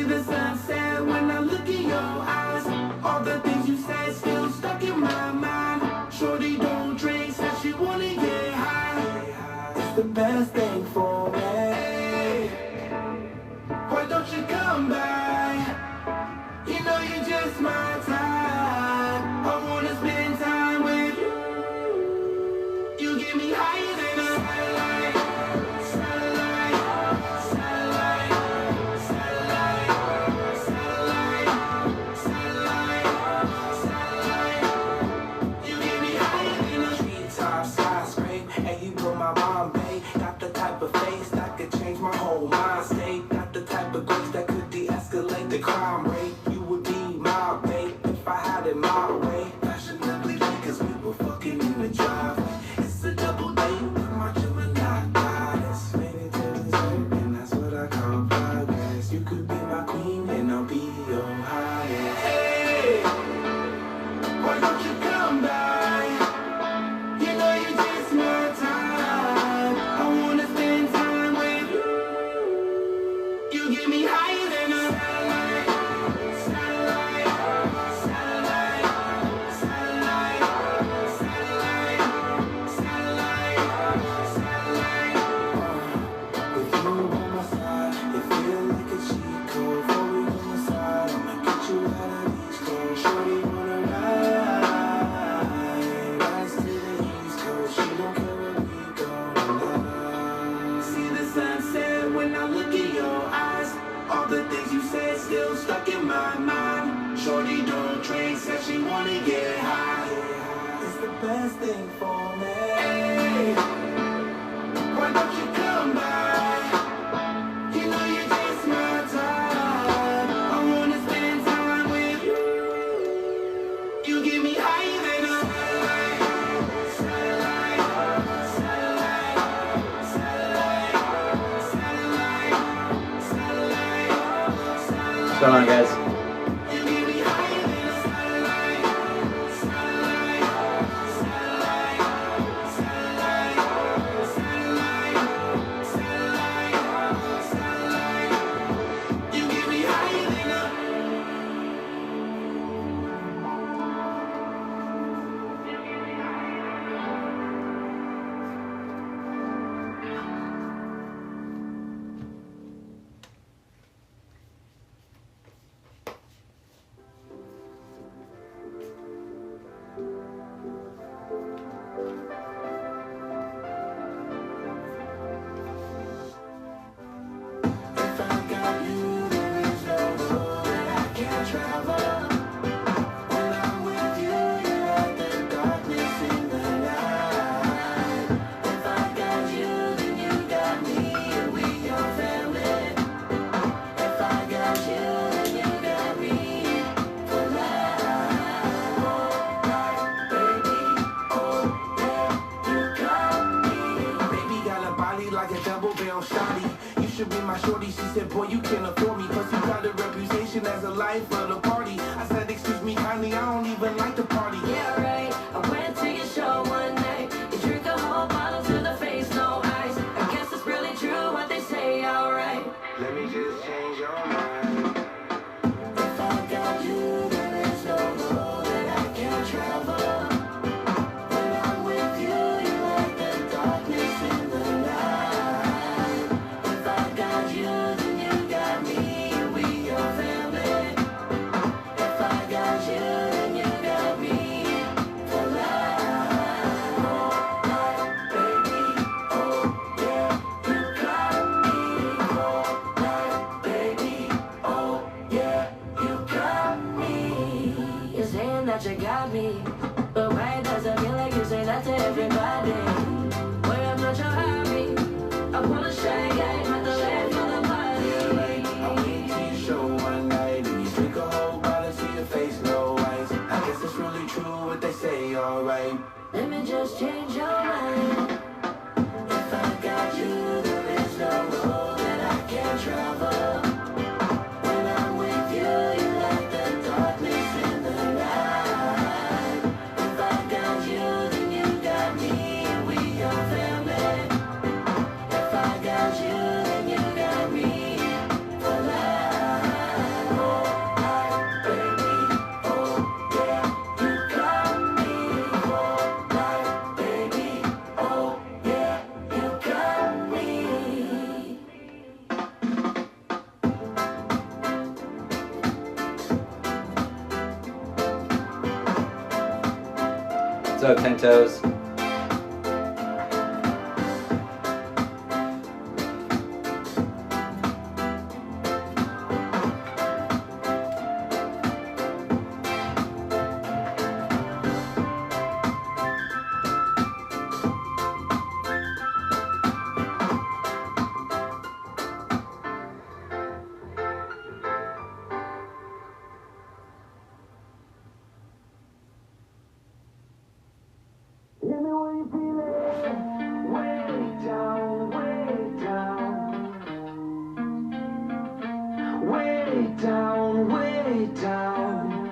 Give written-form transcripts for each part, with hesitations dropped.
the sunset when I look in your eyes. All the things you said still stuck in my mind. Shorty don't drink, said she wanna get high. It's the best thing for me. Why don't you come by? You know you're just my type. I wanna spend time with you. You get me higher than a satellite, satellite, satellite, satellite, satellite, satellite, satellite. You get me higher than a treetop skyscraper, and you blow my mind, babe. Got the type of face that could change my whole mind state. Got the type of grace that could de-escalate the crime rate. You would be my babe if I had it my way. Fashionably late, cause we were fucking in the driveway. It's a double date with my Gemini goddess. Made it to dessert, and that's what I call progress. You could be my queen, and I'll be your highness. Hey, why don't you come by? You know you're just my time. I wanna spend time with you. You get me higher than a satellite, satellite, satellite, satellite, satellite, satellite, satellite. With you on my side, it feel like a cheat code. For we on the side, I'ma get you out of these clothes. Shorty wanna ride, rise to the East Coast. She don't care where we go tonight. See the sunset when I look in your eyes. All the things you said still stuck in my mind. Shorty don't drink, said she wanna get high. It's the best thing for me. Hey, why don't you come by? You know you're just my type. I wanna spend time with you. You get me higher than a satellite, satellite, satellite, satellite, satellite, satellite. What's going on, guys? You get me higher than a satellite, satellite, satellite, satellite, satellite, satellite, satellite. You get me higher than a. If I got you, then there's no road that I can't travel. When I'm with you, you're like the darkness in the night. If I got you, then you got me, and we your family. If I got you, then you got me for life. Alright, baby, oh yeah, you got me. Baby got a body like a double barrel shotty. You should be my shorty. She said, boy, you can't afford me. Plus you got a reputation as a life of the party. I said, excuse me kindly, I don't even like to party. Yeah, right. I went to your show one night. You drink a whole bottle to the face, no ice. I guess it's really true what they say, alright. Let me just change your mind. If I got you, then there's no road that I can't travel. When I'm with you, you're like the darkness in the night. If I got you, then you got me, and we your family. If I got you, then you got me What's up, 10 Toes? Hit me when you feel it, way down, way down, way down, way down.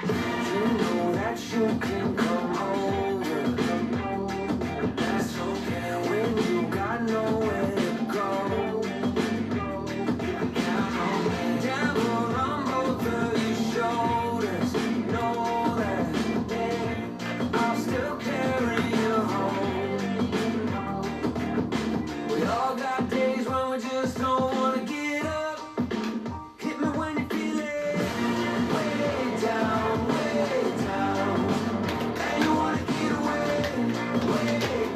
You know that you can come over, that's okay when you got nowhere to go. Devil on both of your shoulders, know that. I'll still carry you home. We all got days when we just don't wanna get up. Hit me when you feel it, way down, way down. And you wanna get away, way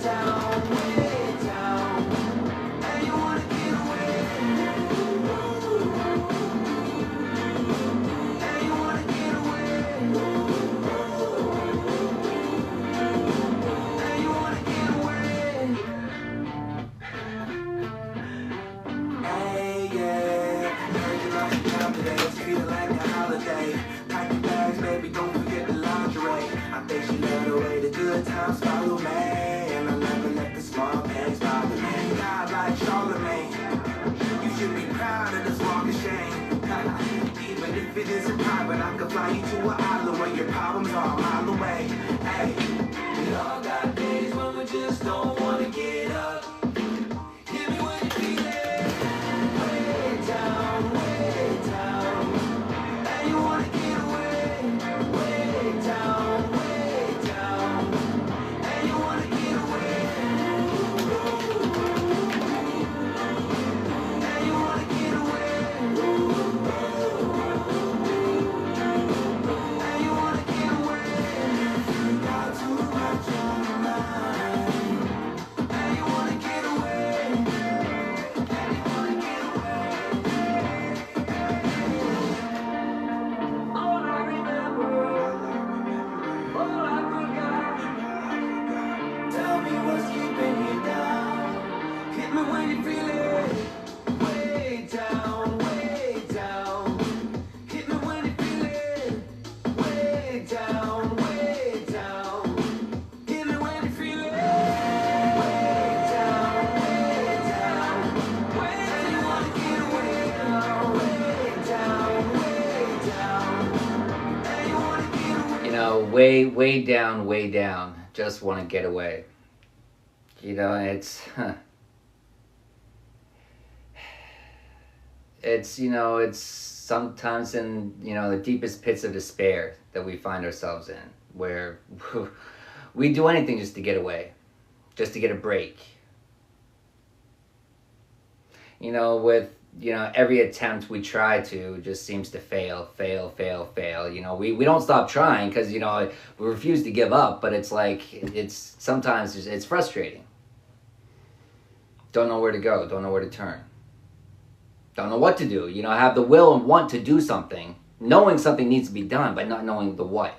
down, way down. And you wanna get away, and you wanna get away. Hey, yeah, heard you lost your job today. It's feeling like a holiday. Pack your bags, baby, don't forget the lingerie. I think she love the way the good times follow me, and I never let the small things bother me. God like Charlemagne, you should be proud of this walk of shame. Even if it isn't private, I could fly you to an island where your problems are a mile away. Hey, we all got days when we just don't wanna get up. Hit me when you feel it, way down, way down. And you wanna get away, way down, way down. And you wanna get away, and you wanna get away, and you wanna get away. You got too much on your mind, and you wanna get away, and you wanna get away. All I remember, all I forgot. Tell me what's keeping you down. Hit me when you feel it, way down, way down. Hit me when you feel it, way down, way down. Hit me when you feel it, way down, way down. And you wanna get away, way down, way down. And you wanna get away. You know, way down. Just want to get away. You know, it's sometimes in, the deepest pits of despair that we find ourselves in, where we do anything just to get away, just to get a break. With every attempt we try to just seems to fail. We don't stop trying because we refuse to give up, but it's like sometimes it's frustrating. Don't know where to go, don't know where to turn, don't know what to do. Have the will and want to do something, knowing something needs to be done, but not knowing the what.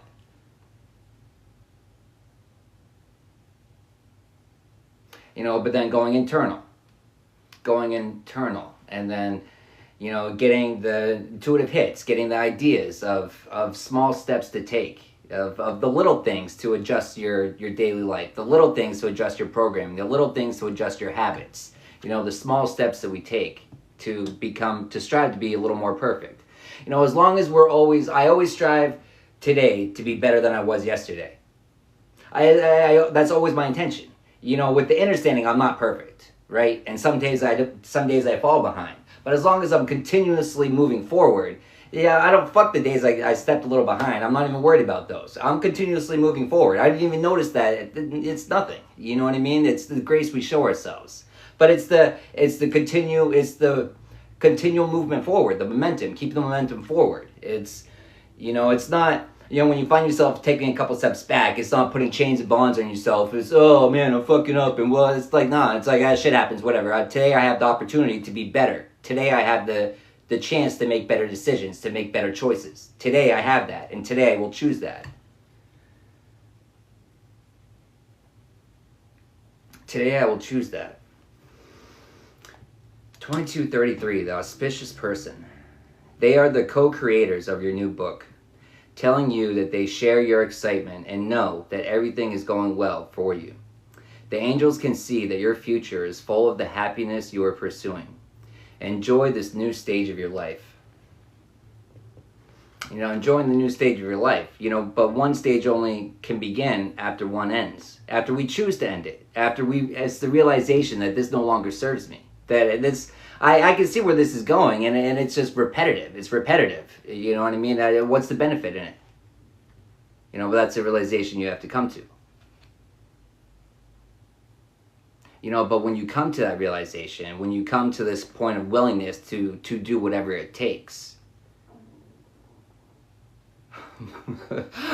But then going internal, and then getting the intuitive hits, getting the ideas of small steps to take, of the little things to adjust your daily life, the little things to adjust your programming, the little things to adjust your habits, the small steps that we take to strive to be a little more perfect. As long as I always strive today to be better than I was yesterday. That's always my intention, with the understanding I'm not perfect, right? And some days I fall behind. But as long as I'm continuously moving forward, I don't fuck the days I stepped a little behind. I'm not even worried about those. I'm continuously moving forward. I didn't even notice that. It's nothing. You know what I mean? It's the grace we show ourselves. But it's the continual movement forward, the momentum. Keep the momentum forward. It's not, when you find yourself taking a couple steps back, it's not putting chains and bonds on yourself. It's, oh man, I'm fucking up. And well, it's like, nah, it's like, shit happens, whatever. Today I have the opportunity to be better. Today I have the chance to make better decisions, to make better choices. Today I have that, and today I will choose that. Today I will choose that. 2233, the auspicious person. They are the co-creators of your new book, telling you that they share your excitement and know that everything is going well for you. The angels can see that your future is full of the happiness you are pursuing. Enjoy this new stage of your life. Enjoying the new stage of your life, but one stage only can begin after one ends. After we choose to end it. It's the realization that this no longer serves me. That this, I can see where this is going, and it's just repetitive. It's repetitive. You know what I mean? What's the benefit in it? But that's a realization you have to come to. But when you come to that realization, when you come to this point of willingness to do whatever it takes,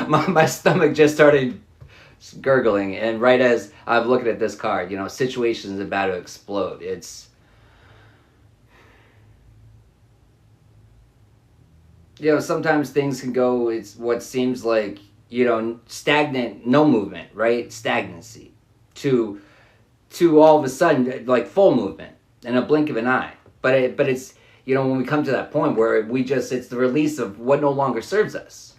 my stomach just started gurgling, and right as I'm looking at this card, situation is about to explode. It's, sometimes things can go, it's what seems like, stagnant, no movement, right? Stagnancy. To all of a sudden, like full movement in a blink of an eye. But it's, when we come to that point where it's the release of what no longer serves us.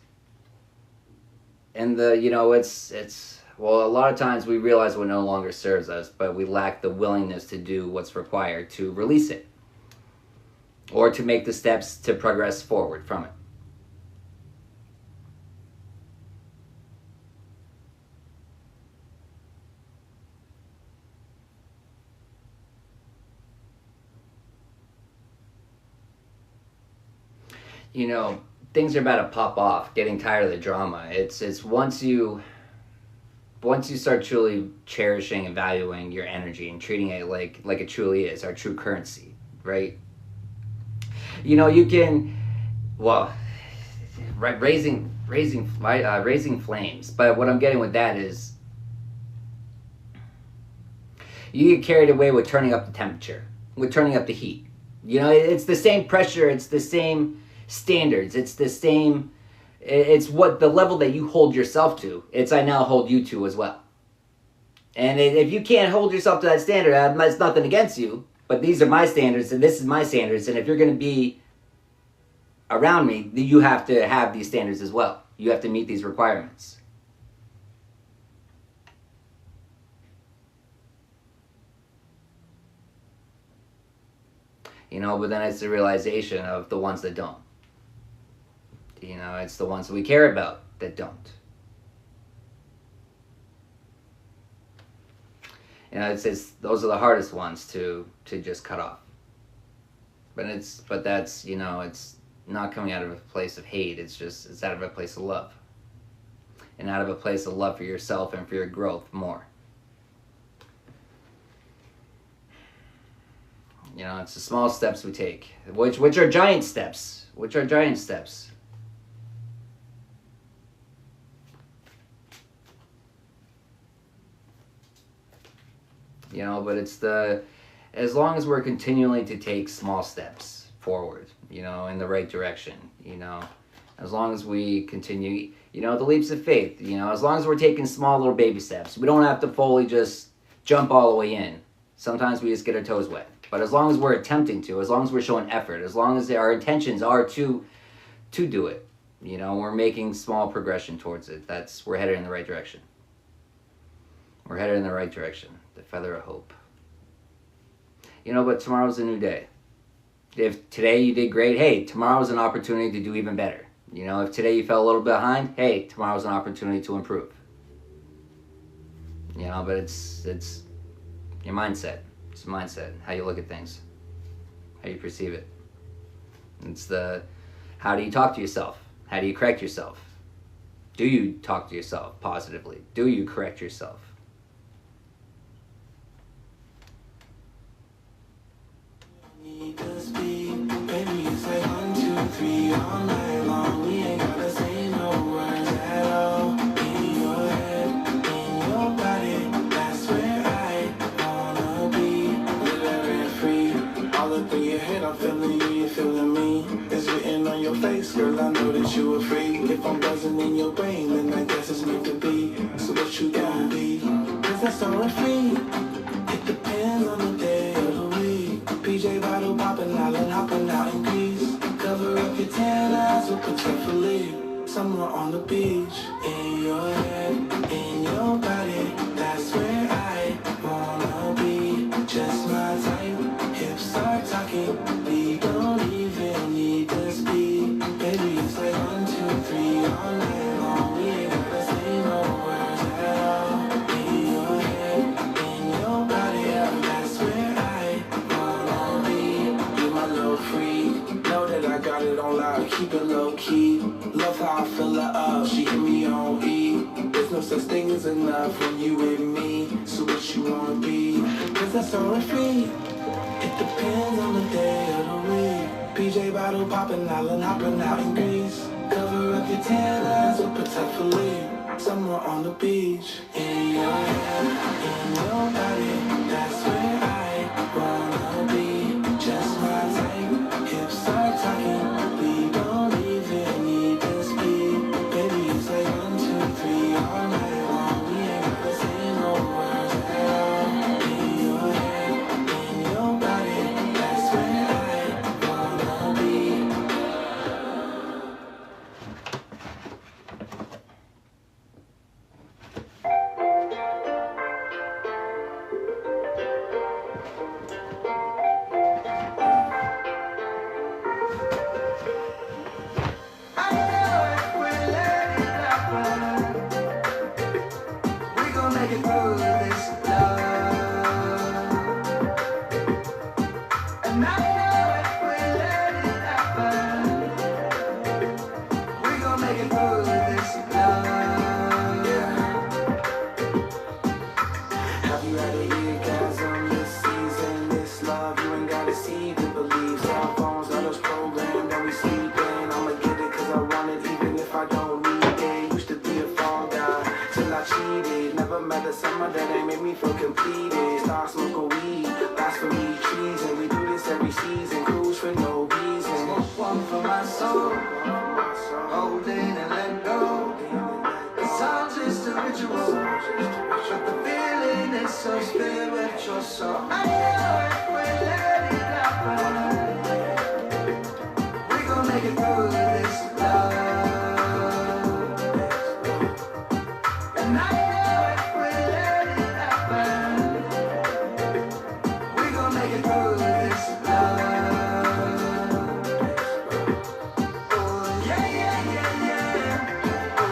And well, a lot of times we realize what no longer serves us, but we lack the willingness to do what's required to release it. Or to make the steps to progress forward from it. Things are about to pop off, getting tired of the drama. It's once you start truly cherishing and valuing your energy and treating it like it truly is, our true currency, right? You can, well, right, raising flames. But what I'm getting with that is, you get carried away with turning up the temperature, with turning up the heat. It's the same pressure, it's the same standards, it's what the level that you hold yourself to, I now hold you to as well. And if you can't hold yourself to that standard, it's nothing against you, but these are my standards and this is my standards, and if you're going to be around me, you have to have these standards as well. You have to meet these requirements. But then it's the realization of the ones that don't. It's the ones that we care about that don't. It's those are the hardest ones to just cut off. But that's, it's not coming out of a place of hate. It's out of a place of love. And out of a place of love for yourself and for your growth more. It's the small steps we take, which are giant steps. Which are giant steps. But it's as long as we're continuing to take small steps forward, in the right direction, as long as we continue, the leaps of faith, as long as we're taking small little baby steps, we don't have to fully just jump all the way in. Sometimes we just get our toes wet. But as long as we're attempting to, as long as we're showing effort, as long as our intentions are to do it, we're making small progression towards it. We're headed in the right direction. We're headed in the right direction. The feather of hope. But tomorrow's a new day. If today you did great, hey, tomorrow's an opportunity to do even better. If today you fell a little behind, hey, tomorrow's an opportunity to improve. But it's your mindset. It's mindset, how you look at things, how you perceive it. It's how do you talk to yourself? How do you correct yourself? Do you talk to yourself positively? Do you correct yourself? Need to speak, baby, you say 1, 2, 3 all night long. We ain't gotta say no words. all up in your head, I'm feeling you, you're feeling me. It's written on your face, girl, I know that you are free. If I'm buzzing in your brain, then I guess it's meant to be. So what you gonna be? Cause that's all free. It depends on the day of the week. PJ bottle popping, island hopping out in Greece. Cover up your tan eyes with Protect Philippe. Somewhere on the beach, in your head, in your body. That's where I wanna be. Just my type. Hips start talking. We don't even need to speak. Baby, it's like 1, 2, 3 all night long. We ain't gotta say no words at all. In your head, in your body. That's where I wanna be. You my little freak. Know that I got it on loud. Keep it low key. Love how I fill her up. She hit me on E. There's no such thing as enough when you with me. So what you wanna be? Cause that's all free. It depends on the day of the week. PJ bottle popping, island hopping out in Greece. Cover up your tan eyes with Protect Philippe. Somewhere on the beach. In your head, in your body. That's where I wanna be. Just my type. Hips start talking. We don't even need to speak. Baby, it's like 1, 2, 3 all night long. We ain't gotta say no words at all. In your head, in your body. That's where I wanna be. I know if we let it happen, we gon' make it through this love. And I know if we let it happen, we gon' make it through this love. Have you had an orgasm this season? This love you ain't gotta see to believe. Cell phones, all those programs that we sleep in. I'ma get it cause I want it even if I don't need it. Used to be a fall guy till I cheated. Never met a summer that ain't made me feel completed. Start smoking weed, blasphemy, treason. We do this every season, cruise for no reason. Smoke one for my soul, hold it and let go. It's all just a ritual, but the feeling is so spiritual. So I know if we let it happen, we gon' make it through this love. And I know if we let it happen, we gon' make it through this love. Oh yeah, yeah, yeah, yeah. Oh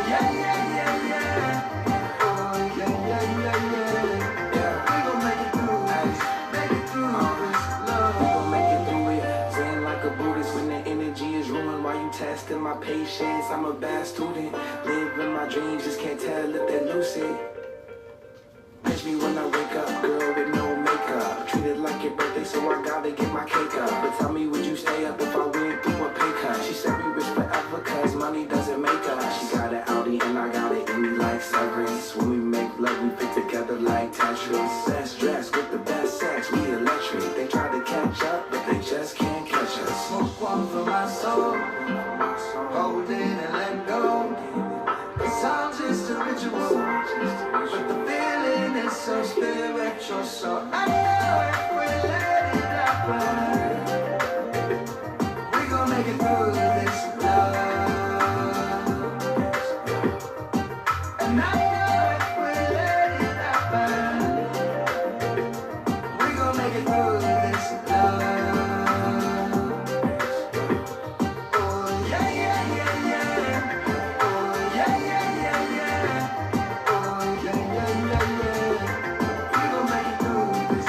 yeah, yeah, yeah, yeah. Oh yeah, yeah, yeah, yeah. Yeah, we gon' make it through this, make it through this love. We gon' make it through it. Zen like a Buddhist when the energy is ruined. While you testing my patience, I'm a bad student. Living my dreams, just can't tell if they're lucid. Catch me when I wake up, girl, with no makeup. Treat it like your birthday, so I gotta get my cake up. But tell me, would you stay up if I went through a pay cut? She said we rich forever, cause money doesn't make us. She got an Audi and I got it in me like Severance. When we make love, we fit together like Tetris. Best dressed with the best sex, we electric. They try to catch up, but they just can't catch us. Smoke one for my soul, hold it and let go. It's all just a ritual, but the feeling is so spiritual. So I know if we let it happen, we gon' make it through this love. And I know if we let it happen, we gon' make it through this love. Oh yeah, yeah, yeah, yeah. Oh yeah, yeah, yeah, yeah. Oh yeah, yeah, yeah, yeah. We gon' make it through this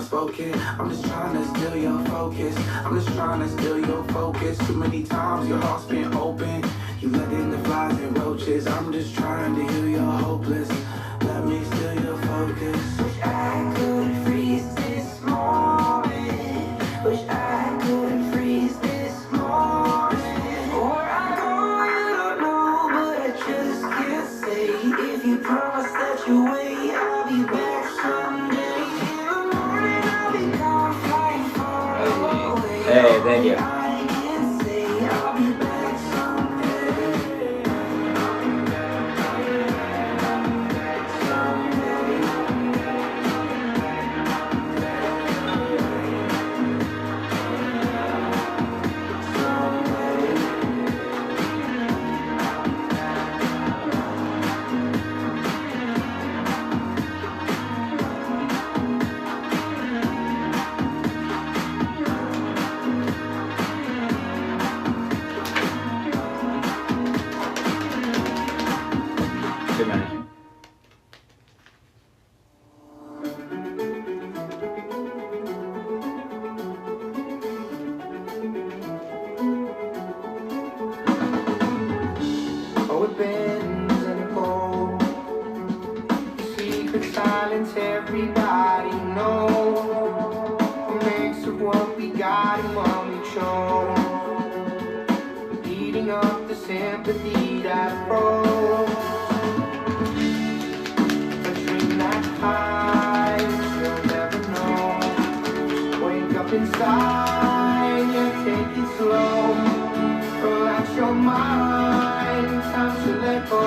outspoken. I'm just trying to steal your focus. I'm just trying to steal your focus. Too many times your heart's been open. You let in the flies and roaches. I'm just trying to heal your hopeless. Let me steal your focus. Wish I could freeze this moment. Wish I could freeze this moment. Where I go, you don't know, but I just can't say. If you promise that you'll wait, I'll be back someday. In the morning, I'll be gone, flying far away. Hey, thank you. I can say I'll be back someday. Good night. Oh, it bends and it goes. Secret silence everybody knows. A mix of what we got and what we chose. Eating up the sympathy that froze. A dream that hides, you'll never know. Wake up inside and take it slow. Relax your mind, time to let go.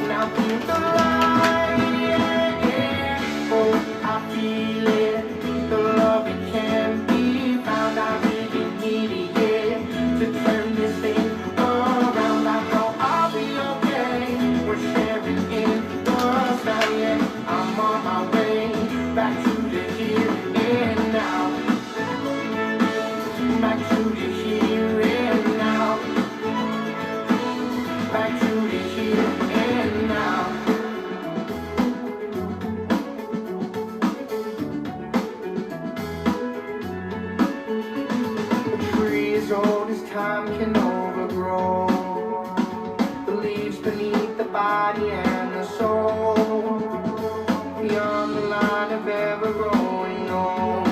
Now feel the light, yeah, yeah. Oh, I feel it. The love it can't be found. I really need it, yeah. To turn this thing around. I know I'll be okay. We're sharing in the sound, yeah. I'm on my way back to the here and now. Back to the here and now. Back to the here and now. A tree as old as time can overgrow. The leaves beneath the body and the soul. Beyond the line of ever growing old.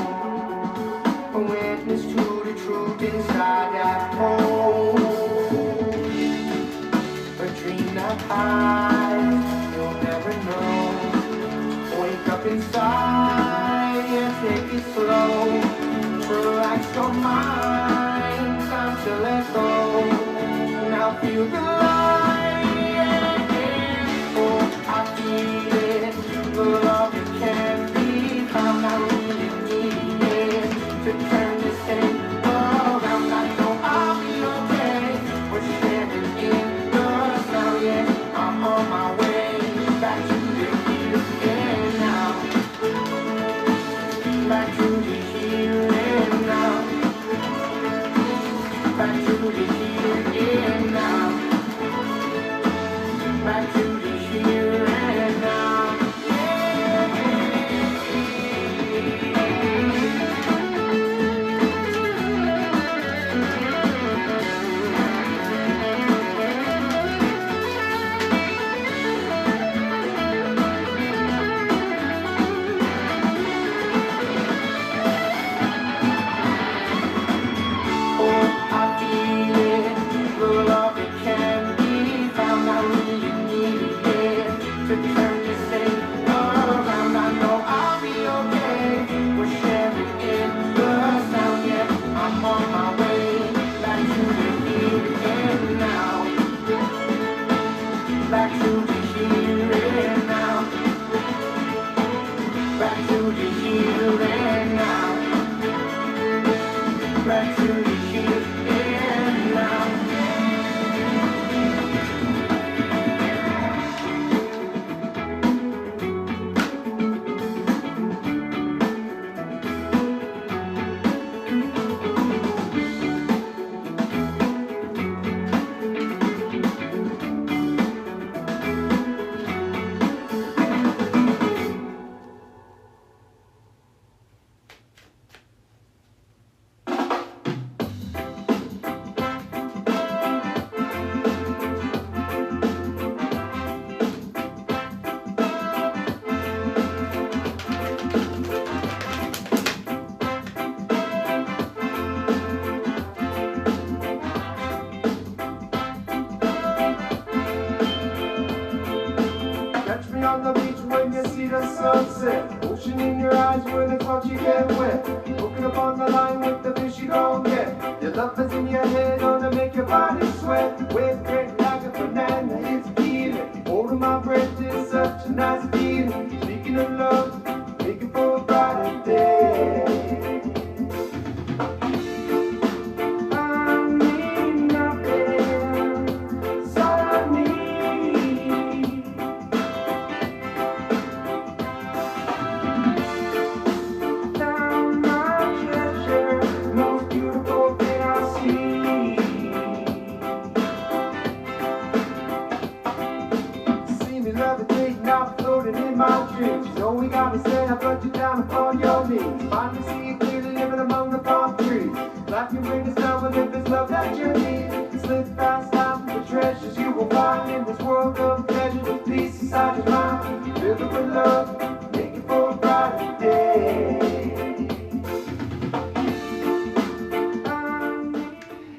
A witness to the truth inside that hole. A dream that hides, you'll never know. Wake up inside and take it slow. Relax your mind, time to let go. Now feel the light, yeah, yeah. Oh, I feel it. The love it can't be found. I really need it to turn this thing around. I know I'll be okay. We're sharing in the sound, yeah. I'm on my way back to the here and now. Back to the here and now. Back to the here and now. Back to the here and now. Oh, I feel your body sweat, wet, red like a banana, it's a feeling. Holding my breath is such a nice feeling. Speaking of love, making for a brighter day. I need nothing, it's all I need. Found my treasure, most beautiful thing I see. See me levitating, now floating in my dreams. You know we got me saying I put you down upon your knees. Finally see you clearly living among the palm trees. Life can bring us down, but if it's love that you need, slip fast out the treasures you will find in this world of pleasure. The peace inside your mind, fill it with love, make it for a brighter day.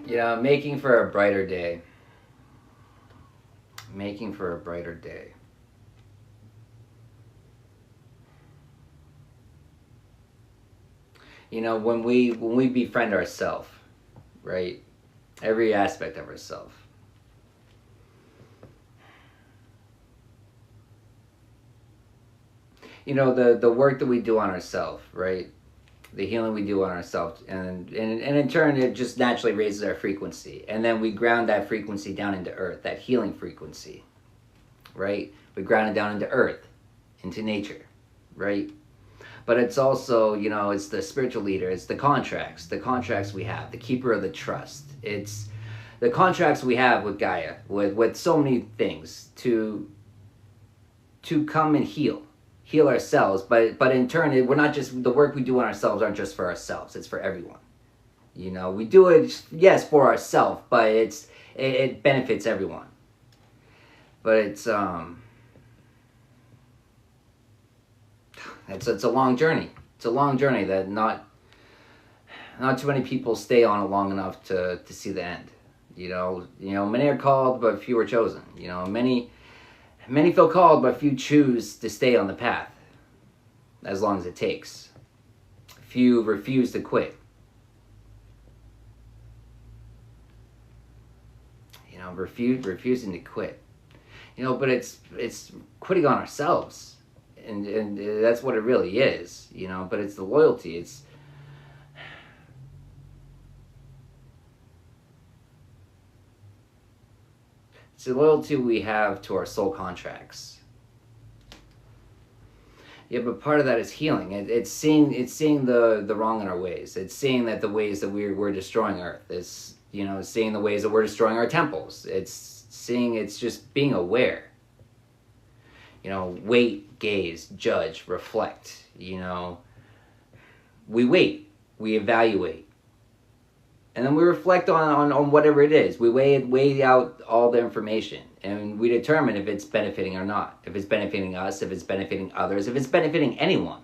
You know, making for a brighter day. Making for a brighter day. You know, when we befriend ourselves, right? Every aspect of ourselves. You know, the work that we do on ourselves, right? The healing we do on ourselves, and in turn it just naturally raises our frequency, and then we ground that frequency down into earth, that healing frequency, right? We ground it down into earth, into nature, right? But it's also, you know, it's the spiritual leader, it's the contracts we have, the keeper of the trust. It's the contracts we have with Gaia, with so many things to come and heal ourselves, but in turn, we're not just, the work we do on ourselves aren't just for ourselves, it's for everyone. You know, we do it, yes, for ourselves, but it benefits everyone. But it's a long journey. It's a long journey that not too many people stay on it long enough to see the end. You know, many are called, but few are chosen. You know, many feel called, but few choose to stay on the path as long as it takes. Few refuse to quit. You know, refusing to quit. You know, but it's quitting on ourselves. And that's what it really is, you know, but it's the loyalty, it's the loyalty we have to our soul contracts. Yeah, but part of that is healing. It's seeing the wrong in our ways. It's seeing that the ways that we're destroying Earth. It's, you know, seeing the ways that we're destroying our temples. It's just being aware. You know, wait, gaze, judge, reflect. You know, we wait, we evaluate, and then we reflect on whatever it is. We weigh out all the information, and we determine if it's benefiting or not. If it's benefiting us, if it's benefiting others, if it's benefiting anyone.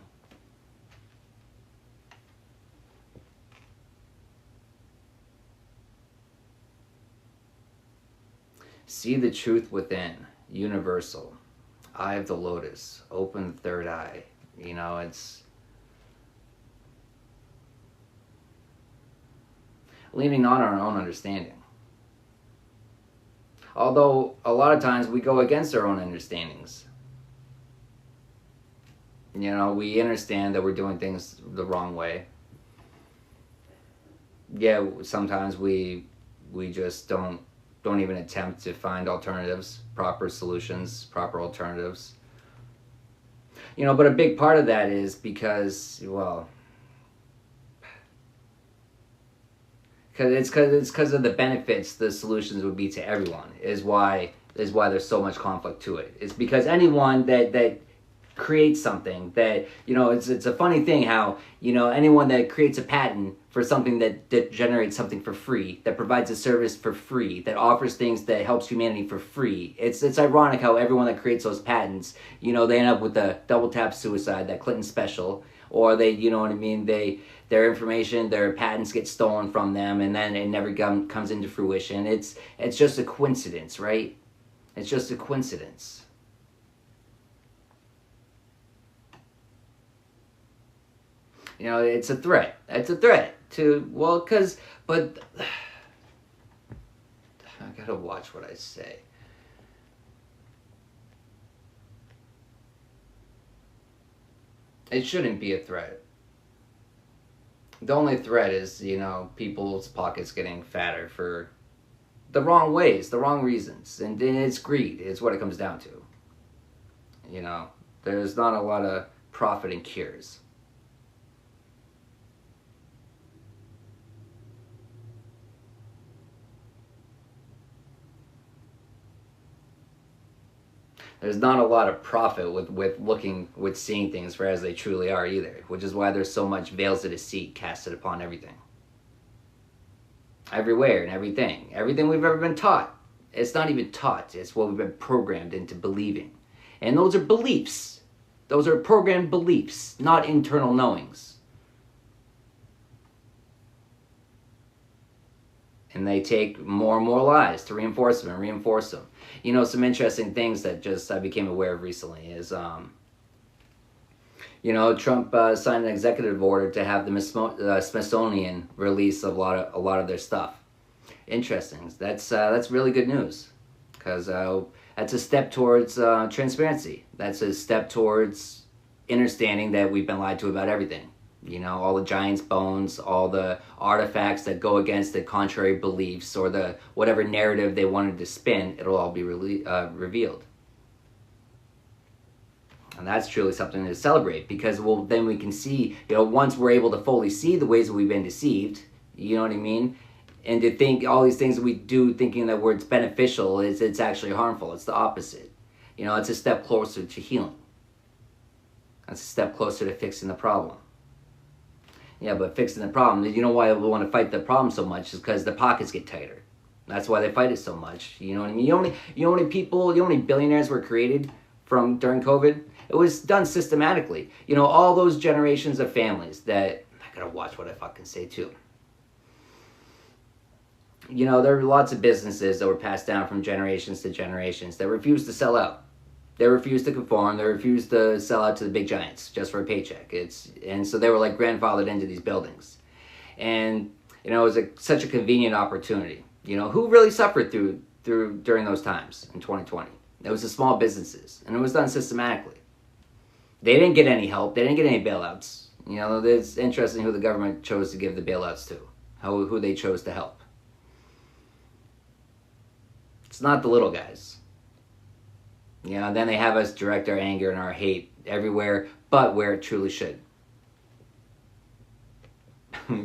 See the truth within, universal. Eye of the lotus, open the third eye. You know, it's leaning on our own understanding. Although a lot of times we go against our own understandings. You know, we understand that we're doing things the wrong way. Yeah, sometimes we just don't even attempt to find alternatives, proper solutions, proper alternatives. You know, but a big part of that is because, well, it's because of the benefits the solutions would be to everyone is why there's so much conflict to it. It's because anyone that creates something that, you know, it's a funny thing how, you know, anyone that creates a patent for something that generates something for free, that provides a service for free, that offers things that helps humanity for free. It's ironic how everyone that creates those patents, you know, they end up with the double tap suicide, that Clinton special, or they, you know what I mean, their information, their patents get stolen from them, and then it never comes into fruition. It's just a coincidence, right? It's just a coincidence. You know, it's a threat. It's a threat to, well, but gotta watch what I say. It shouldn't be a threat. The only threat is, you know, people's pockets getting fatter for the wrong ways, the wrong reasons. And then it's greed, is what it comes down to. You know, there's not a lot of profit in cures. There's not a lot of profit with seeing things for as they truly are either, which is why there's so much veils of deceit casted upon everything. Everywhere and everything. Everything we've ever been taught. It's not even taught, it's what we've been programmed into believing. And those are beliefs. Those are programmed beliefs, not internal knowings. And they take more and more lies to reinforce them and reinforce them. You know, some interesting things that just I became aware of recently is, you know, Trump signed an executive order to have the Smithsonian release a lot of their stuff. Interesting. That's really good news, because that's a step towards transparency. That's a step towards understanding that we've been lied to about everything. You know, all the giants' bones, all the artifacts that go against the contrary beliefs or the whatever narrative they wanted to spin, it'll all be revealed. And that's truly something to celebrate, because then we can see, you know, once we're able to fully see the ways that we've been deceived, you know what I mean? And to think all these things that we do thinking that it's beneficial, it's actually harmful. It's the opposite. You know, it's a step closer to healing. That's a step closer to fixing the problem. Yeah, but fixing the problem, you know why we want to fight the problem so much is because the pockets get tighter. That's why they fight it so much. You know what I mean? You know how many billionaires were created from during COVID? It was done systematically. You know, all those generations of families that, I gotta watch what I fucking say too. You know, there were lots of businesses that were passed down from generations to generations that refused to sell out. They refused to conform. They refused to sell out to the big giants just for a paycheck. And so they were like grandfathered into these buildings. And, you know, it was such a convenient opportunity. You know, who really suffered during those times in 2020? It was the small businesses. And it was done systematically. They didn't get any help. They didn't get any bailouts. You know, it's interesting who the government chose to give the bailouts to. Who they chose to help. It's not the little guys. You know, then they have us direct our anger and our hate everywhere but where it truly should.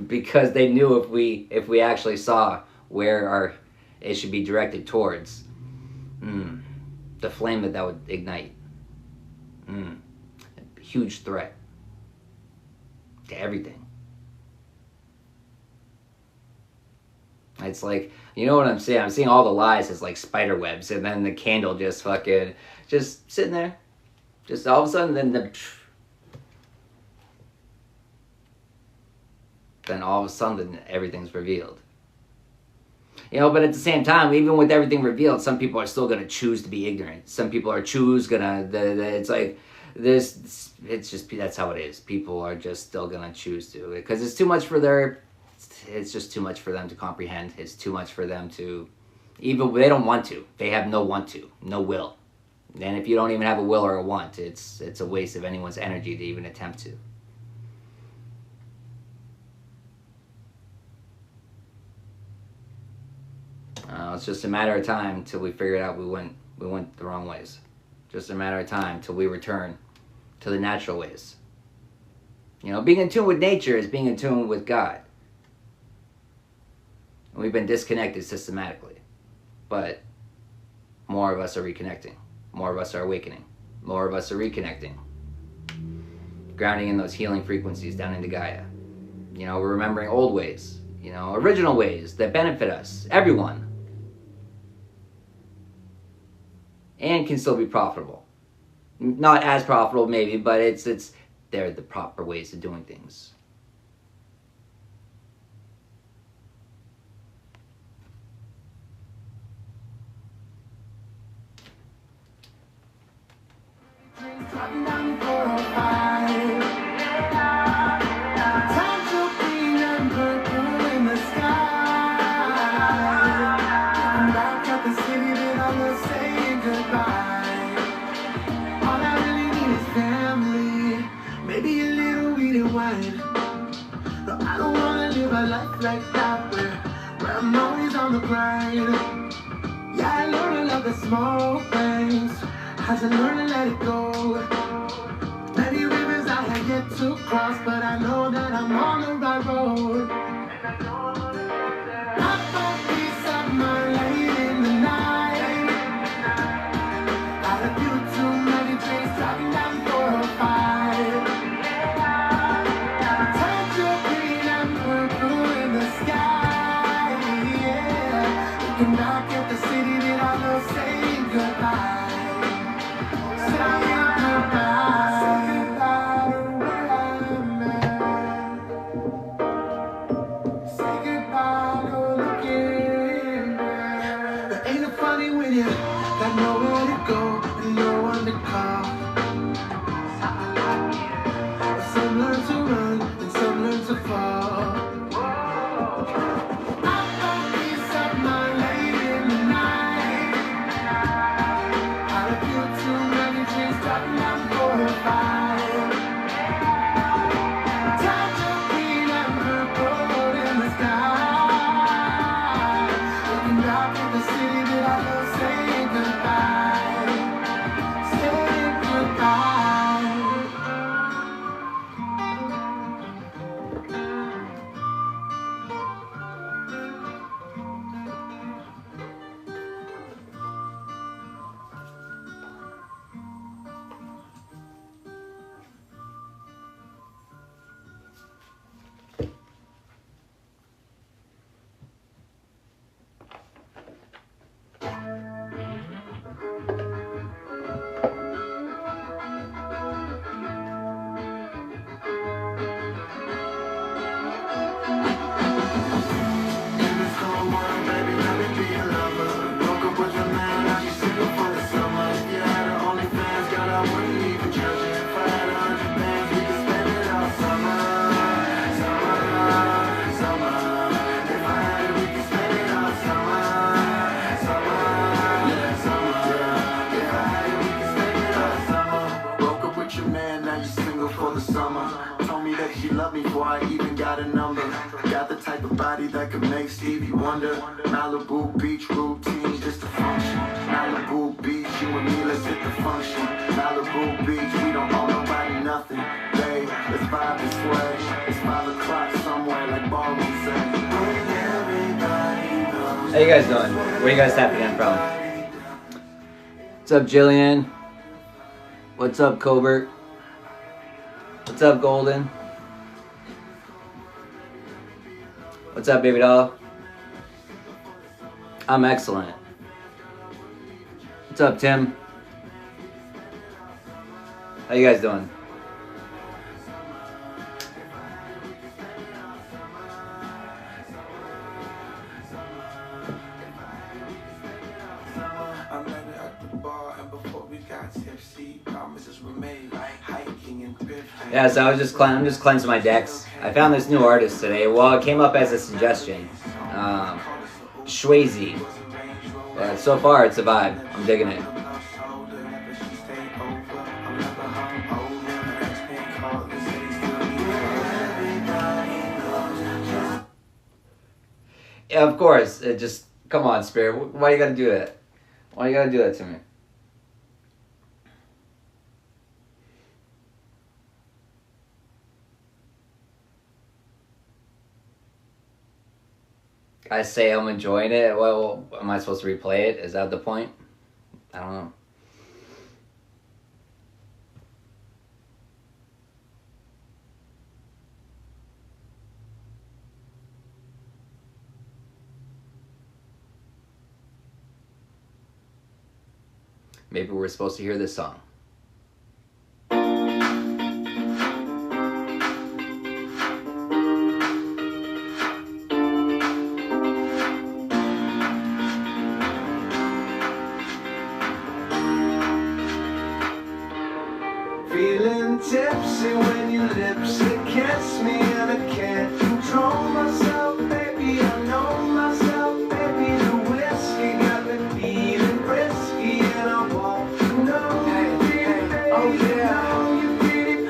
Because they knew if we actually saw where it should be directed towards, the flame that would ignite. A huge threat to everything. It's like, you know what I'm saying? I'm seeing all the lies as like spider webs, and then the candle just sitting there. Just all of a sudden, then all of a sudden everything's revealed. You know, but at the same time, even with everything revealed, some people are still going to choose to be ignorant. Some people are it's like this, it's just, that's how it is. People are just still going to choose to, because it's too much it's just too much for them to comprehend. It's too much for them to, even they don't want to. They have no want to, no will. And if you don't even have a will or a want, it's a waste of anyone's energy to even attempt to. It's just a matter of time till we figure it out. We went the wrong ways. Just a matter of time till we return to the natural ways. You know, being in tune with nature is being in tune with God. And we've been disconnected systematically. But more of us are reconnecting. More of us are awakening. More of us are reconnecting. Grounding in those healing frequencies down into Gaia. You know, we're remembering old ways. You know, original ways that benefit us. Everyone. And can still be profitable. Not as profitable maybe, but they're the proper ways of doing things. Driving down the 405. Tango green and purple in the sky. Looking back at ride. Yeah, I learned to love the small things. Had to learn to let it go. Many rivers I had yet to cross, but I know that I'm on the right road. I found peace of mind late in the night. Had a few too many drinks, driving down 405. Tangerine and purple in the sky. Yeah, looking back at the city that I love, saying goodbye. Saying goodbye. Say goodbye to where I'm at. Say goodbye to looking back. But ain't it funny when you got nowhere to go and no one to call? Some learn to run and some learn to fall. I found peace of mind late in the night. Had a few too many drinks, dropping down 405. Tangerine and purple in the sky. Looking back at the city that I love, saying goodbye. Saying goodbye. Woke up with your man, now you single for the summer. Told me that she loved me before I even got a number. Got the type of body that could make Stevie wonder. Malibu beach routine, just a function. Malibu beach, you and me, let's hit the function. Malibu beach, we don't owe nobody nothing. Babe, let's vibe this way. It's 5 o'clock somewhere, like ballroom say. When everybody knows. How you guys doing? Where you guys tapping in from? What's up, Jillian? What's up, Cobert? What's up, Golden? What's up, baby doll? I'm excellent. What's up, Tim? How you guys doing? I met her at the bar, and before we got tipsy, promises were made, hiking and thrifting. Yeah, so I'm just cleansing my decks. I found this new artist today. Well, it came up as a suggestion. Shwazy. So far, it's a vibe. I'm digging it. Yeah, of course. It just, come on, Spirit. Why you gotta do that? Why you gotta do that to me? I say I'm enjoying it. Well, am I supposed to replay it? Is that the point? I don't know. Maybe we're supposed to hear this song. Feeling tipsy when your lips kiss me, and I can't control myself, baby. I know myself, baby. The whiskey got me feeling frisky, and I want to know. Hey, oh yeah.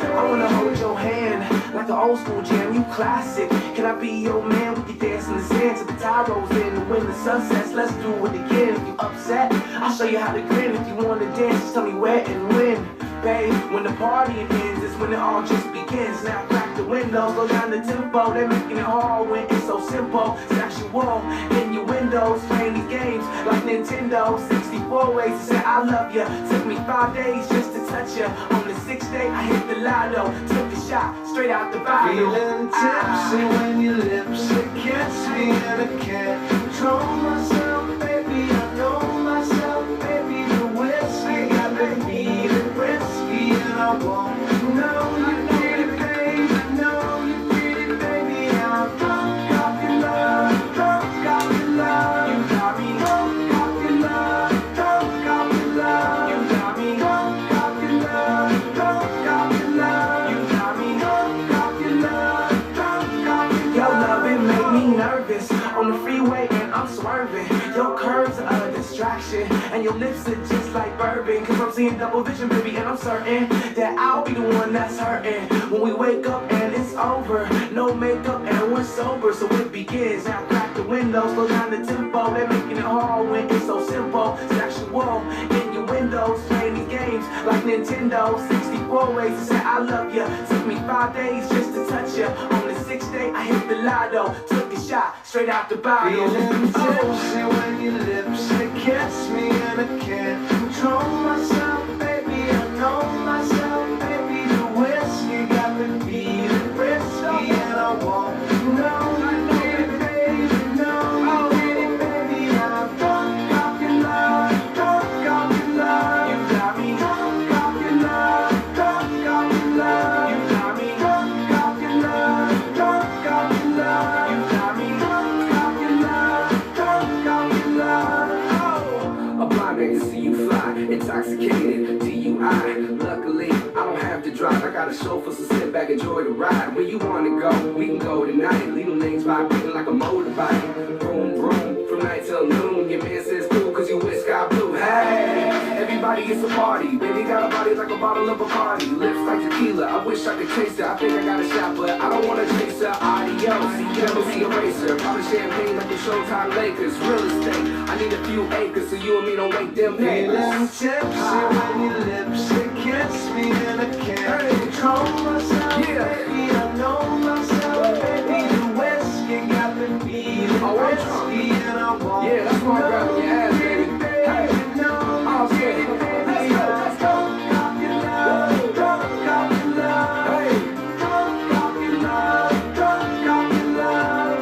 I wanna hold your hand like an old school jam. You classic. Can I be your man? We can dance dance in the sand till the tide rolls in. And when the sun sets, let's do it again. If you upset, I'll show you how to grin. If you wanna dance, just tell me where and when. Babe, when the party ends, it's when it all just begins. Now crack the windows, slow down the tempo. They're making it hard when it's so simple. Sexual innuendos, playing these games like Nintendo. 64 ways to say I love you. Took me 5 days just to touch you. On the 6th day, I hit the lotto. Took the shot straight out the bottle. Feeling tipsy when your lips kiss me and I can't control myself, baby. I know myself, baby. The whiskey got me feeling risky and I won't know you pretty, baby. I know you pretty, baby. I'm drunk off your love, drunk off your love. You got me Drunk off your love, drunk off your love. You got me Drunk off your love, drunk off your love. You got me Drunk off your love, drunk off your Your love. loving made me nervous on the freeway and I'm swerving. Your curves are a distraction and your lips are just like bourbon. Cause I'm seeing double vision, baby, and I'm certain that I'll be the one that's hurting when we wake up and it's over. No makeup and we're sober, so it begins. Now crack the windows, slow down the tempo. They're making it hard when it's so simple. Sexual innuendos, playing these games like Nintendo. 64 ways to say I love you. Took me 5 days just to touch you. On the 6th day, I hit the lotto. Took the shot straight out the bottle. Feeling Oh. tipsy when your lips kiss me and I can't control myself, baby. I know myself, baby. The whiskey got me feeling risky and I won't know you pretty, baby. No, you pretty, baby. I'm drunk off your love, drunk off your love. You got me Drunk off your love, drunk off your love. You got me Drunk off your love, drunk off your love. You got me Drunk off your love, drunk off your love. A blind man can see you fly, intoxicated, DUI. Luckily, I don't have to drive. I got a chauffeur, so sit back, enjoy the ride. Where you wanna go, we can go tonight. Leave them legs vibrating like a motorbike. Vroom, vroom, from night till noon. Your man says cool, cause you wear sky blue. Hey, everybody gets a party. Baby got a body like a bottle of Bacardi. Lips like tequila, I wish I could taste her. I think I got a shot, but I don't wanna chase her. Adios, never see a racer. Bottle champagne like the Showtime Lakers. Real estate, I need a few acres so you and me don't wake them Feeling neighbors. tipsy when your lips kiss me and I can't control myself, Yeah. baby. I know myself, baby. The whiskey got me feeling Oh, I'm drunk. risky and I won't Yeah, that's why I'm grabbing your ass, baby. Hey. No, Oh, shit. Let's go, let's go. drunk off your love, drunk off your love. Hey. Drunk off your love, drunk off your love.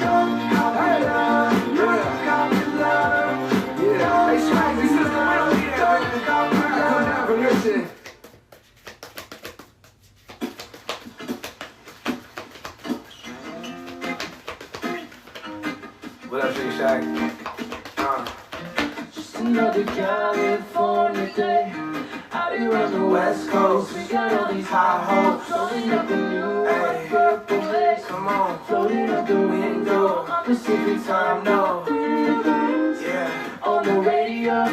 Drunk off your love, drunk off your love. Yeah. Hey, Swaggy, sister, we don't need that, baby. Come down from this shit. What up, Shake Shack? Just another California day. Out here on the West Coast, we got all these high hopes. Floating up the new Hey. purple haze. Come on. Floating out the window, Pacific time, no. Yeah. On the radio,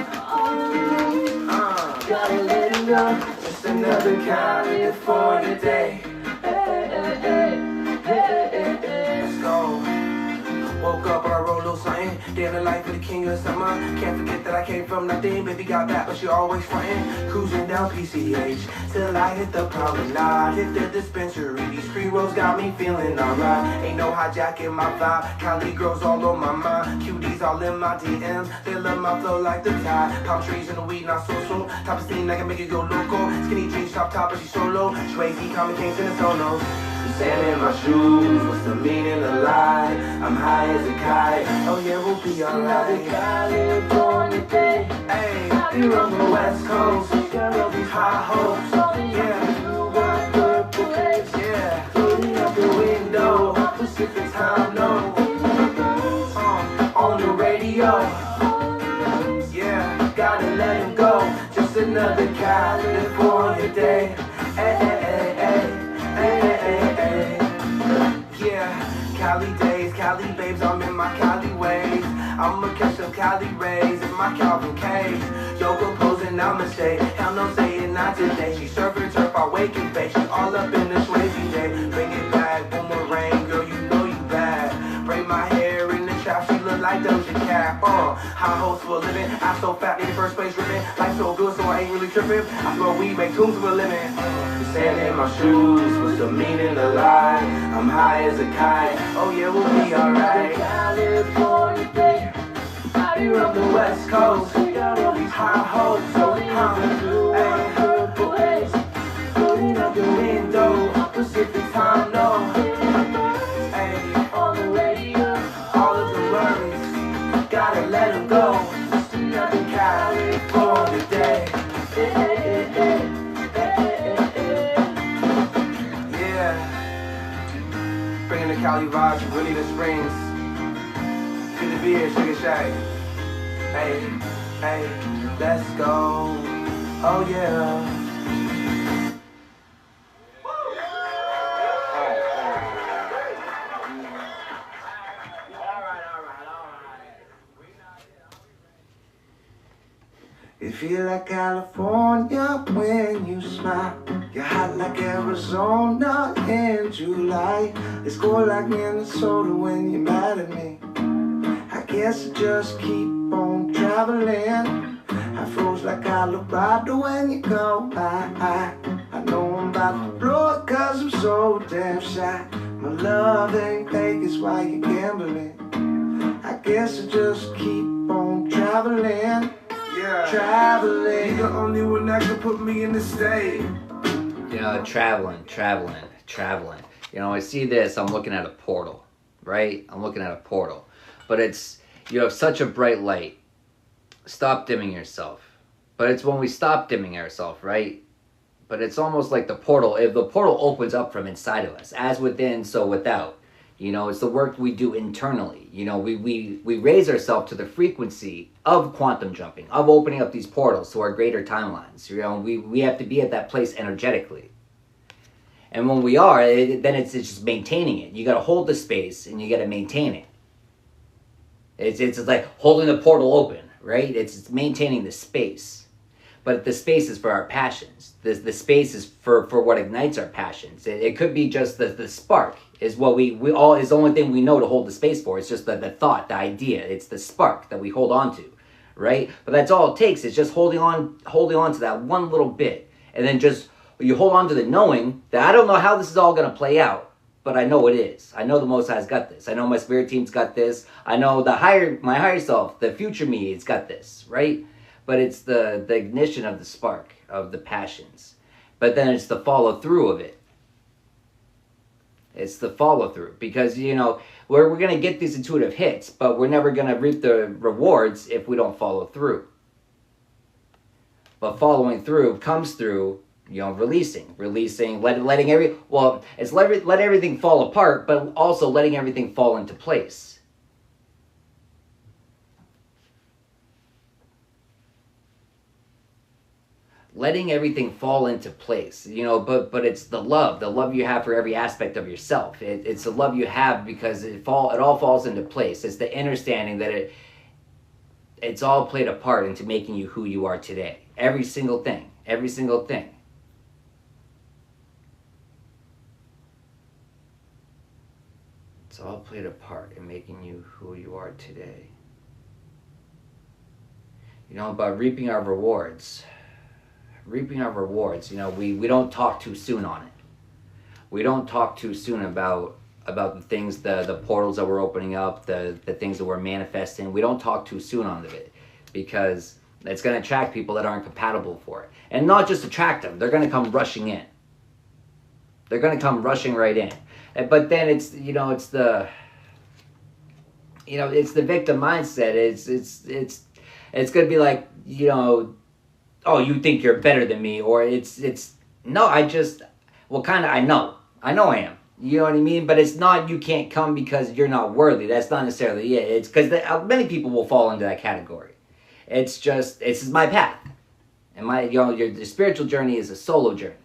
gotta let it go. Just another California day. Hey, hey, hey, hey, hey, hey. Let's go. Woke up and I rolled a little something. Damn the life of the king of summer. Can't forget that I came from nothing. Baby got back, but she always frontin'. Cruising down PCH till I hit the promenade. Hit the dispensary. These pre-rolls got me feeling alright. Ain't no hijacking my vibe. Cali girls all on my mind. Cuties all in my DMs. They love my flow like the tide. Palm trees and the weed not so. Type of scene that can make it go loco. Skinny jeans, top top, but she solo. Swayze, common kings in the sonos. Sand in my shoes, what's the meaning of life? I'm high as a kite, oh yeah, we'll be Another alright. California day. Hey, here on the West Coast, got all these high hopes, yeah, Purple haze. yeah. Floating out the Window, Pacific time no, on the radio, yeah, gotta let him go. Just another California day, hey, hey, hey, hey. Hey, hey, hey, hey. Yeah, Cali days, Cali babes, I'm in my Cali ways. I'ma catch some Cali rays in my Calvin K's. Yoga posing, namaste. Hell no, say it not today. She surfing turf, I wake and bake. She all up in the Swayze day. Bring it back, boomerang, girl, you know you bad. Braid my High hopes for a living. I so fat in the first place ripping. Life so good, so I ain't really tripping. I smoke weed, make tunes for a living. Sand in my shoes, what's the meaning of life? I'm high as a kite. Oh yeah, we'll be alright. California day. Here up the West Coast, we got all these high hopes, so we come through and purple haze. Floating out the window, Pacific time, no. Ay, on the radio, all of the worries, gotta let them go. Another California day. Yeah. Bringing the Cali vibes from Bonita Springs. To the beer, Sugar Shack. Hey, hey, let's go. Oh yeah. You feel like California when you smile. You're hot like Arizona in July. It's cold like Minnesota when you're mad at me. I guess I just keep on traveling. I froze like Colorado when you go by. I know I'm about to blow it cause I'm so damn shy. My love ain't Vegas while you're gambling. I guess I just keep on traveling. Yeah, traveling. You're the only one that can put me in the state. You know, traveling. You know, I see this, I'm looking at a portal, right? I'm looking at a portal. But it's, you have such a bright light. Stop dimming yourself. But it's when we stop dimming ourselves, right? But it's almost like the portal. If the portal opens up from inside of us, as within, so without. You know, it's the work we do internally. You know, we raise ourselves to the frequency of quantum jumping, of opening up these portals to our greater timelines. You know, we have to be at that place energetically. And when we are, then it's just maintaining it. You got to hold the space and you got to maintain it. It's like holding the portal open, right? It's maintaining the space. But the space is for our passions. The space is for what ignites our passions. It could be just the spark is what we all is the only thing we know to hold the space for. It's just the thought, the idea. It's the spark that we hold on to, right? But that's all it takes. It's just holding on to that one little bit. And then just you hold on to the knowing that I don't know how this is all going to play out, but I know it is. I know the Most High's got this. I know my spirit team's got this. I know my higher self, the future me, has got this, right? But it's the ignition of the spark, of the passions. But then it's the follow through of it. It's the follow through. Because, you know, we're going to get these intuitive hits, but we're never going to reap the rewards if we don't follow through. But following through comes through, you know, releasing, letting let everything fall apart, but also letting everything fall into place. Letting everything fall into place, you know, but it's the love you have for every aspect of yourself. It's the love you have because it all falls into place. It's the understanding that it's all played a part into making you who you are today. Every single thing. It's all played a part in making you who you are today. You know, about reaping our rewards, you know, we don't talk too soon on it. We don't talk too soon about the things, the portals that we're opening up, the things that we're manifesting. We don't talk too soon on it because it's going to attract people that aren't compatible for it. And not just attract them, they're going to come rushing in. They're going to come rushing right in. But then it's, you know, it's the victim mindset. It's going to be like, you know, oh, you think you're better than me, or no, I know I am. You know what I mean? But it's not, you can't come because you're not worthy. That's not necessarily it. It's because many people will fall into that category. It's just, this is my path. And your spiritual journey is a solo journey.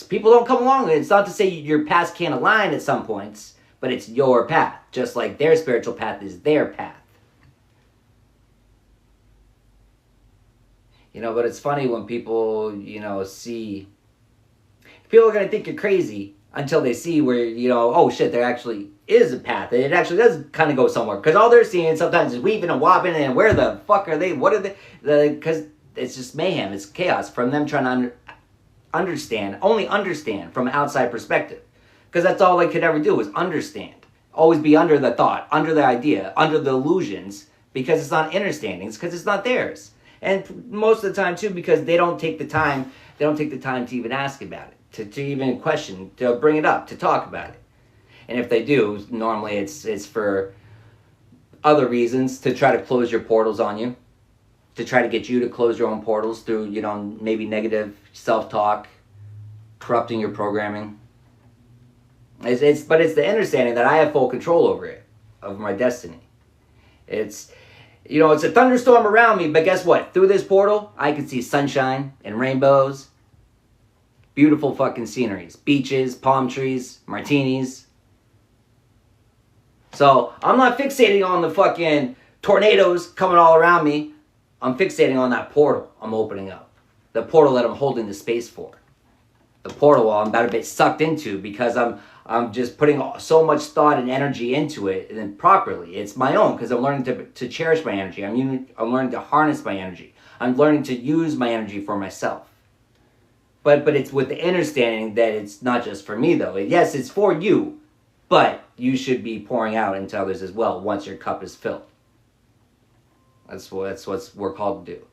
People don't come along with it. It's not to say your paths can't align at some points, but it's your path. Just like their spiritual path is their path. You know, but it's funny when people, you know, people are going to think you're crazy until they see where, you know, oh shit, there actually is a path. It actually does kind of go somewhere. Because all they're seeing sometimes is weaving and wobbling, and where the fuck are they? What are they? Because it's just mayhem. It's chaos from them trying to only understand from an outside perspective. Because that's all they could ever do is understand. Always be under the thought, under the idea, under the illusions, because it's not understanding. It's because it's not theirs. And most of the time too, because they don't take the time to even ask about it, to even question, to bring it up, to talk about it. And if they do, normally it's for other reasons, to try to close your portals on you, to try to get you to close your own portals through, you know, maybe negative self-talk, corrupting your programming. But it's the understanding that I have full control over it, of my destiny. It's, you know, it's a thunderstorm around me, but guess what? Through this portal, I can see sunshine and rainbows, beautiful fucking sceneries, beaches, palm trees, martinis. So I'm not fixating on the fucking tornadoes coming all around me. I'm fixating on that portal I'm opening up. The portal that I'm holding the space for. The portal I'm about to get sucked into because I'm just putting so much thought and energy into it, and then properly. It's my own, because I'm learning to cherish my energy. I'm learning to harness my energy. I'm learning to use my energy for myself. But it's with the understanding that it's not just for me, though. Yes, it's for you, but you should be pouring out into others as well once your cup is filled. That's what we're called to do.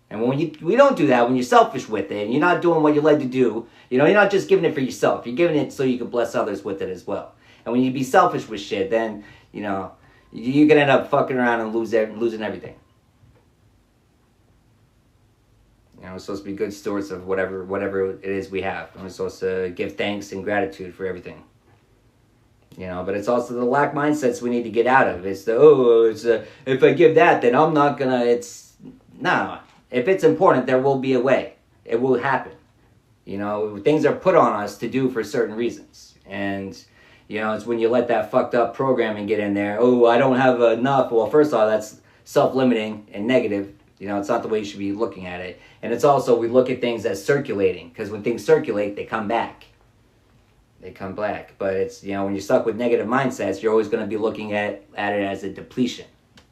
And when we don't do that, when you're selfish with it, and you're not doing what you like to do, you know, you're not just giving it for yourself. You're giving it so you can bless others with it as well. And when you be selfish with shit, then, you know, you're going to end up fucking around and losing everything. You know, we're supposed to be good stewards of whatever it is we have. And we're supposed to give thanks and gratitude for everything. You know, but it's also the lack mindsets we need to get out of. It's if I give that, then I'm not going to, no. If it's important, there will be a way. It will happen. You know, things are put on us to do for certain reasons. And, you know, it's when you let that fucked up programming get in there. Oh, I don't have enough. Well, first of all, that's self-limiting and negative. You know, it's not the way you should be looking at it. And it's also, we look at things as circulating. Because when things circulate, they come back. They come back. But it's, you know, when you're stuck with negative mindsets, you're always going to be looking at it as a depletion.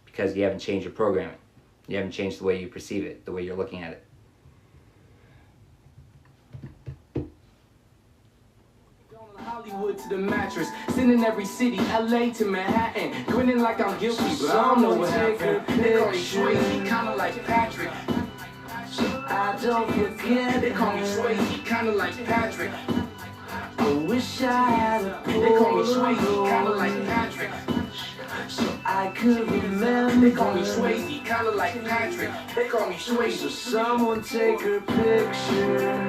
Because you haven't changed your programming. You haven't changed the way you perceive it, the way you're looking at it. Hollywood to the mattress, sitting in every city, LA to Manhattan, grinning like I'm guilty, but I don't know what happened. They call me Swayze, kinda like Patrick. I don't forget. They call me Swayze, kinda like Patrick. I wish I had a They call me Swayze, kinda like Patrick. so I could remember. They call me Swayze, kinda like Patrick. They call me So Swayze. someone take her picture,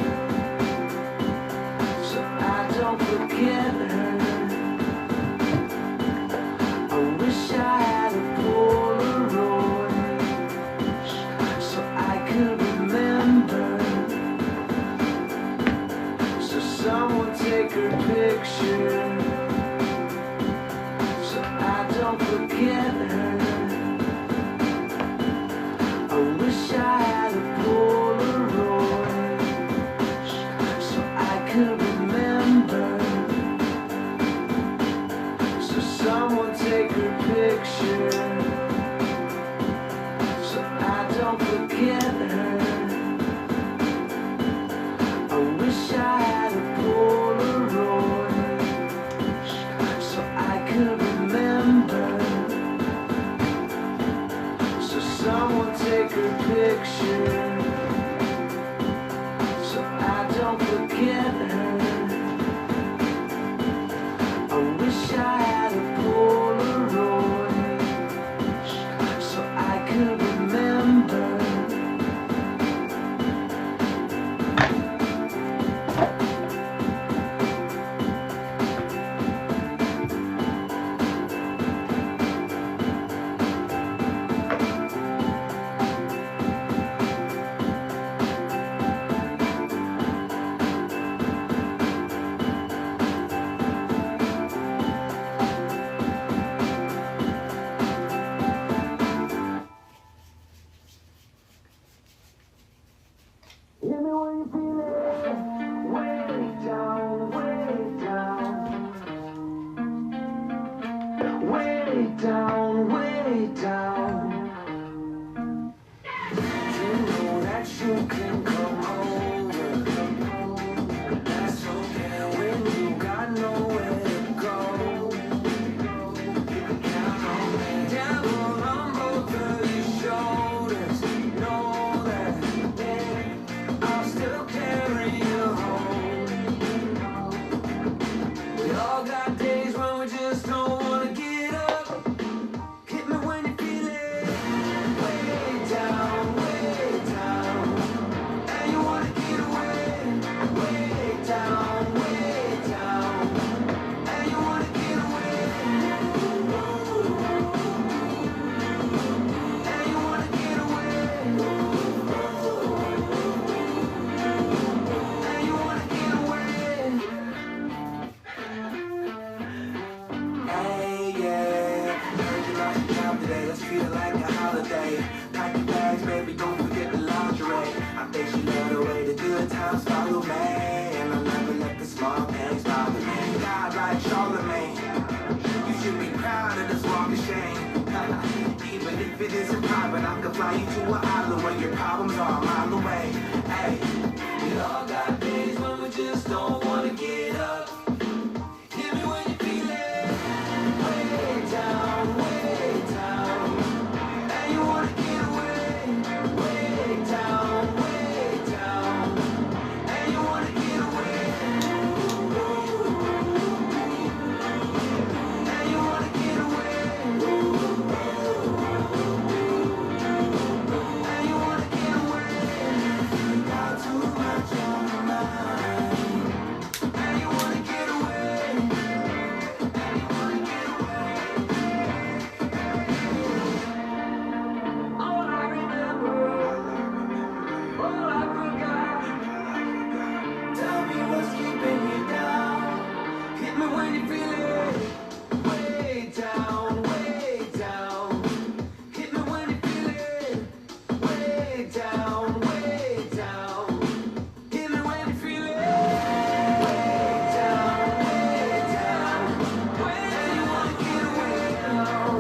so I don't forget her. I wish I had a Polaroid, so I could remember. So someone take her picture, so I don't forget her. I wish I had a Polaroid, so I could remember. So someone take her picture, so I don't forget her. I wish I had a Polaroid, so I could remember. So someone take her picture, so I don't forget her. I wish I had a Polaroid, so I could remember. Hit me when you feel it. Way down, way holiday. Pack your bags, baby, don't forget the lingerie. I think she love the way the good times follow me. And I never let the small things bother me. God like Charlemagne, you should be proud of this walk of shame. Even if it isn't private, I could fly you to an island where your problems are a mile away. Hey, we all got days when we just don't wanna get up. Hit me when you feel it. Way down, way down. And you wanna get away. Way down, way down. And you wanna get away. And you wanna get away. And you wanna get away. You got too much on your mind. And you wanna get away. And you wanna get away. All I remember, all I forgot. Tell me what's keeping you down. Hit me when you feel it. Way down, way down. Hit me when you feel it. Way down, way down. Hit me when you feel it. Way down, way down. And you wanna get away.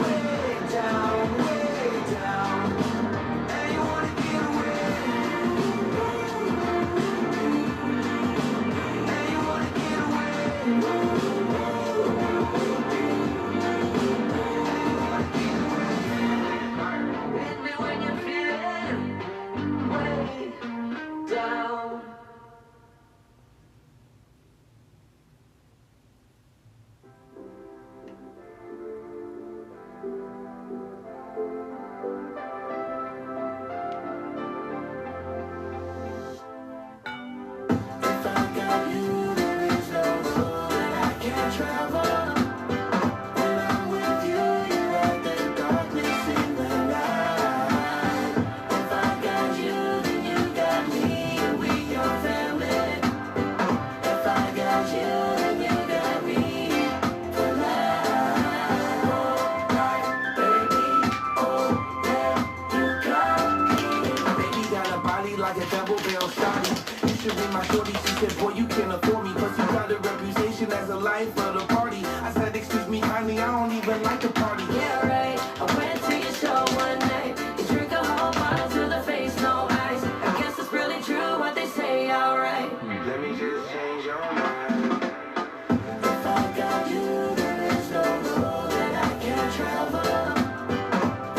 Way down, way down. And you wanna get away. And you wanna get away. Hit me when you feel it. Way down. If I got you, there is no road that I can't travel. When I'm with you, you are the darkness in the night. If I got you, then you got me, and we your family. If I got you, then you got me for life. Alright, baby, oh yeah, you got me. Baby got a body like a double barrel shotty. You should be my shorty. She said, boy, you can't afford me. Plus you got a reputation as a life of the party. I said, excuse me, honey, I don't even like to party. Yeah, right. I went to your show one night. You drink a whole bottle to the face, no ice. I guess it's really true what they say, alright. Let me just change your mind. If I got you, there is no road that I can't travel.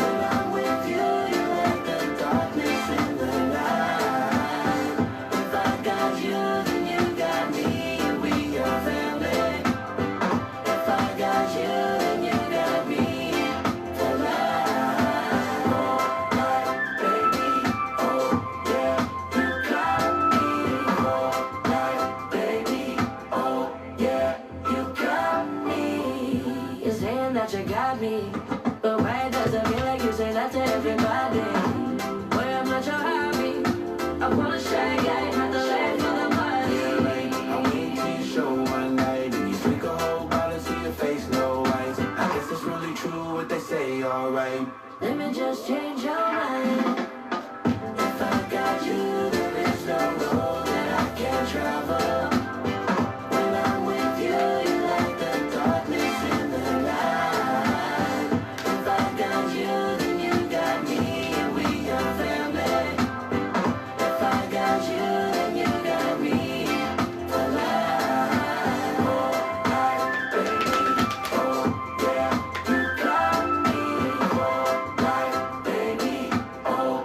When I'm with you, you like the darkness in the night. If I got you, then you got me, and we your family. If I got you, then you got me for life. Alright, baby, oh yeah, you got me. Alright, baby, oh yeah, you got me. You're saying that you got me, but why does it feel like you say that to everybody? Boy, I'm not your hobby. I wanna shy guy, not the life of the body. I went to your show one night and you drink a whole bottle to your face, no ice. I guess it's really true what they say, alright. Let me just change your mind. If I got you, there is no road that I can't travel. When I'm with you, you like the darkness in the night. If I got you, then you got me, and we your family. If I got you, then you got me for life. Alright, baby, oh yeah, you got me. Alright, baby, oh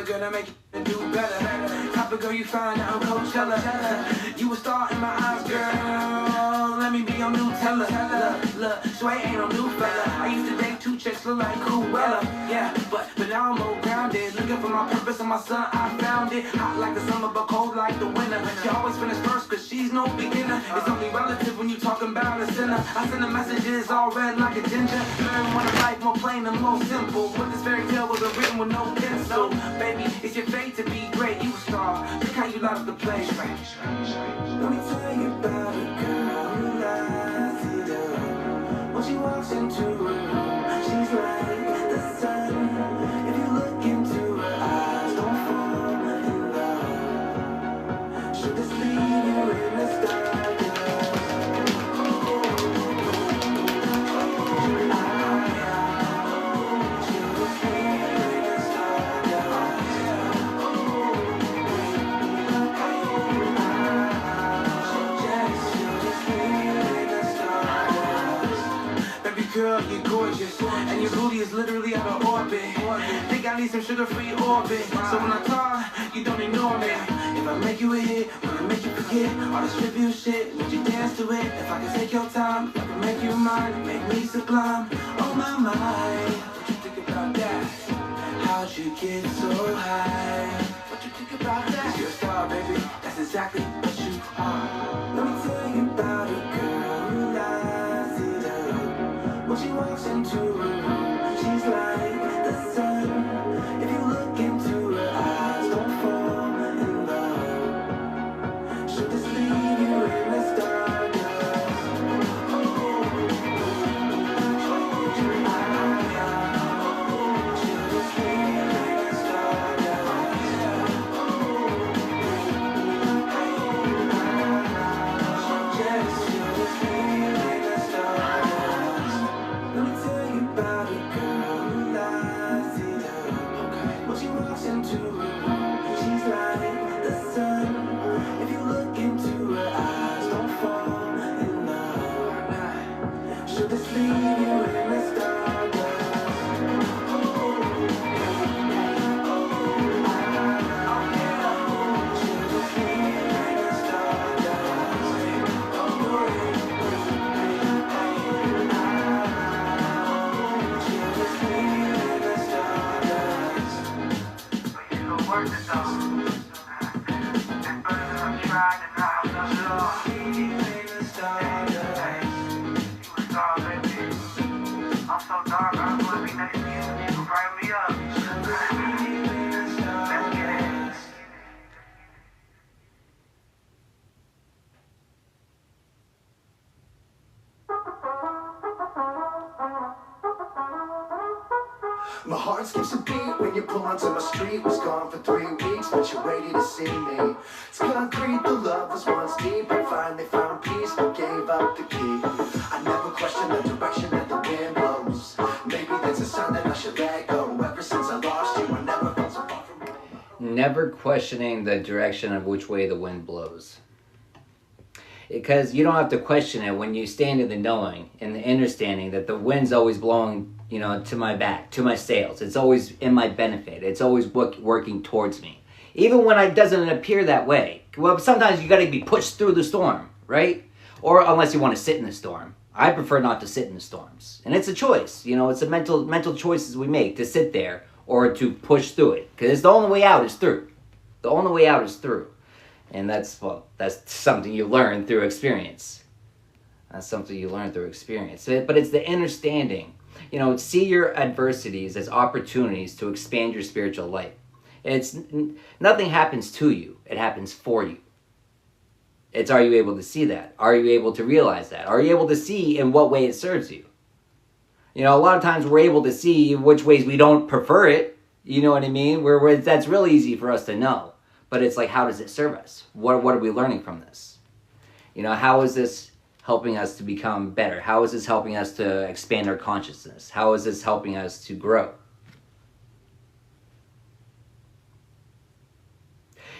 of girl to make you do better. Type of girl you find out Coachella. You a star in my eyes, girl. Let me be your Nutella. Look, Sway ain't no new fella. I used to date two chicks, look like Cruella. Yeah, but now I'm more grounded. Looking for my purpose and my son, I found it. Hot like the summer, but cold like the winter. She always finish first, cause she's no beginner. It's only relative when you talking about a sinner. I send the messages all red like a ginger. Learn one of life more plain and more simple. But this fairy tale wasn't written with no pencil. Baby, it's your fate to be great. You a star. Look how you light up the place. Let me tell you about a girl who lights it up. When she walks into a room, she's like the sun. If you look into her eyes, don't fall in love. She'll just leave you in the stardust. Girl, you're gorgeous, and your booty is literally out of orbit. Think I need some sugar-free orbit, so when I call, you don't ignore me. If I make you a hit, will I make you forget all this trivial shit? Would you dance to it? If I can take your time, if I can make you mine, make me sublime. Oh my, my, what you think about that? How'd you get so high? What you think about that? You're a star, baby, that's exactly what you are. Let me tell you about a girl who lights it up. When she walks into a room, she's like the sun. If you look into her eyes, don't fall in love. She'll just leave you in the stardust. She'll just leave you in the stardust. She'll just leave you in the stardust. Let me tell you about a girl who lights it up. When she walks into a room, she's like the sun. If you look into her eyes, don't fall in love. She'll just leave you in the stardust. She'll just leave you in the My heart skips a beat when you pull onto my street. Was gone for 3 weeks, but you're ready to see me. It's concrete, the love was once deep. I finally found peace, but gave up the key. I never questioned the direction that the wind blows. Maybe that's a sign that I should let go. Ever since I lost you, I never felt so far from home. Never questioning the direction of which way the wind blows. Because you don't have to question it when you stand in the knowing and the understanding that the wind's always blowing, to my back, to my sails. It's always in my benefit. It's always working towards me. Even when it doesn't appear that way. Well, sometimes you got to be pushed through the storm, right? Or unless you want to sit in the storm. I prefer not to sit in the storms. And it's a choice. It's a mental choices we make to sit there or to push through it. Because the only way out is through. The only way out is through. And that's something you learn through experience. That's something you learn through experience. But it's the understanding. See your adversities as opportunities to expand your spiritual life. Nothing happens to you. It happens for you. Are you able to see that? Are you able to realize that? Are you able to see in what way it serves you? A lot of times we're able to see which ways we don't prefer it. You know what I mean? That's really easy for us to know. But it's like, how does it serve us? What are we learning from this? How is this helping us to become better? How is this helping us to expand our consciousness? How is this helping us to grow?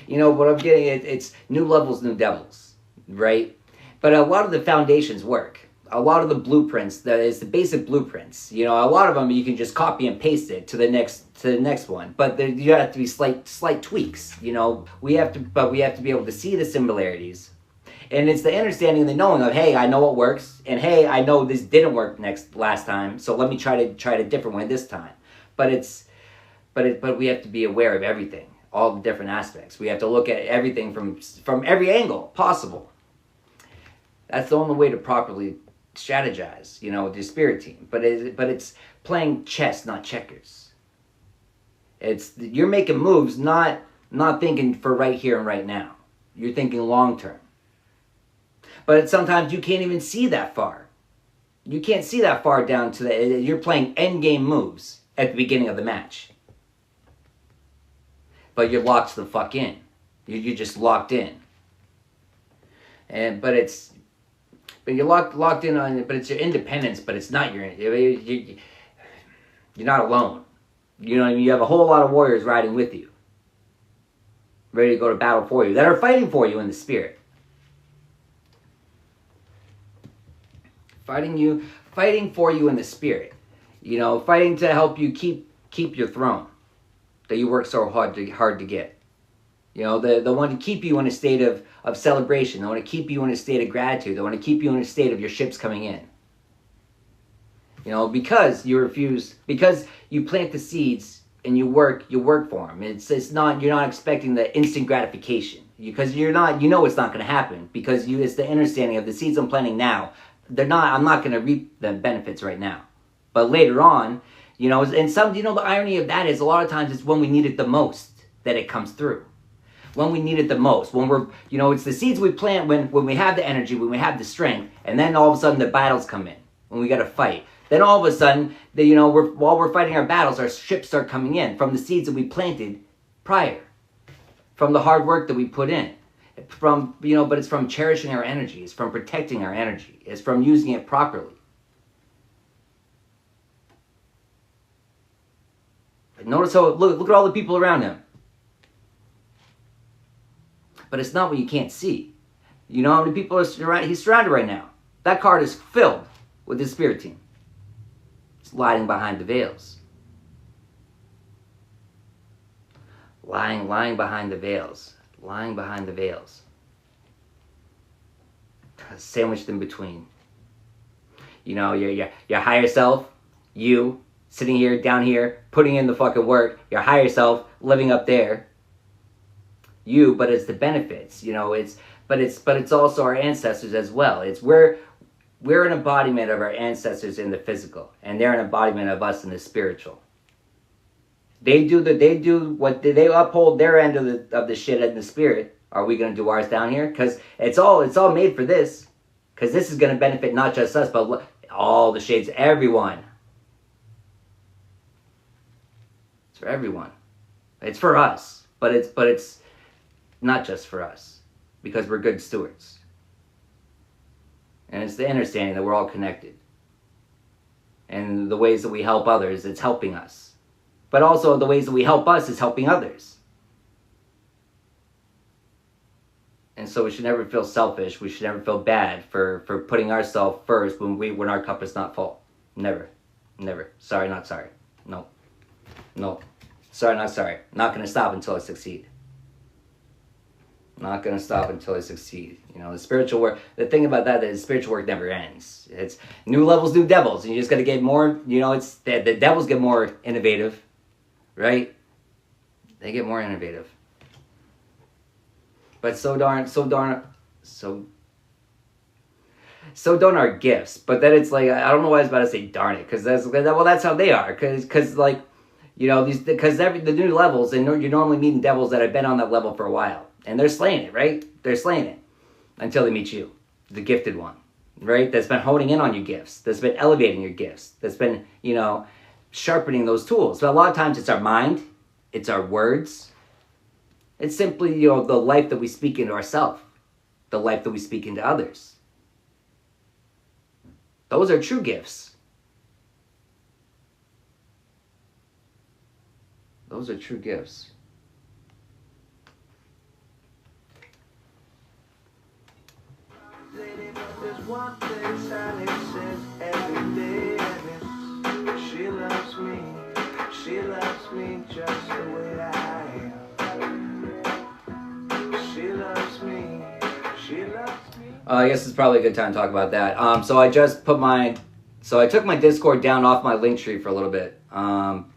What I'm getting at, it's new levels, new devils, right? But a lot of the foundations work. a lot of the blueprints, that is the basic blueprints. You know, a lot of them you can just copy and paste it to the next one. But you have to be slight tweaks. You know, we have to be able to see the similarities. And it's the understanding and the knowing of, hey, I know what works, and hey, I know this didn't work last time, so let me try a different way this time. But we have to be aware of everything, all the different aspects. We have to look at everything from every angle possible. That's the only way to properly strategize, you know, with your spirit team. But it's playing chess, not checkers. You're making moves, not thinking for right here and right now. You're thinking long term. But sometimes you can't even see that far. You can't see that far down to you're playing end game moves at the beginning of the match. But you're locked the fuck in. You're just locked in. But you're locked in on it. But it's your independence. But it's not you're not alone. You know what I mean? You have a whole lot of warriors riding with you, ready to go to battle for you, that are fighting for you in the spirit. Fighting for you in the spirit. You know, fighting to help you keep your throne that you work so hard to get. You know, the one to keep you in a state of celebration. They want to keep you in a state of gratitude. They want to keep you in a state of your ships coming in. You know, because you refuse, because you plant the seeds and you work for them. It's not, you're not expecting the instant gratification, because you know it's not going to happen, because it's the understanding of the seeds I'm planting now. I'm not going to reap the benefits right now, but later on, you know, and the irony of that is a lot of times it's when we need it the most that it comes through. When we need it the most, when it's the seeds we plant when we have the energy, when we have the strength, and then all of a sudden the battles come in, when we got to fight. Then all of a sudden, while we're fighting our battles, our ships start coming in from the seeds that we planted prior, from the hard work that we put in. But it's from cherishing our energy. It's from protecting our energy. It's from using it properly. Notice how, look at all the people around him. But it's not what you can't see. You know how many people he's surrounded right now? That card is filled with his spirit team. It's lying behind the veils. Lying behind the veils. Lying behind the veils. Sandwiched in between. You know, your higher self, you, sitting here, down here, putting in the fucking work. Your higher self, living up there. You, but it's the benefits, you know, but it's also our ancestors as well. We're an embodiment of our ancestors in the physical, and they're an embodiment of us in the spiritual. They uphold their end of the shit in the spirit. Are we going to do ours down here? Because it's all made for this. Because this is going to benefit not just us, but all the shades, everyone. It's for everyone. It's for us, but it's not just for us, because we're good stewards. And it's the understanding that we're all connected. And the ways that we help others, it's helping us. But also the ways that we help us is helping others. And so we should never feel selfish. We should never feel bad for putting ourselves first when our cup is not full. Never. Never. Sorry, not sorry. No. Sorry, not sorry. Not going to stop until I succeed. Not going to stop until I succeed. You know, the spiritual work, the thing about that is spiritual work never ends. It's new levels, new devils. And you just got to get more, you know, it's the devils get more innovative, right? They get more innovative. But so don't our gifts. But then it's like, I don't know why I was about to say darn it, because that's how they are. Because like, you know, the new levels, and you're normally meeting devils that have been on that level for a while. And they're slaying it, right? They're slaying it until they meet you, the gifted one, right? That's been honing in on your gifts. That's been elevating your gifts. That's been, you know, sharpening those tools. So a lot of times it's our mind. It's our words. It's simply, you know, the life that we speak into ourselves. The life that we speak into others. Those are true gifts. Those are true gifts. There's one thing shining me just the way I am. She loves me. She loves me. I guess it's probably a good time to talk about that. So I took my Discord down off my Linktree for a little bit.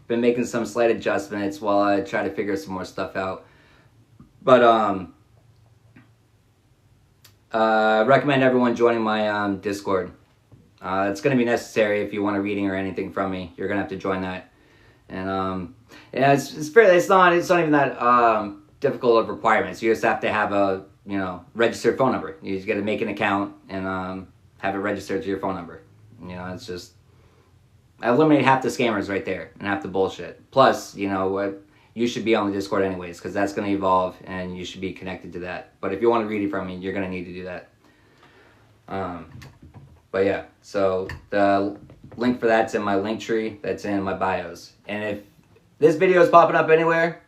Been making some slight adjustments while I try to figure some more stuff out. But I recommend everyone joining my Discord. It's going to be necessary if you want a reading or anything from me. You're going to have to join that. And yeah, it's not even that difficult of requirements. You just have to have a registered phone number. You just got to make an account and have it registered to your phone number. It's just I eliminate half the scammers right there and half the bullshit. Plus, you should be on the Discord anyways, because that's going to evolve and you should be connected to that. But if you want to read it from me, you're going to need to do that. But yeah, so the link for that's in my Linktree, that's in my bios. And if this video is popping up anywhere,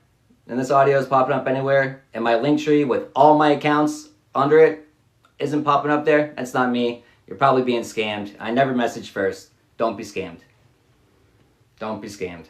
and this audio is popping up anywhere, and my Linktree with all my accounts under it isn't popping up there, that's not me. You're probably being scammed. I never message first. Don't be scammed. Don't be scammed.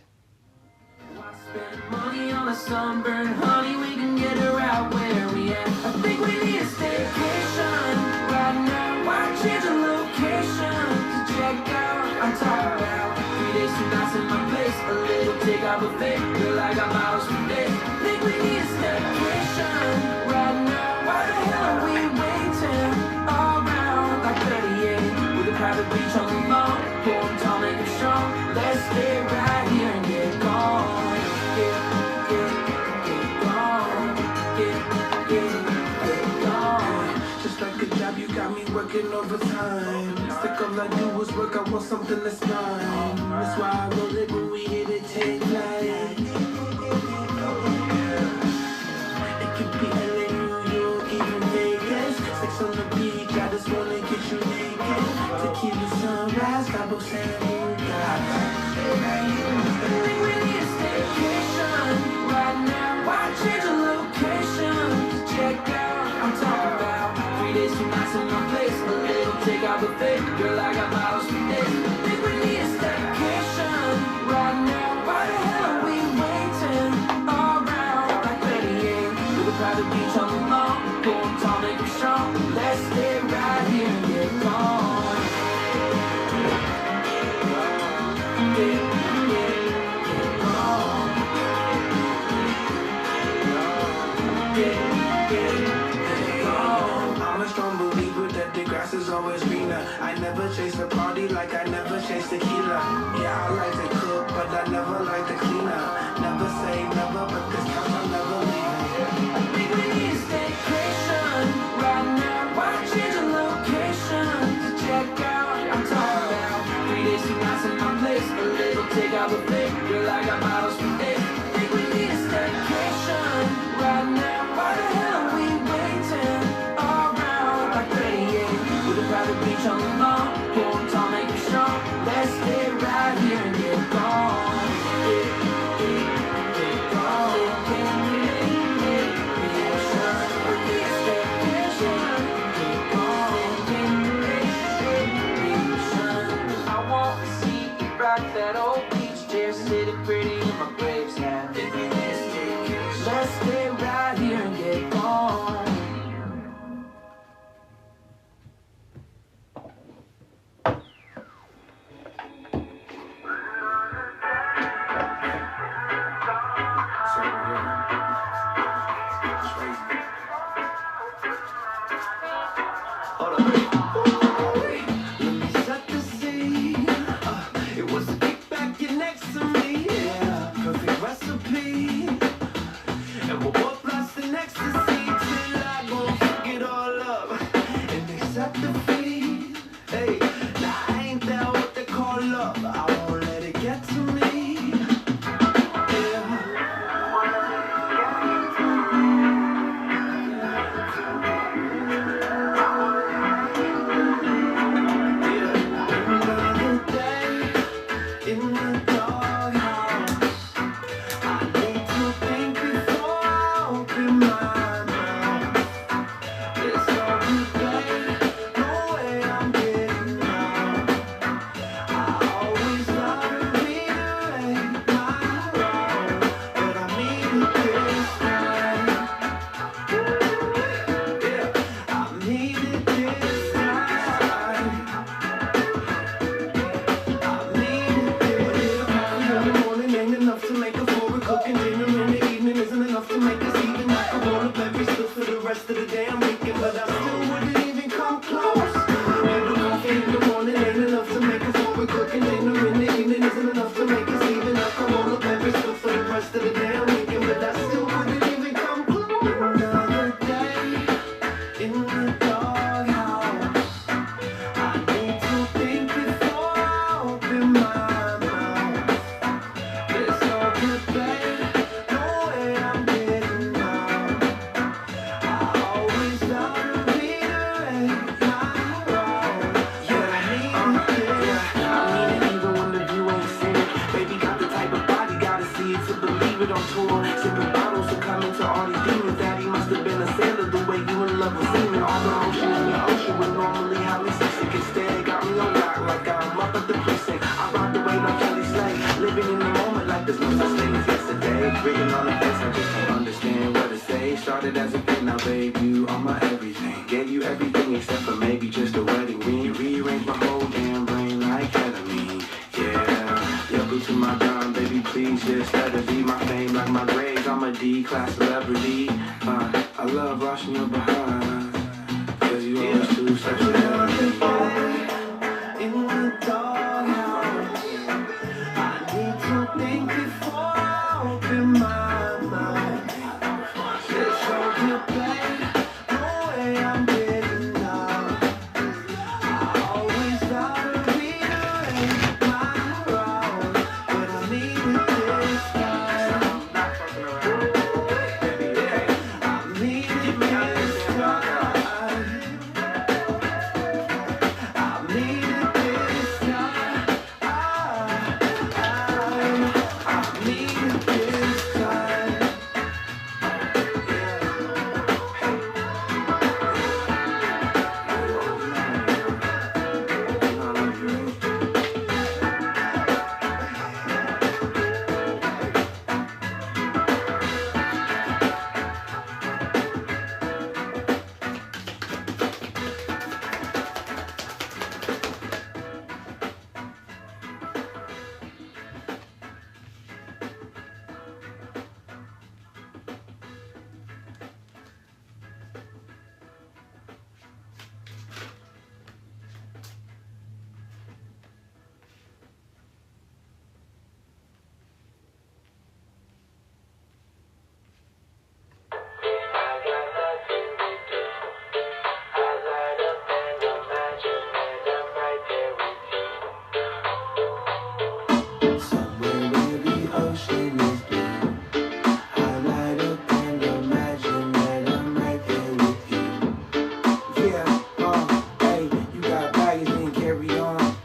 Why spend money on a sunburn, honey? We can get her out where we at. I think we need a staycation right now. Why change a location to check out? I'm talking about 3 days, 2 nights in my place. A little takeout buffet, feel like I'm out for days. Think we need a staycation right now. Why the hell are we waiting all around like 38 with a private beach on the lawn? Pour tonic and strong. Let's stay right here and get gone. Get gone. Get gone. Just like a job, you got me working overtime. Sick all I do is work, I want something that's mine. That's why I roll it when we hit it, take flight. It could be LA, New York, even Vegas. Sex on the beach, I just wanna get you naked. Tequila sunrise, Cabo San I think we need a staycation right now. Why change a location to check out? I'm talking about 3 days, 2 nights in my place. A little takeout buffet, girl, I got miles for days. Think we need a staycation right now. Why the hell are we waiting all around like 38 with a private beach on the lawn? Pour tonic and strong. Let's stay right here and get gone. Get gone. I'm a strong believer that the grass is always greener. I never chase a party like I never cooking dinner in the evening isn't enough to make us even. I could roll up every split for the rest of the day I'm weekend, but I still wouldn't even come close. And the coffee in the morning ain't enough to make us what we're cooking dinner in the evening isn't enough to make us even. I could roll up every split for the rest of the day I'm weekend, but I still wouldn't even come close. Another day in the doghouse. I need to think before I open my mouth. There's no debate, no way I'm getting out. I always love to reiterate my role. Yeah, I mean it even when the view ain't scenic. Baby got the type of body, gotta see it to believe it on tour. Sipping bottles to come into all these demons. Daddy must have been a sailor the way you in love with semen. All the motion in the ocean would normally have me seasick. Instead, got me on rock like I'm up at the precinct. I ride the way like Kelly Slade, living in the moment like there's no such thing as yesterday. Written on the face, I just don't understand what to say. Started as a kid, now babe, you are my everything. Gave you everything except for maybe just a wedding ring. You rearranged my whole damn brain like ketamine. Yeah, yo, go to my dime, baby, please just let it be. My fame like my grades, I'm a D-class celebrity. I love washing your behind, cause you always too special. In the doghouse, I need to think before I open my mouth. There's no debate, no way I'm getting out. I always gotta reiterate my role, but I need it this time. I need it this time. I need it this time. I need it this time. Somewhere where the ocean is blue, I light up and imagine that I'm right there with you. Yeah, hey, you got baggage and carry on.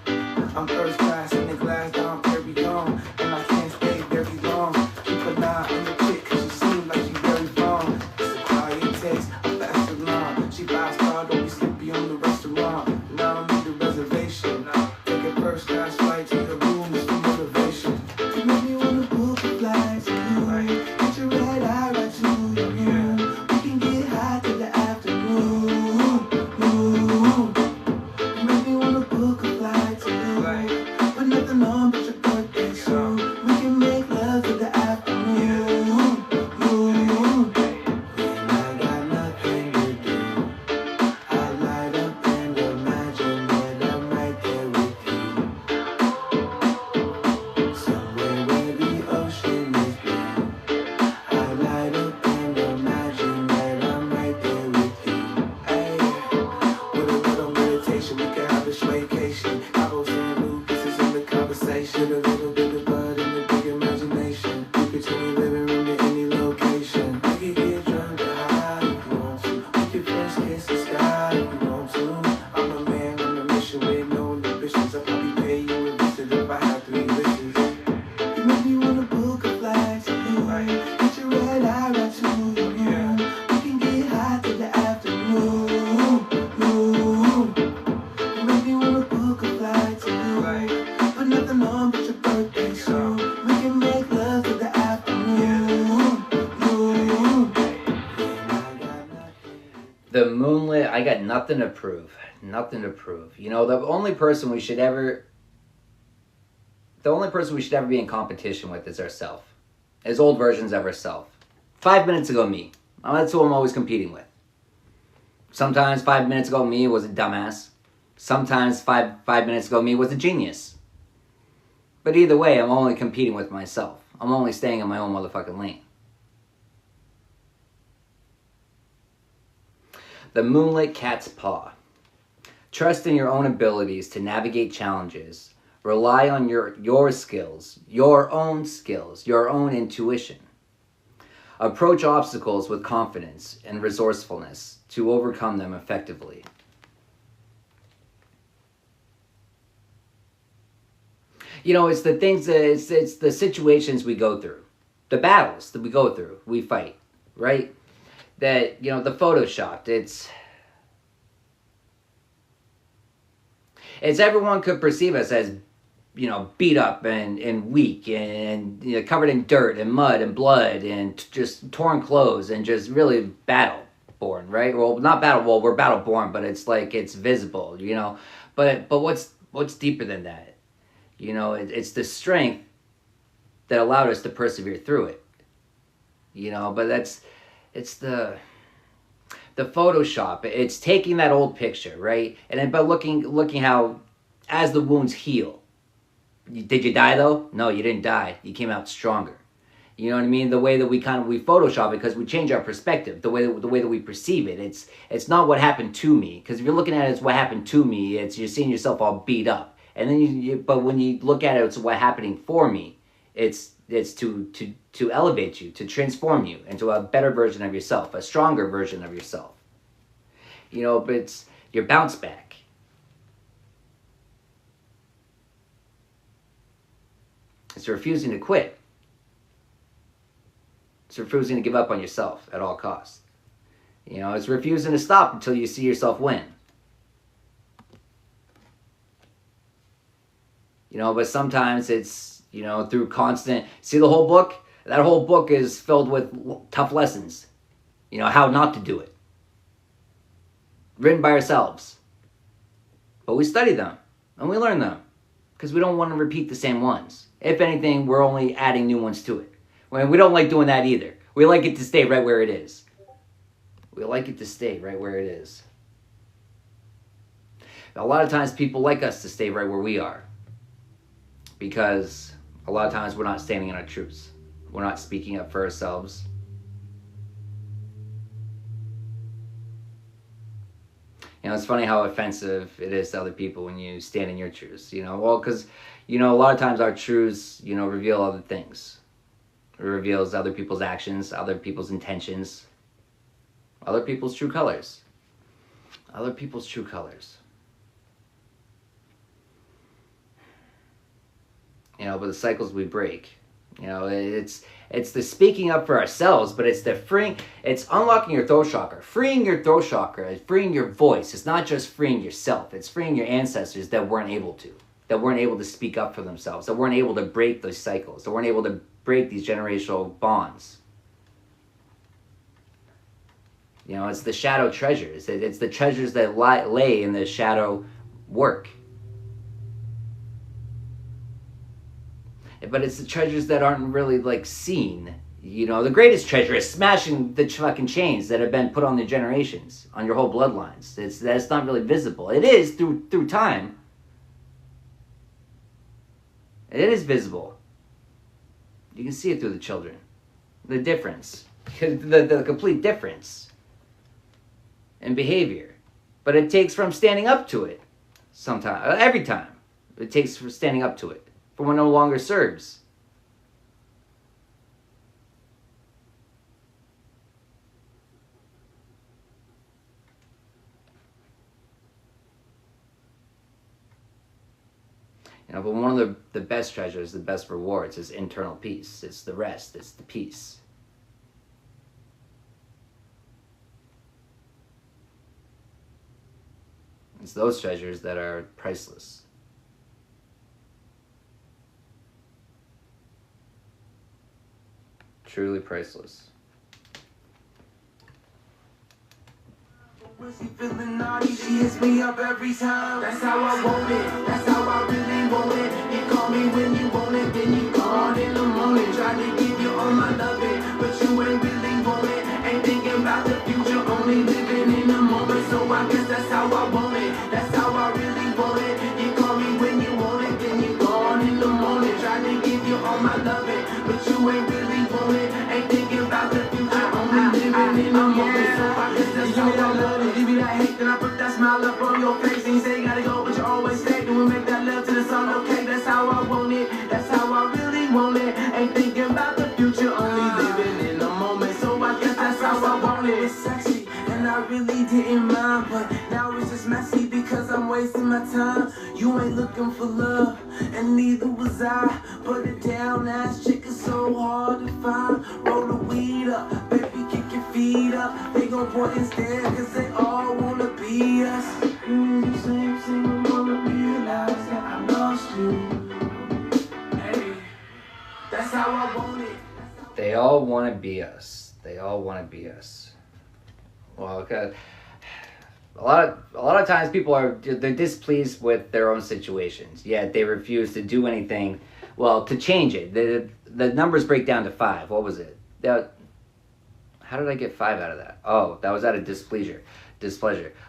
I'm first class in the glass, down carry on. And I can't stay very long. Keep an eye on the chick, cause she seems like she very wrong. It's a quiet taste, a fast salon. She buys car, don't be sleepy on the restaurant. Now I need a reservation. Take a first class flight to the room, it's for motivation. You make me wanna book a flight to you. Get your red eye right to your room. We can get high till the afternoon. You make me wanna book a flight to you. But nothing on but your birthday, so we can make love till the afternoon. When I got nothing to do, I light up and imagine that I'm right there with you. Somewhere where the ocean is blue, I light up and imagine that I'm right there with you. Hey, with a little meditation, we can have a vacation. Cabo San Lucas is in the conversation. With a little bit of bud and a big imagination. You could turn your living room to any location. We could get drunk or high if you want to. We could first kiss the sky if you want to. I'm a man on a mission with no inhibitions. I'll probably pay you a visit if I had 3 wishes. You make me wanna book a flight to you. Get your red eye right to your room. We can get high till the afternoon. You make me wanna book a flight to you. But nothing on but your birthday, so we can make love till the afternoon. The Moonlit, I got nothing to prove. Nothing to prove. You know, the only person we should ever be in competition with is ourselves. as old versions of herself. 5 minutes ago me. That's who I'm always competing with. Sometimes 5 minutes ago me was a dumbass. Sometimes five minutes ago me was a genius. But either way, I'm only competing with myself. I'm only staying in my own motherfucking lane. The Moonlit Cat's Paw. Trust in your own abilities to navigate challenges. Rely on your skills, your own intuition. Approach obstacles with confidence and resourcefulness to overcome them effectively. You know, it's the things that it's the situations we go through, the battles that we go through, we fight, right? That, you know, the photoshopped, it's everyone could perceive us as, you know, beat up and weak and you know, covered in dirt and mud and blood and just torn clothes and just really battle born, right? Well, not battle, well, we're battle born, but it's like it's visible, you know. But what's deeper than that? You know, it's the strength that allowed us to persevere through it. You know, but it's the Photoshop. It's taking that old picture, right? And then by looking how, as the wounds heal, did you die though? No, you didn't die. You came out stronger. You know what I mean? The way that we Photoshop it because we change our perspective, the way that we perceive it. It's not what happened to me, because if you're looking at it as what happened to me, you're seeing yourself all beat up. And then but when you look at it, it's what's happening for me. It's to elevate you, to transform you into a better version of yourself, a stronger version of yourself. You know, but it's your bounce back. It's refusing to quit. It's refusing to give up on yourself at all costs. You know, it's refusing to stop until you see yourself win. You know, but sometimes it's, you know, through constant... See the whole book? That whole book is filled with tough lessons. You know, how not to do it. Written by ourselves. But we study them. And we learn them. Because we don't want to repeat the same ones. If anything, we're only adding new ones to it. We don't like doing that either. We like it to stay right where it is. We like it to stay right where it is. A lot of times people like us to stay right where we are. Because a lot of times we're not standing in our truths. We're not speaking up for ourselves. You know, it's funny how offensive it is to other people when you stand in your truths. You know, well, because, you know, a lot of times our truths, you know, reveal other things. It reveals other people's actions, other people's intentions, other people's true colors. Other people's true colors. You know, but the cycles we break, you know, it's the speaking up for ourselves, but it's it's unlocking your throat chakra, freeing your throat chakra, freeing your voice. It's not just freeing yourself, it's freeing your ancestors that weren't able to speak up for themselves, that weren't able to break those cycles, that weren't able to break these generational bonds. You know, it's the shadow treasures. It's the treasures that lay in the shadow work. But it's the treasures that aren't really, like, seen. You know, the greatest treasure is smashing the fucking chains that have been put on the generations, on your whole bloodlines. That's not really visible. It is through time. It is visible. You can see it through the children. The difference. The complete difference in behavior. But it takes from standing up to it. Sometimes. Every time. It takes from standing up to it. For what no longer serves. You know, but one of the best treasures, the best rewards is internal peace. It's the rest. It's the peace. It's those treasures that are priceless. Truly priceless. When she feeling naughty, she hits me up every time. That's how I want it. That's how I really want it. You call me when you want it, then you call in the morning. Try to give you all on my loving, but you ain't really want it. Ain't thinking about the future, only living in the moment. So I guess that's how I want it. That's how I really want it. You call me when you want it, then you gone in the morning. Trying to give you all my loving, but you ain't really want it. Ain't thinking about the future, only living in the moment. So I guess that's how I want it. Give me that hate, then I put that smile up on your face. And you say you gotta go, but you always stay. Do we make that love till it's all okay? That's how I want it. That's how I really want it. Ain't thinking about the future, only living in the moment. So I guess that's how I want it. It's sexy, and I really didn't mind, but now it's just messy because I'm wasting my time. You ain't looking for love, and neither was I. Put it down, ass chick is so hard to find. Roll the weed up, baby, kick your feet up. They gon' point and stare, cause they all wanna be us. The same thing, wanna realize that I lost you. Hey, that's how I want it. They all want to be us. They all want to be us. Well, okay. A lot of times people they're displeased with their own situations, yet they refuse to do anything, well, to change it. The numbers break down to 5. What was it? How did I get 5 out of that? Oh, that was out of displeasure.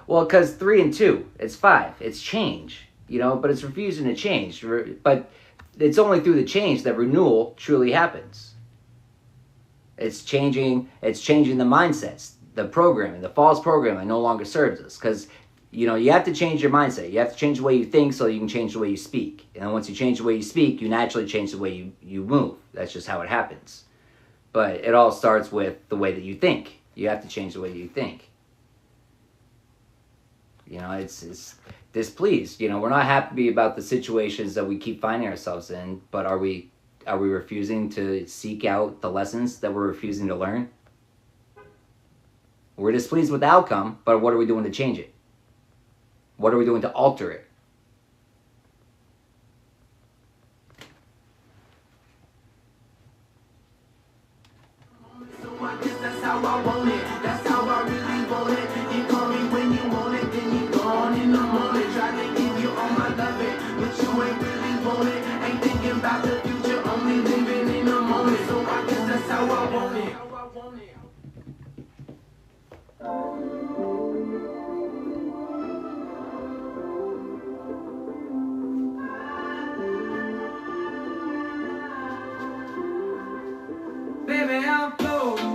Well, because 3 and 2, it's 5. It's change, but it's refusing to change. But it's only through the change that renewal truly happens. It's changing the mindsets, the programming, the false programming no longer serves us. Because, you have to change your mindset. You have to change the way you think so you can change the way you speak. And once you change the way you speak, you naturally change the way you move. That's just how it happens. But it all starts with the way that you think. You have to change the way you think. It's displeased. We're not happy about the situations that we keep finding ourselves in, but are we refusing to seek out the lessons that we're refusing to learn? We're displeased with the outcome, but what are we doing to change it? What are we doing to alter it? So I guess that's how I want it. That's how I really want it. You call me when you want it, then you gone in the morning. Try to give you all my loving, but you ain't really want it. Ain't thinking about the future, only living in the moment. So I guess that's how I want it. Baby, I'm floating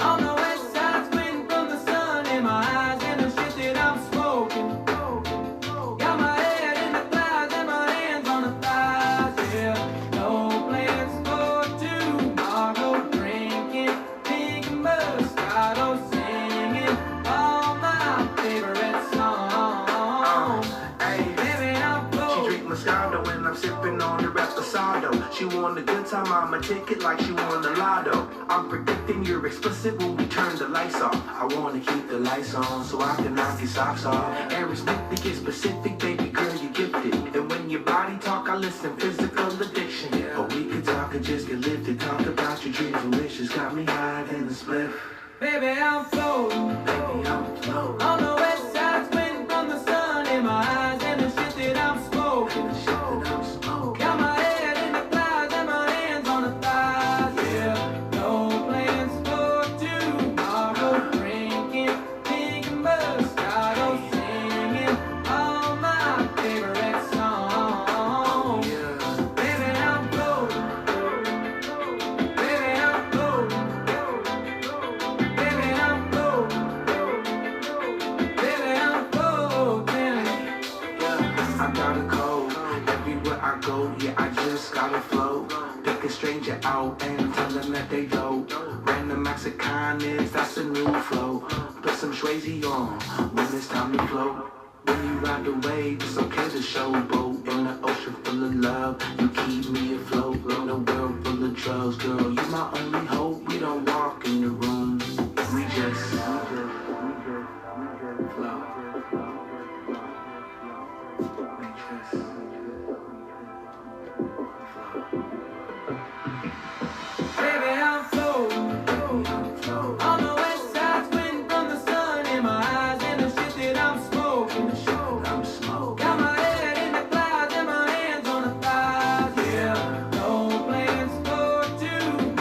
on the west side, swing from the sun in my eyes and the shit that I'm smoking. Got my head in the clouds and my hands on the thighs. Yeah, no plans for tomorrow. Drinking pink Moscato, singing all my favorite songs. Baby, I'm She floating. drink Moscato and I'm sipping on the Reposado. She want a good time, I'ma take it like she won the lotto. I'm predicting you're explicit when we turn the lights off. I wanna keep the lights on so I can knock your socks off. And respect to get specific, baby girl, you gifted. And when your body talk, I listen, physical addiction. Or we could talk and just get lifted. Talk about your dreams and wishes, got me higher than a spliff. Baby, I'm floating. Baby, I'm floating. On the west side, swing from the sun in my eyes and the shit that I'm smoking. The shit that I'm smoking. Got my head in the clouds and my hands on the thighs. Yeah, no plans for tomorrow. Drinking pink Moscato, singing all my favorite songs. Yeah. Baby, I'm floating. Baby, I'm floating. Baby, I'm floating. Baby, I'm floating. Yeah, I got a cold. Everywhere I go, yeah, I just gotta flow. Pick a stranger out and tell them that they dope. Random Mexicans, that's a new flow. Put some Swayze on when it's time to flow. When you ride the wave, it's okay to showboat. In an ocean full of love, you keep me afloat. In a world full of drugs, girl, you my only hope. We don't walk in the room, we just flow. Baby, I'm floating. On the west side, swing from the sun in my eyes and the shit that I'm smoking. Got my head in the clouds and my hands on the thighs. Yeah, no plans for tomorrow.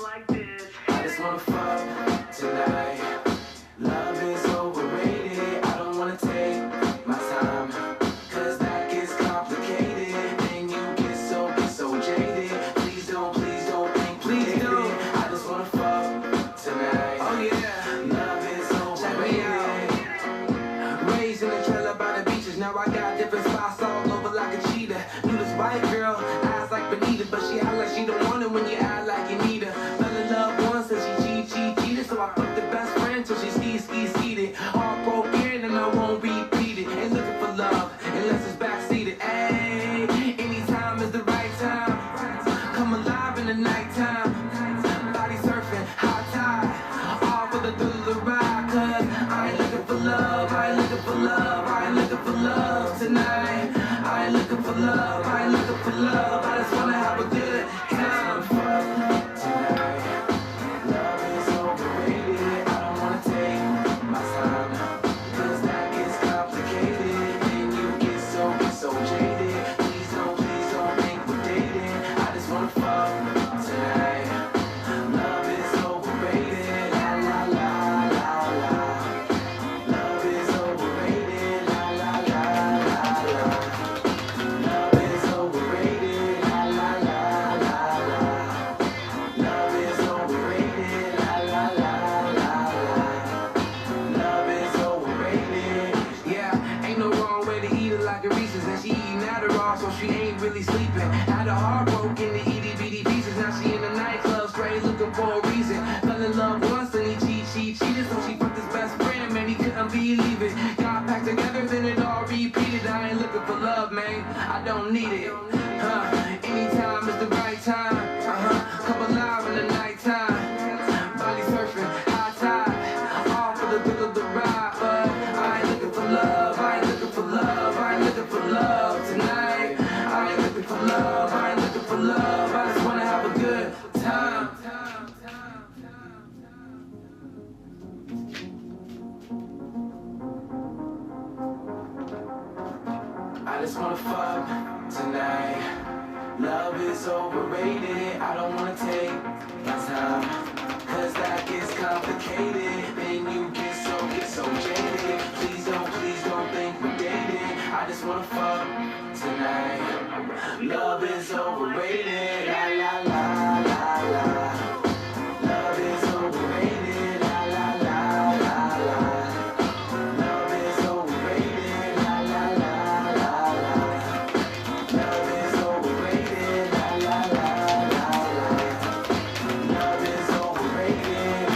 like this. I just wanna fuck tonight. Love is overrated. I don't wanna take my time, cause that gets complicated. Then you get so jaded. Please don't think please don't. I just wanna fuck tonight. Oh yeah, love is overrated. Raised in the trailer by the beaches, now I got different spots all over like a cheetah. Knew this white girl, eyes like Benita, but she act like she don't want it when you act like you need her. Fell in love once and she cheated, so I fucked the best friend till she skied it. Heartbroken and I won't repeat it. Ain't looking for love unless it's backseated. Ayy, anytime is the right time. Come alive in the nighttime. Body surfing, high tide, all for the thrill of the ride. Cause I ain't looking for love, I ain't looking for love, I ain't looking for love tonight. I ain't looking for love, I ain't looking for love. I just wanna have a good time. Fuck tonight. Love is overrated. I don't wanna take my time, cause that gets complicated. Then you get so jaded. Please don't think we're dating. I just wanna fuck tonight. Love is overrated. La la la la la. Love is overrated. La la la la la. Love is overrated. La la la la la. Love is overrated. La la la la la. Love is overrated. Yeah, ain't no wrong way to eat it like a Reese's, and she eating Adderall, so she ain't really sleeping. Had her heart broken to itty bitty pieces. Now she in the nightclub, straight looking for a reason. Fell in love once and he cheated, so she fucked his best friend, man, he couldn't believe it. Got back together, then it all repeated. I ain't looking for love, man, I don't need it. Anytime is the right time. Come alive in the nighttime. Body surfing, high tide, all for the thrill of the ride. But I ain't looking for love, I ain't looking for love, I ain't looking for love tonight. I ain't looking for love, I ain't looking for love. I just wanna have a good time. I just wanna fuck tonight. Love is overrated. I don't wanna take my time, cause that gets complicated. Then you get so jaded. Please don't think we're dating. I just wanna fuck tonight. Love is overrated. La la la la la. Love is overrated. La la la la la. Love is overrated. La la la la la. Love is overrated. La la la la la. Love is overrated.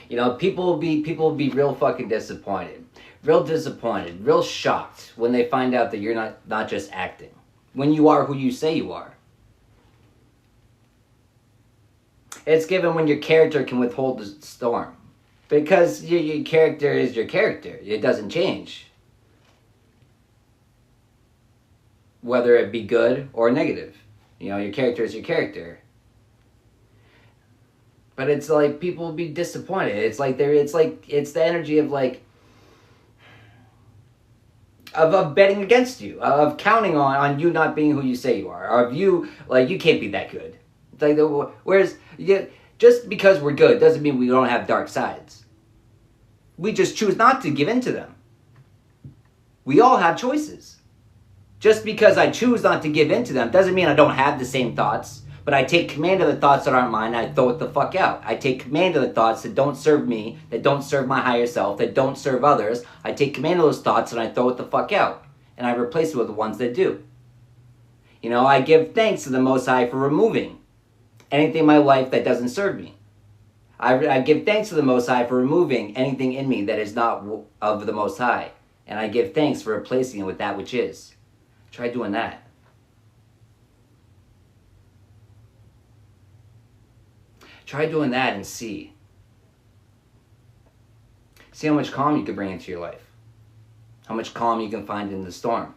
You know, people will be real fucking disappointed. Real disappointed, real shocked when they find out that you're not just acting. When you are who you say you are. It's given when your character can withhold the storm. Because your character is your character. It doesn't change. Whether it be good or negative. You know, your character is your character. But it's like people will be disappointed. It's the energy of like of betting against you, of counting on you not being who you say you are, or of you like you can't be that good. It's like whereas just because we're good doesn't mean we don't have dark sides. We just choose not to give in to them. We all have choices. Just because I choose not to give in to them doesn't mean I don't have the same thoughts. But I take command of the thoughts that aren't mine, and I throw it the fuck out. I take command of the thoughts that don't serve me, that don't serve my higher self, that don't serve others. I take command of those thoughts and I throw it the fuck out. And I replace it with the ones that do. You know, I give thanks to the Most High for removing anything in my life that doesn't serve me. I give thanks to the Most High for removing anything in me that is not of the Most High. And I give thanks for replacing it with that which is. Try doing that. Try doing that and see. See how much calm you can bring into your life. How much calm you can find in the storm.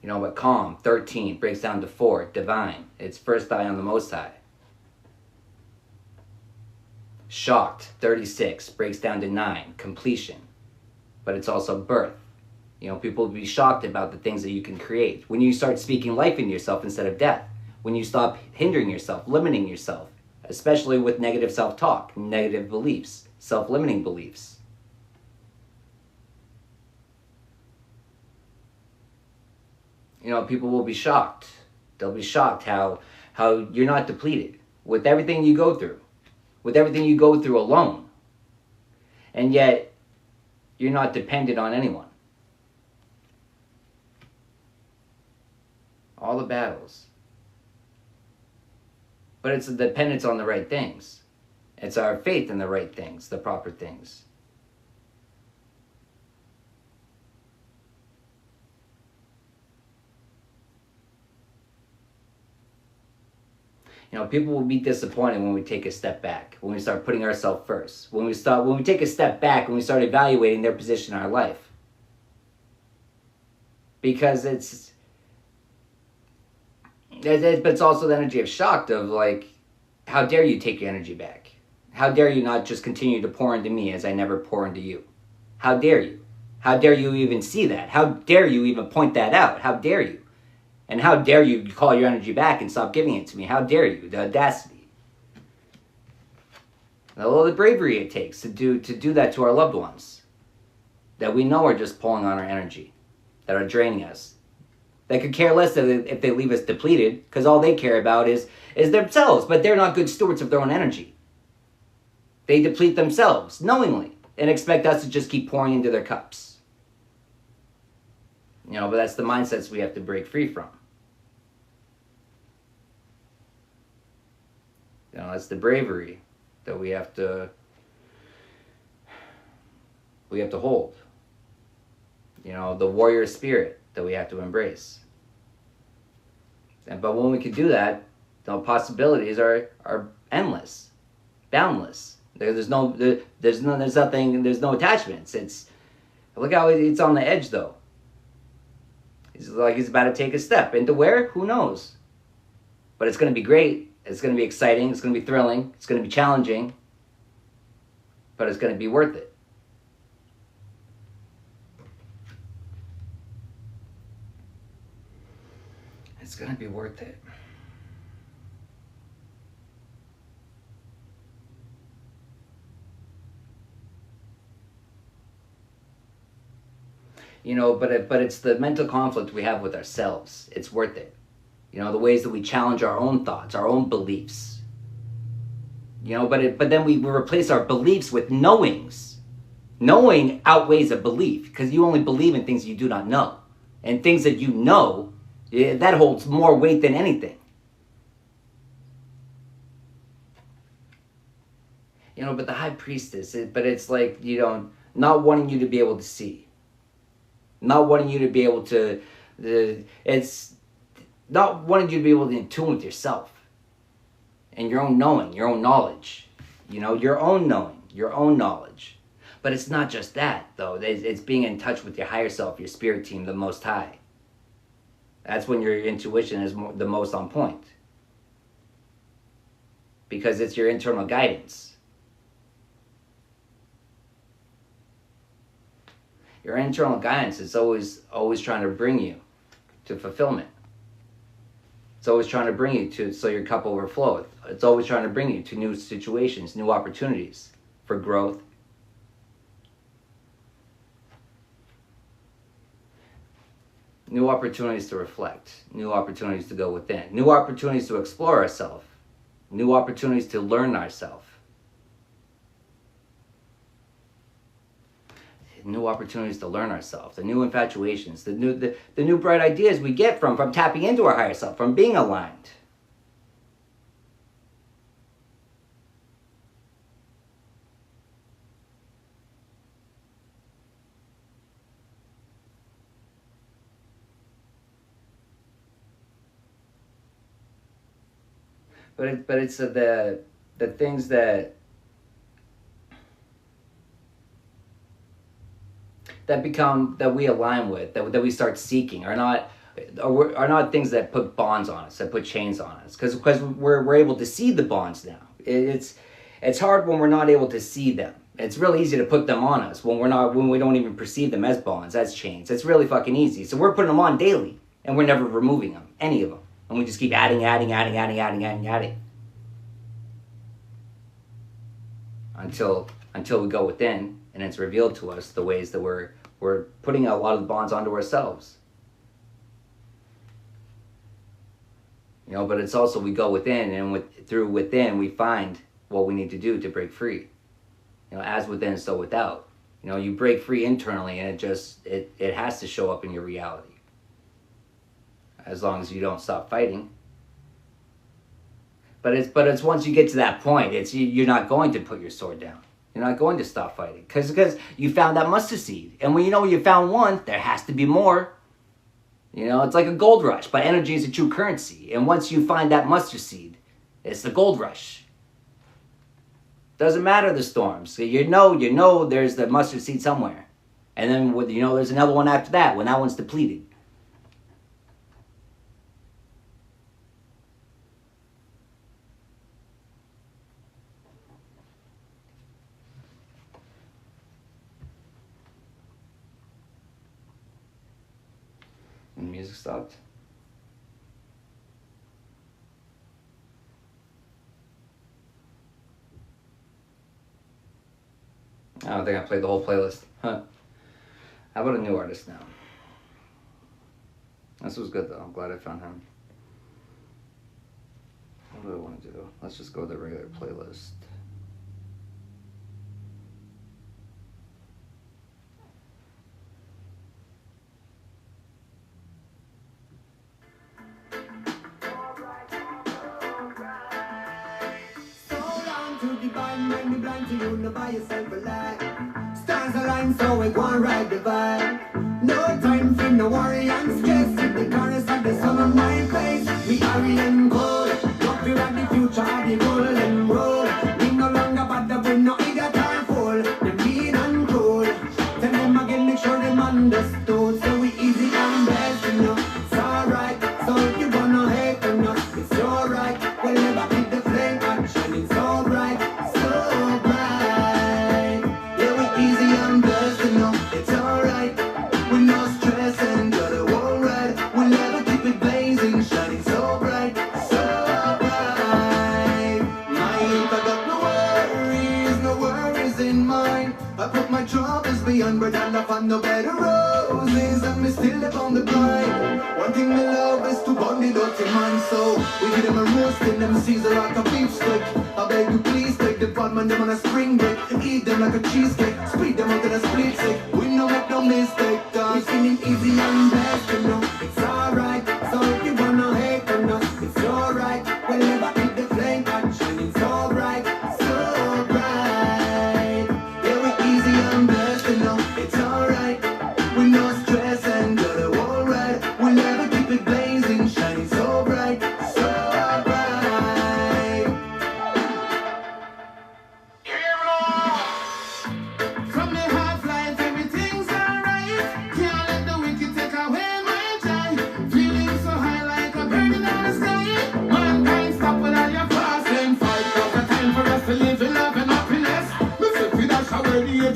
You know, but calm, 13, breaks down to 4, divine. It's first eye on the Most High. Shocked, 36, breaks down to 9, completion. But it's also birth. You know, people will be shocked about the things that you can create. When you start speaking life into yourself instead of death. When you stop hindering yourself, limiting yourself. Especially with negative self-talk, negative beliefs, self-limiting beliefs. You know, people will be shocked. They'll be shocked how you're not depleted. With everything you go through. With everything you go through alone. And yet, you're not dependent on anyone. All the battles. But it's a dependence on the right things. It's our faith in the right things, the proper things. You know, people will be disappointed when we take a step back, when we start putting ourselves first, when we take a step back, when we start evaluating their position in our life. Because but it's also the energy of shock of like, how dare you take your energy back? How dare you not just continue to pour into me as I never pour into you? How dare you? How dare you even see that? How dare you even point that out? How dare you? And how dare you call your energy back and stop giving it to me? How dare you? The audacity. All the bravery it takes to do that to our loved ones. That we know are just pulling on our energy. That are draining us. They could care less if they leave us depleted, because all they care about is themselves, but they're not good stewards of their own energy. They deplete themselves, knowingly, and expect us to just keep pouring into their cups. You know, but that's the mindsets we have to break free from. You know, that's the bravery that we have to hold. You know, the warrior spirit that we have to embrace. But when we can do that, the possibilities are endless, boundless. There's no attachments. Look how it's on the edge though. He's like he's about to take a step into where? Who knows? But it's going to be great. It's going to be exciting. It's going to be thrilling. It's going to be challenging. But it's going to be worth it. It's going to be worth it. You know, but it's the mental conflict we have with ourselves. It's worth it. You know, the ways that we challenge our own thoughts, our own beliefs. You know, but then we replace our beliefs with knowings. Knowing outweighs a belief, because you only believe in things you do not know. And things that you know, that holds more weight than anything. You know, but the high priestess, but it's like, you know, not wanting you to be able to see. Not wanting you to be able to, it's not wanting you to be able to in tune with yourself. And your own knowing, your own knowledge. You know, your own knowing, your own knowledge. But it's not just that, though. It's being in touch with your higher self, your spirit team, the Most High. That's when your intuition is the most on point. Because it's your internal guidance. Your internal guidance is always trying to bring you to fulfillment. It's always trying to bring you to, so your cup overfloweth. It's always trying to bring you to new situations, new opportunities for growth. New opportunities to reflect, new opportunities to go within, new opportunities to explore ourselves, new opportunities to learn ourselves, new opportunities to learn ourselves, the new infatuations, the new bright ideas we get from tapping into our higher self, from being aligned. But it's the things that we align with, that we start seeking, are not things that put bonds on us, that put chains on us, because we're able to see the bonds now. It's hard when we're not able to see them. It's really easy to put them on us when we don't even perceive them as bonds, as chains. It's really fucking easy. So we're putting them on daily, and we're never removing them, any of them. And we just keep adding. Until we go within, and it's revealed to us the ways that we're putting a lot of the bonds onto ourselves. You know, but it's also we go within, and through within we find what we need to do to break free. You know, as within, so without. You know, you break free internally, and it has to show up in your reality. As long as you don't stop fighting. But it's once you get to that point, you're not going to put your sword down. You're not going to stop fighting because you found that mustard seed, and when you found one, there has to be more. You know, it's like a gold rush, but energy is a true currency, and once you find that mustard seed, it's the gold rush. Doesn't matter the storms. So you know there's the mustard seed somewhere, and then there's another one after that when that one's depleted. And the music stopped. I don't think I played the whole playlist. Huh. How about a new artist now? This was good though. I'm glad I found him. What do I want to do? Let's just go with the regular playlist. By yourself alive. Stars align, so we go and ride the vibe. No time for no worry and stress. The chorus of the sun on my face. We are in gold. Don't fear at the future of the golden road. We no longer bother with no idiot or fool. Them mean and cruel. Tell them again, make sure them understood. So we easy and blessed, you know. It's alright. So if you wanna hate on us, it's alright. We'll never keep the flame on shining so bright. But I found no better roses, and me still live on the blind. One thing me love is to burn the dirty man, so we give them a roast in them Caesar like a beef stick. I beg you please take the bad man them on a spring break, eat them like a cheesecake, spread them out in a split stick. We no make no mistake, we feeling easy and blessed, you know. It's alright, so if you wanna hate on us, it's alright. We'll never keep the flame on shining so bright, so bright.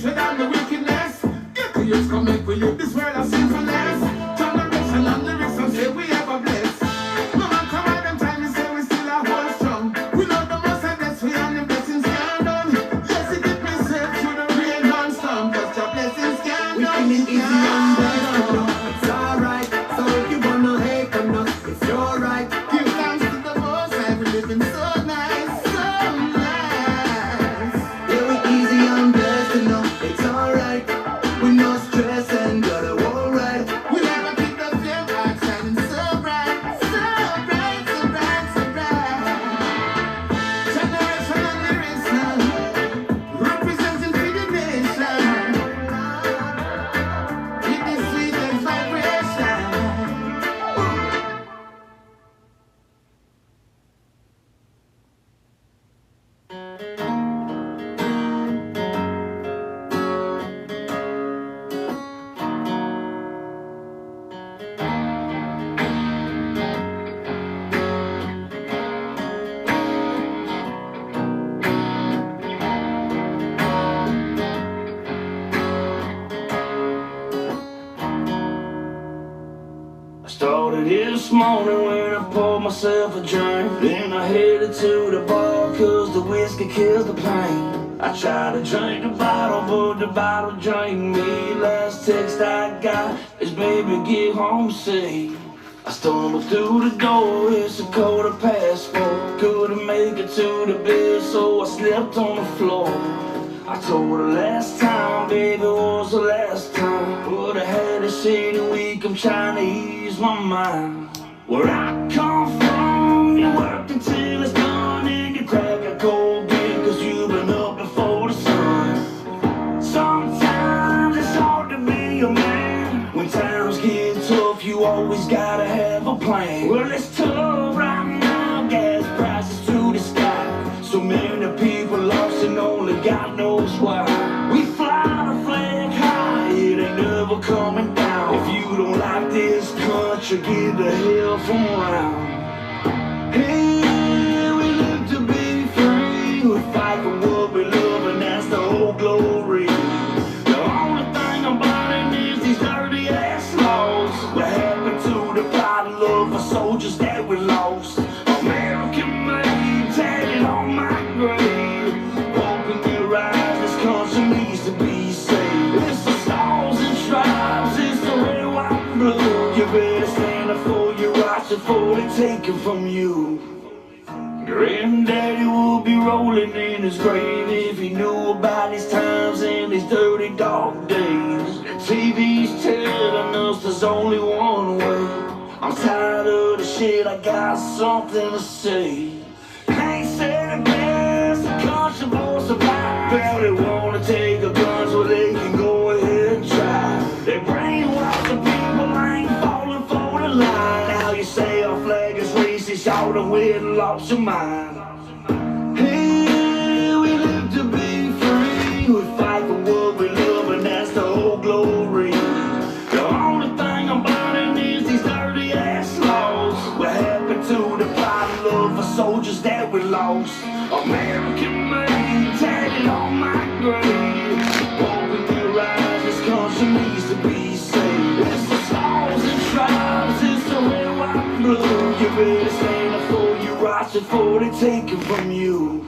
hatred and the wickedness. Get the youths come make we youth this world of sinfulness. Generation and lyrics and say we ever blessed. No matter why them time we say we still a hold strong. We know the most of this we and the blessings can done. Yes, it keep me safe through the rain and storm. Cause your blessings can We done. feeling easy on the it's alright. So if you wanna hate on us, it's your right. Give thanks to the most high, we living so nice, so nice. Yeah, we easy on blessed, you know, it's alright. We no stress and got it alright. We never keep the flame light shining so bright, so bright, so bright, so bright. Generation and generation, representing for the nation. With the sweetest vibration. I started this morning when I poured myself a drink. Then I headed to the bar cause the whiskey kills the pain. I tried to drink the bottle but the bottle drank me. Last text I got is baby get home safe. I stumbled through the door, it's a quarter past 4. Couldn't make it to the bed so I slept on the floor. I told her last time, baby, was the last time. But I had a shitty week, I'm trying to ease my mind. Where I come from, you work until it's done. And you crack a cold beer, cause you've been up before the sun. Sometimes it's hard to be a man. When times get tough, you always gotta have a plan. Well, it's tough right now, gas prices to the sky. So many people lost and only God knows why. We fly the flag high, it ain't never coming down. If you don't like this country, get the hell from around. Hey, we live to be free. We fight for what we love and that's the whole glory. The only thing I'm burning is these dirty ass laws. What happened to the pride and love for soldiers that we lost? American made, tatted on my grave. Open your eyes, this country needs to be saved. It's the stars and stripes, it's the red, white, and blue. You better stand up for your rights before they take it from you. Granddaddy would be rolling in his grave if he knew about these times and these dirty dog days. The TV's telling us there's only one way. I'm tired of the shit, I got something to say. Ain't said it best, the country boys survive. Well, they wanna take the guns, well they can go ahead and try. They brainwash the people, ain't falling for the line. Now you say our flag is racist, y'all done went and lost your mind. Hey, we live to be free. We fight for what we love and that's the whole glory. The only thing I'm burning is these dirty ass laws. What happened to the pride and love for soldiers that we lost? American made, tatted on my grave. Open your eyes, this country needs to be saved. It's the stars and tribes, it's the red, white, and blue. You better stand up for your rights before they take it from you.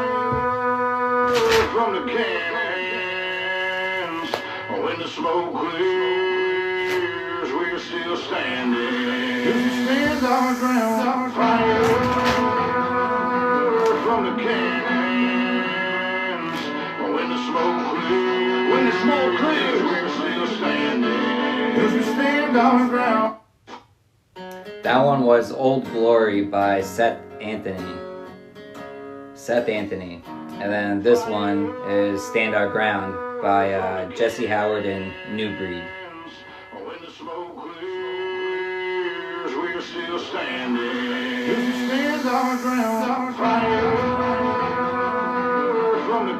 Fire from the cannons. When the smoke clears, we're still standing. If you stand our ground, Fire from the cannons. When the smoke clears, we're still standing. if you stand our ground. That one was Old Glory by Seth Anthony. And then this one is Stand Our Ground by Jesse Howard and New Breed. When the smoke clears, we're still standing. If you stand our ground, Fire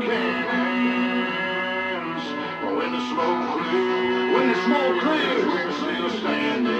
cannons. When the smoke clears, when the smoke clears, we're still standing.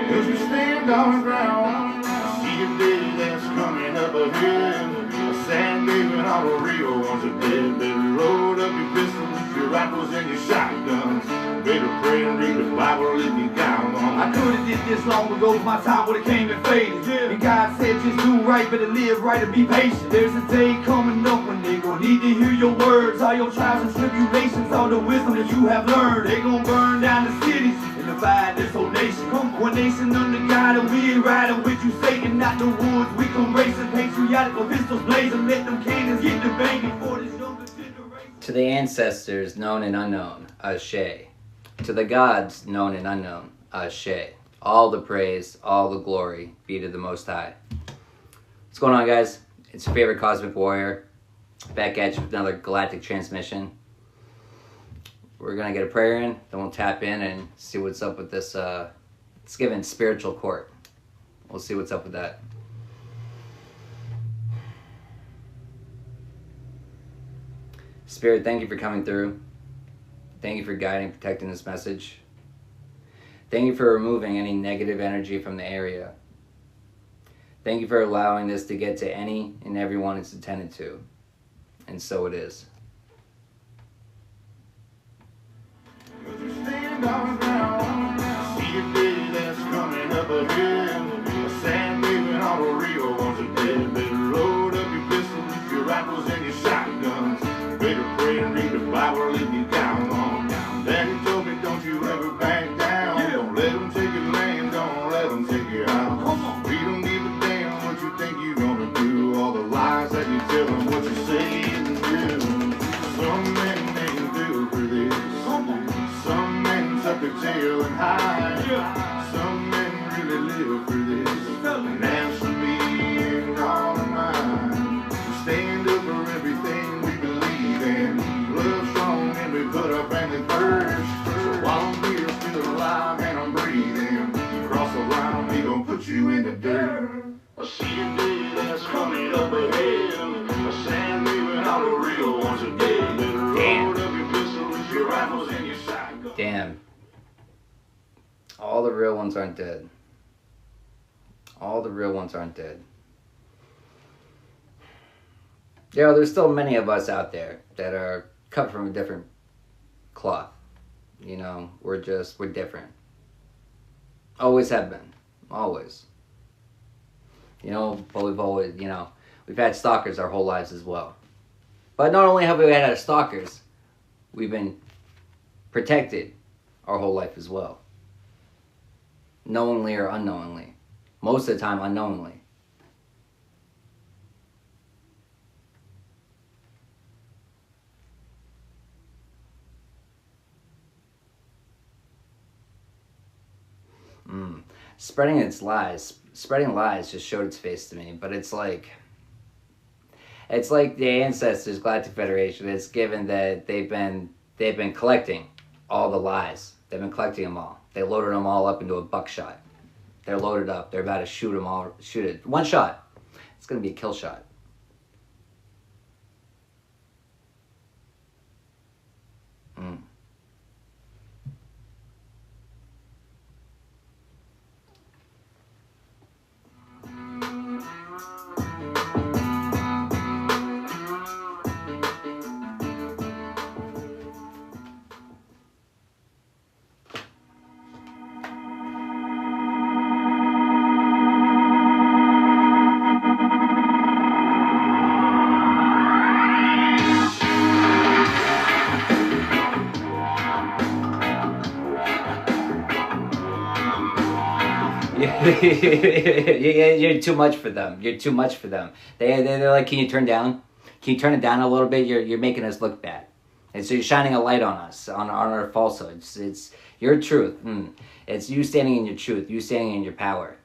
As we stand on the ground, see a day that's coming up ahead. A sand giving all the real ones are dead. Better load up your pistols, your rifles, and your shotguns. Better pray and read the Bible if you got one. I could've did this long ago, my time would've came and faded. And God said just do right, better live right and be patient. There's a day coming up when they gon' need to hear your words. All your trials and tribulations, all the wisdom that you have learned. They gon' burn down the cities and divide this whole nation. One nation under God and we ain't riding with you, Satan. Not the woods, we come racing, patriotic with pistols blazing. Let them cannons get the banging for this younger generation. To the ancestors known and unknown, Ashe. To the gods known and unknown, Ashe. All the praise, all the glory be to the Most High. What's going on, guys? It's your favorite Cosmic Warrior. Back at you with another galactic transmission. We're going to get a prayer in, then we'll tap in and see what's up with this, it's given spiritual court. We'll see what's up with that. Spirit, thank you for coming through. Thank you for guiding, protecting this message. Thank you for removing any negative energy from the area. Thank you for allowing this to get to any and everyone it's intended to. And so it is. As we stand on the ground, see a day that's coming up ahead. A sand giving all the real ones are dead. Better load up your pistols, your rifles, and your shotguns. Better pray and read the Bible if you got one. Daddy told me don't you ever back down. Don't let them take your land, don't let them take your house. We don't give a damn what you think you're gonna do. All the lies that you tell them, what you say and do. Some men ain't built for this. Some men tuck their tail and hide. Some men really live for this. And as for me and all of mine, we stand up for everything we believe in. Love strong and we put our family first. So while I'm here still alive and I'm breathing, you cross the line, we gon' put you in the dirt. I see a day that's coming up ahead. A sand leaving all the real ones are dead. Better load up your pistols, your rifles, and your shotguns. Damn. All the real ones aren't dead. All the real ones aren't dead. You know, there's still many of us out there that are cut from a different cloth. You know, we're different. Always have been. Always. You know, but we've had stalkers our whole lives as well. But not only have we had our stalkers, we've been protected our whole life as well. Knowingly or unknowingly. Most of the time, unknowingly. Spreading lies just showed its face to me, but it's like the ancestors, Galactic Federation. It's given that they've been collecting all the lies. They've been collecting them all. They loaded them all up into a buckshot. They're loaded up. They're about to shoot it. One shot. It's gonna be a kill shot. You're too much for them. You're too much for them. They're like, can you turn down? Can you turn it down a little bit? You're making us look bad. And so you're shining a light on us, on our falsehoods. It's your truth. It's you standing in your truth. You standing in your power.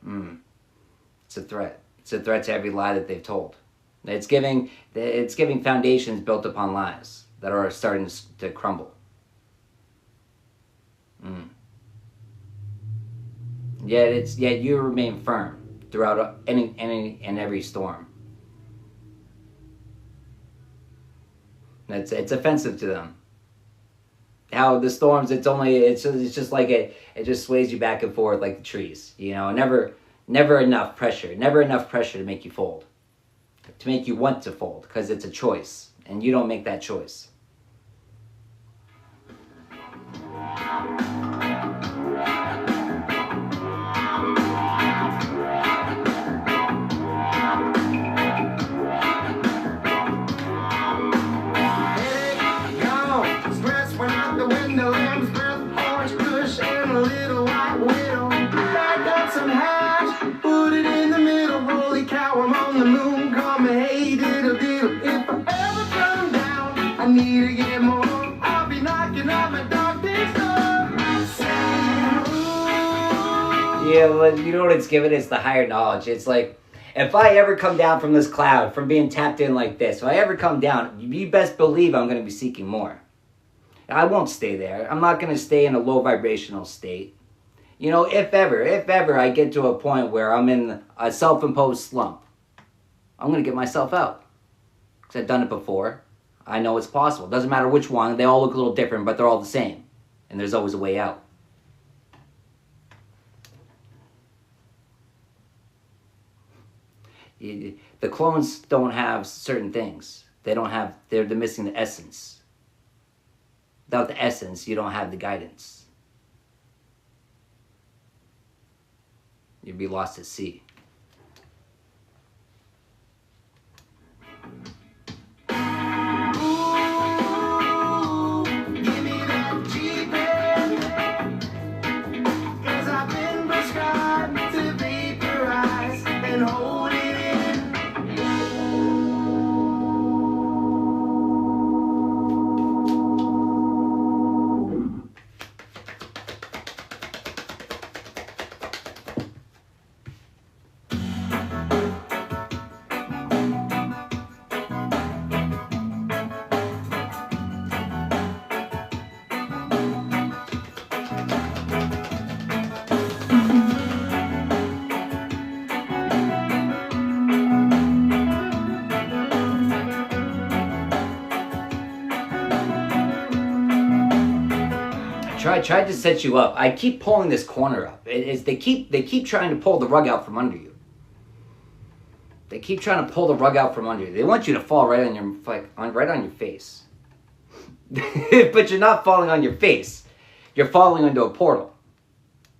It's a threat. It's a threat to every lie that they've told. It's giving foundations built upon lies that are starting to crumble. Yet you remain firm throughout any and every storm. It's offensive to them. How the storms, it's just like it just sways you back and forth like the trees. You know, never enough pressure. Never enough pressure to make you fold. To make you want to fold, because it's a choice. And you don't make that choice. Headache gone, stress went out the window. Lamb's breath, orange kush, and a little white widow. Back up some hash, put it in the middle. Holy cow, I'm on the moon. Call me, hey, diddle diddle. If I ever come down, I need to get more. I'll be knocking on my doctor's door. Saying, ooh. Yeah, but you know what it's given? It's the higher knowledge. It's like, if I ever come down from this cloud, from being tapped in like this, if I ever come down, you best believe I'm going to be seeking more. I won't stay there. I'm not going to stay in a low vibrational state. You know, if ever I get to a point where I'm in a self-imposed slump, I'm going to get myself out. Because I've done it before. I know it's possible. Doesn't matter which one. They all look a little different, but they're all the same. And there's always a way out. The clones don't have certain things. They're missing the essence. Without the essence, you don't have the guidance. You'd be lost at sea. Give me that G-Pen, 'cause I've been prescribed to vaporize and hold it in. Tried to set you up. I keep pulling this corner up. They keep trying to pull the rug out from under you. They keep trying to pull the rug out from under you. They want you to fall right on your face. But you're not falling on your face. You're falling into a portal.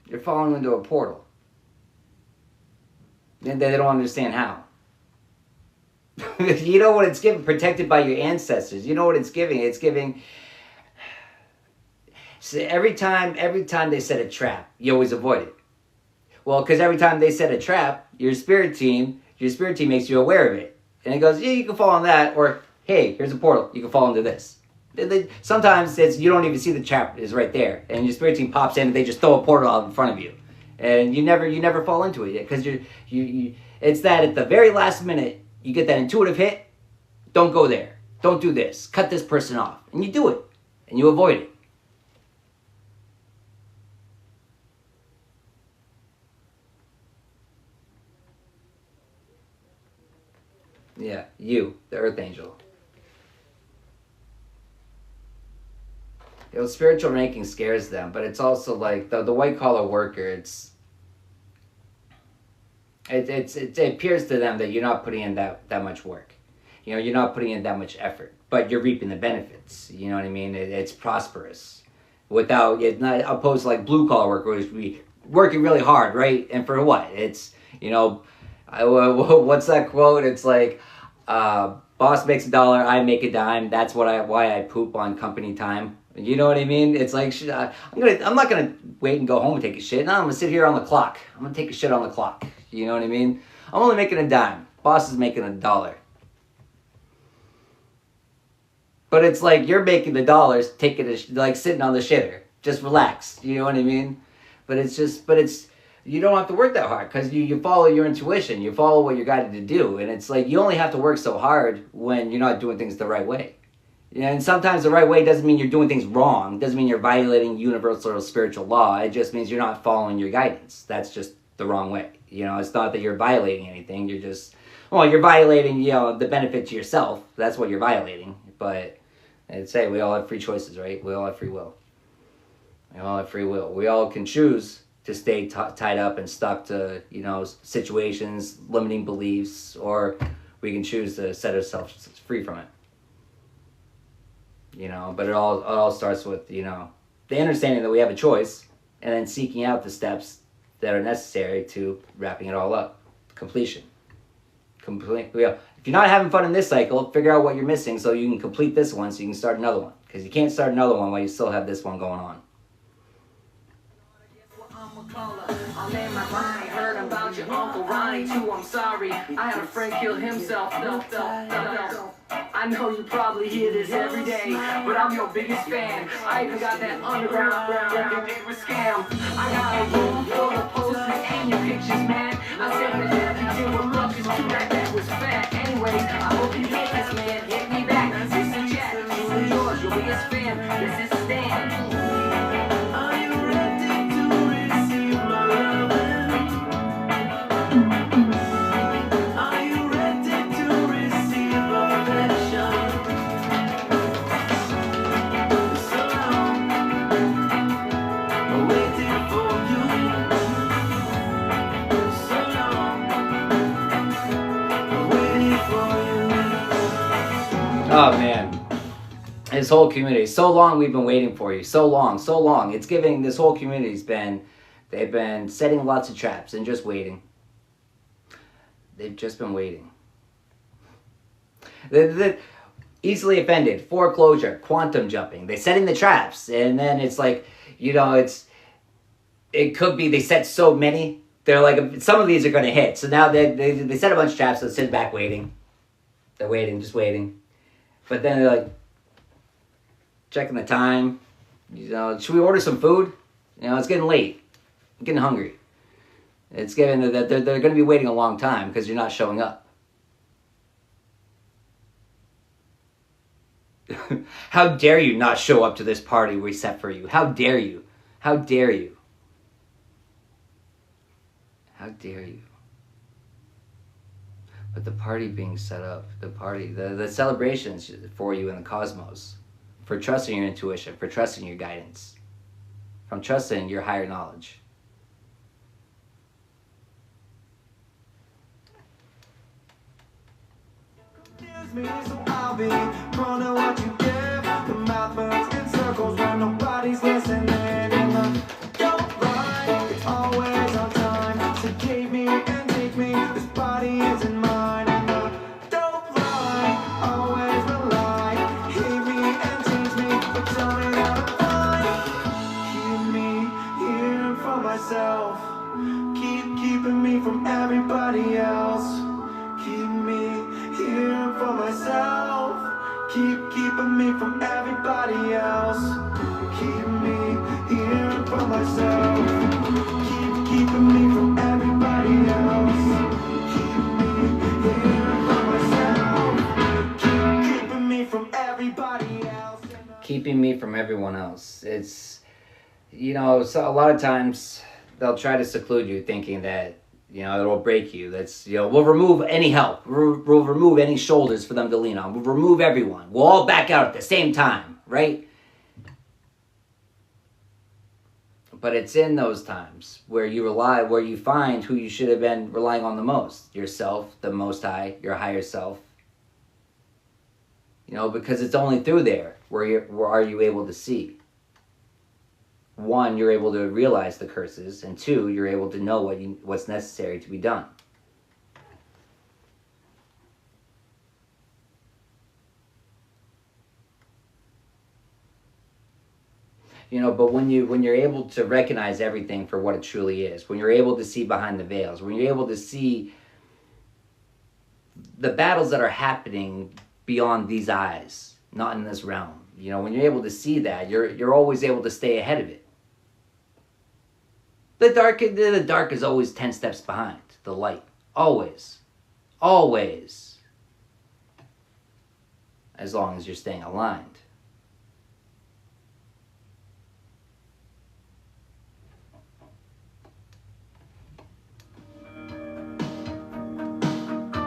You're falling into a portal. And they don't understand how. You know what it's giving? Protected by your ancestors. You know what it's giving? It's giving. So every time they set a trap, you always avoid it. Well, because every time they set a trap, your spirit team makes you aware of it. And it goes, yeah, you can fall on that, or hey, here's a portal, you can fall into this. Sometimes you don't even see the trap is right there, and your spirit team pops in and they just throw a portal out in front of you. And you never fall into it, because it's that at the very last minute, you get that intuitive hit, don't go there, don't do this, cut this person off. And you do it, and you avoid it. Yeah, you, the Earth Angel. You know, spiritual ranking scares them, but it's also like the white collar worker. It appears to them that you're not putting in that much work. You know, you're not putting in that much effort, but you're reaping the benefits. You know what I mean? It's prosperous. It's not opposed to like blue collar workers, we working really hard, right? And for what? It's, you know, what's that quote? It's like, boss makes $1, I make a dime. That's why I poop on company time. You know what I mean? It's like, I'm not gonna wait and go home and take a shit. No, I'm gonna sit here on the clock. I'm gonna take a shit on the clock. You know what I mean? I'm only making a dime. Boss is making $1. But it's like you're making the dollars, like sitting on the shitter. Just relax. You know what I mean? But you don't have to work that hard, because you follow your intuition. You follow what you're guided to do. And it's like you only have to work so hard when you're not doing things the right way. And sometimes the right way doesn't mean you're doing things wrong. It doesn't mean you're violating universal or spiritual law. It just means you're not following your guidance. That's just the wrong way. You know, it's not that you're violating anything. You're just, you're violating, the benefit to yourself. That's what you're violating. But And say we all have free choices, right? We all have free will. We all have free will. We all can choose to stay tied up and stuck to, you know, situations, limiting beliefs, or we can choose to set ourselves free from it. You know, but it all starts with, you know, the understanding that we have a choice, and then seeking out the steps that are necessary to wrapping it all up. Completion. If you're not having fun in this cycle, figure out what you're missing so you can complete this one so you can start another one. Because you can't start another one while you still have this one going on. I'll name my mind. Heard about your Uncle Ronnie too, I'm sorry. I had a friend kill himself. No. I know you probably hear this every day, but I'm your biggest fan. I even got that underground paper scam. I got a room full of posters and your pictures, man. I said that everything with luck is too bad that was fat. Anyways, I hope you hit this, man. Hit me back. This is Jack. This is George, your biggest fan. This is Stan. Are you ready to receive my loving? Are you ready to receive affection? So long, I waited for you. So long, I waited for you. Oh man, this whole community, so long we've been waiting for you, so long. It's giving, this whole community's been, they've been setting lots of traps and just waiting. They've just been waiting. They're easily offended, foreclosure, quantum jumping. They're setting the traps, and then it's like, you know, it could be they set so many. They're like, some of these are going to hit. So now they set a bunch of traps, so sit back waiting. They're waiting, just waiting. But then they're like, checking the time. You know, should we order some food? You know, it's getting late. I'm getting hungry. It's getting that they're going to be waiting a long time because you're not showing up. How dare you not show up to this party we set for you? How dare you? How dare you? How dare you? But the party being set up, the celebrations for you in the cosmos, for trusting your intuition, for trusting your guidance, from trusting your higher knowledge. Confuse me, so I'll be running what you give. The mouth moves in circles when nobody's listening. And the don't lie, it's always on time. So keep me and take me, this body isn't mine. And the don't lie, always rely. Hate me and change me, but tell me that I'm fine. Keep me here for myself. Keeping me from everybody else. Keep me here for myself. Keeping me from everybody else. Keep me here for myself. Keeping me from everybody else. Keep me here for myself. Keeping me from everybody else. Keeping me from everyone else. It's, you know, so a lot of times they'll try to seclude you thinking that, you know, it'll break you. That's, you know, we'll remove any help. We'll remove any shoulders for them to lean on. We'll remove everyone. We'll all back out at the same time, right? But it's in those times where you find who you should have been relying on the most. Yourself, the Most High, your higher self. You know, because it's only through there where are you able to see. One, you're able to realize the curses, and two, you're able to know what's necessary to be done. You know, but when you're able to recognize everything for what it truly is, when you're able to see behind the veils, when you're able to see the battles that are happening beyond these eyes, not in this realm, you know, when you're able to see that, you're always able to stay ahead of it. The dark is always 10 steps behind the light. Always. Always. As long as you're staying aligned.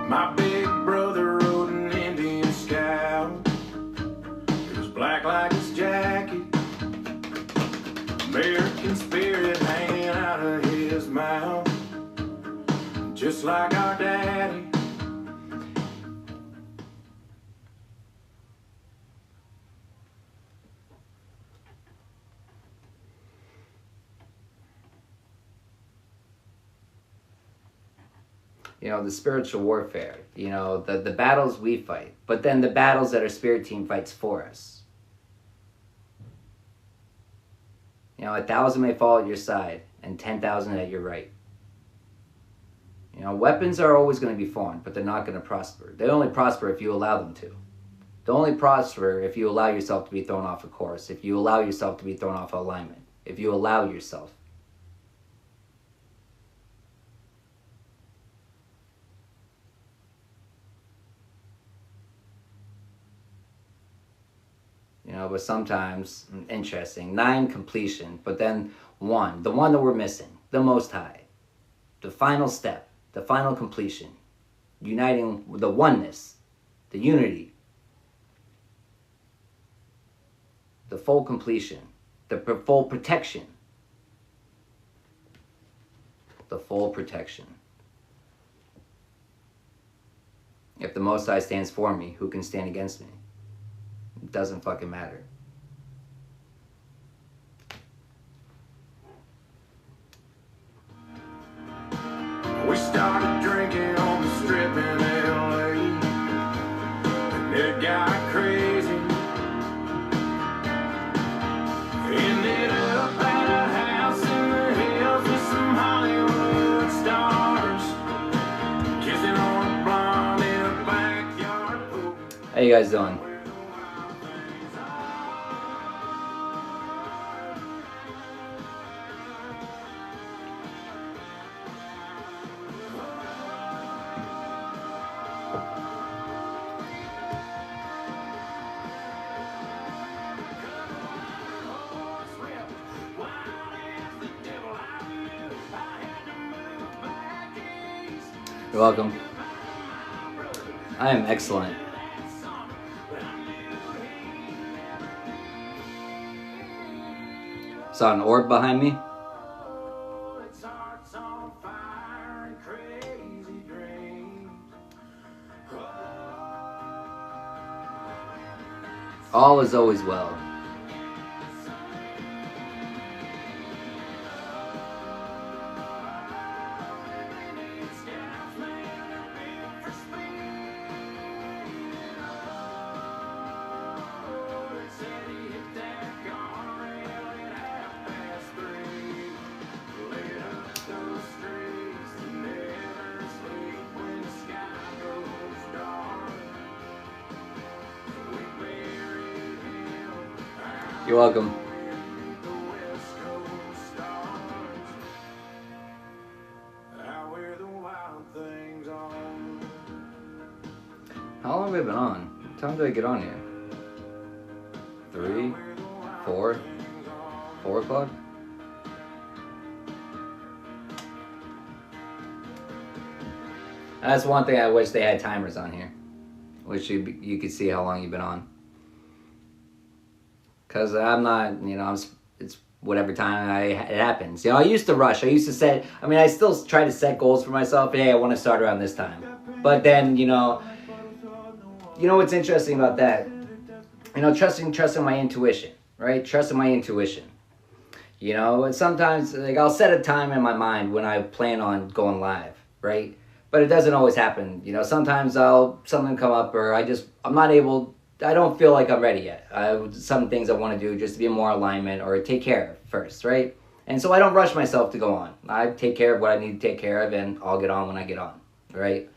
My big brother rode an Indian scout. He was black like his jacket. American spirit hanging out of his mouth, just like our daddy. You know, the spiritual warfare, you know, the battles we fight, but then the battles that our spirit team fights for us. You know, 1,000 may fall at your side and 10,000 at your right. You know, weapons are always going to be formed, but they're not going to prosper. They only prosper if you allow them to. They only prosper if you allow yourself to be thrown off a course, if you allow yourself to be thrown off alignment, if you allow yourself. You know, but sometimes, interesting, 9 completion, but then 1, the one that we're missing, the Most High, the final step, the final completion, uniting the oneness, the unity, the full completion, the full protection, the full protection. If the Most High stands for me, who can stand against me? It doesn't fucking matter. We started drinking on the strip in LA, and it got crazy. Ended up at a house in the hills with some Hollywood stars, kissing on a blonde in a backyard pool. How you guys doing? You're welcome. I am excellent. Saw an orb behind me. Its heart's on fire and crazy dreams. All is always well. You're welcome. How long have we been on? What time did I get on here? 3, 4, 4 o'clock? That's one thing I wish they had timers on here. Wish you could see how long you've been on. Because I'm not, you know, it's whatever time it happens. You know, I used to rush. I used to set, I mean, I still try to set goals for myself. Hey, I want to start around this time. But then, you know what's interesting about that? You know, trusting my intuition, right? Trusting my intuition. You know, and sometimes, like, I'll set a time in my mind when I plan on going live, right? But it doesn't always happen. You know, sometimes something come up, or I'm not able, I don't feel like I'm ready yet. Some things I want to do just to be in more alignment or take care of first, right? And so I don't rush myself to go on. I take care of what I need to take care of, and I'll get on when I get on, right?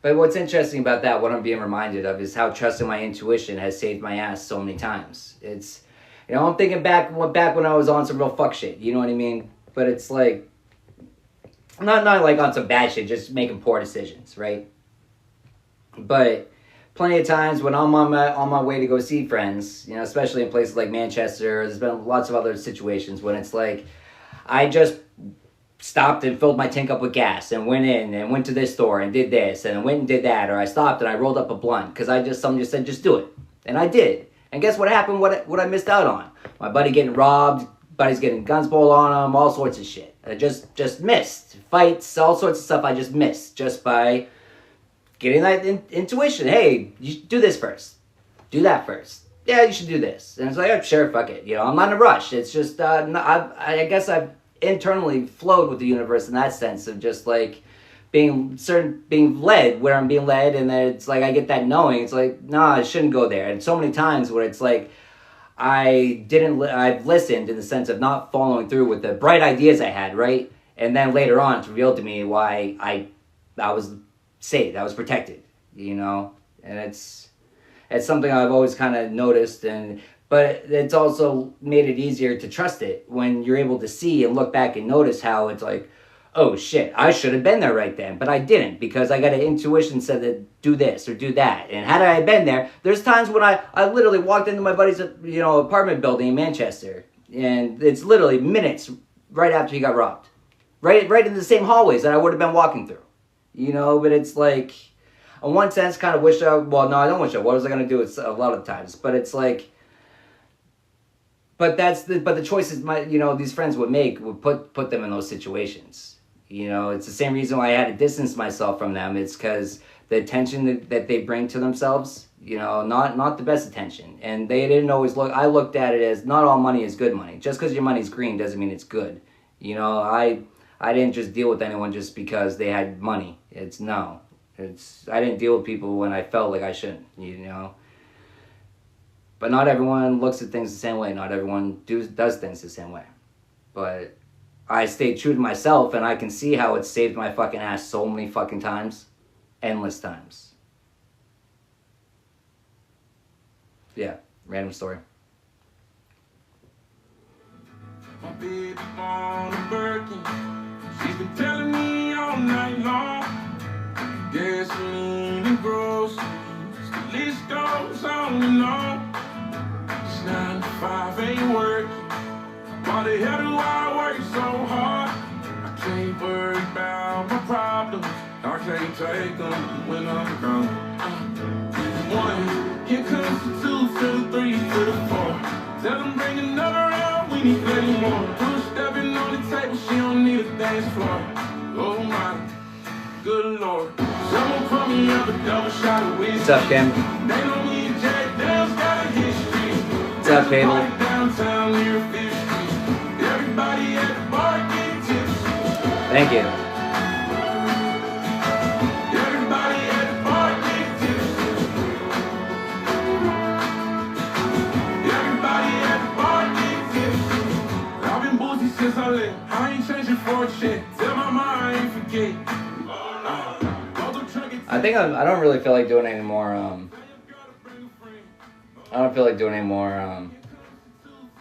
But what's interesting about that, what I'm being reminded of, is how trusting my intuition has saved my ass so many times. It's, you know, I'm thinking back when I was on some real fuck shit, you know what I mean? But it's like, not like on some bad shit, just making poor decisions, right? But plenty of times when I'm on my way to go see friends, you know, especially in places like Manchester, there's been lots of other situations when it's like, I just stopped and filled my tank up with gas and went in and went to this store and did this and went and did that, or I stopped and I rolled up a blunt because someone just said, just do it. And I did. And guess what happened? What I missed out on? My buddy getting robbed, buddies getting guns pulled on him, all sorts of shit. I just missed. Fights, all sorts of stuff I just missed just by getting that intuition. Hey, you should do this first. Do that first. Yeah, you should do this. And it's like, oh, sure, fuck it. You know, I'm not in a rush. It's just, I guess I've internally flowed with the universe in that sense of just like being led where I'm being led, and then it's like I get that knowing. It's like, nah, I shouldn't go there. And so many times where it's like I've listened in the sense of not following through with the bright ideas I had, right? And then later on, it's revealed to me why I was saved, I was protected, you know? And it's something I've always kind of noticed, but it's also made it easier to trust it when you're able to see and look back and notice how it's like, oh shit, I should have been there right then, but I didn't because I got an intuition said that do this or do that. And had I been there, there's times when I literally walked into my buddy's apartment building in Manchester, and it's literally minutes right after he got robbed, right in the same hallways that I would have been walking through, you know. But it's like, in one sense, kind of wish I, well, no, I don't wish I, what was I going to do? It's a lot of times, but it's like, but the choices these friends would make would put them in those situations. You know, it's the same reason why I had to distance myself from them. It's because the attention that they bring to themselves, you know, not the best attention. And they didn't always look, I looked at it as not all money is good money. Just because your money's green doesn't mean it's good. You know, I didn't just deal with anyone just because they had money. I didn't deal with people when I felt like I shouldn't, you know. But not everyone looks at things the same way. Not everyone does things the same way. But I stayed true to myself, and I can see how it saved my fucking ass so many fucking times. Endless times. Yeah, random story. My baby on a Birkin. She's been telling me all night long. Gasoline and groceries. The list goes on and on. It's 9 to 5, ain't working. Why the hell do I work so hard? I can't worry about my problems. I can't take them when I'm gone. 1, here comes the 2 to the 3 to the 4. Tell them bring another round, we need plenty more. Push stepping on the table, she don't need a dance floor. Oh my, good lord. Someone put me up a double shot of whiskey. What's up, Kim? They know me and Jack Dale's got a history. What's up, Fable? Downtown near Fifth Street. Everybody at the bar getting tipsy. Thank you. Everybody at the bar getting tipsy. Everybody at the bar getting tipsy. I've been boozy since I left. I ain't changing for a check. Tell my mom I ain't forget. I think I don't really feel like doing any more. I don't feel like doing any more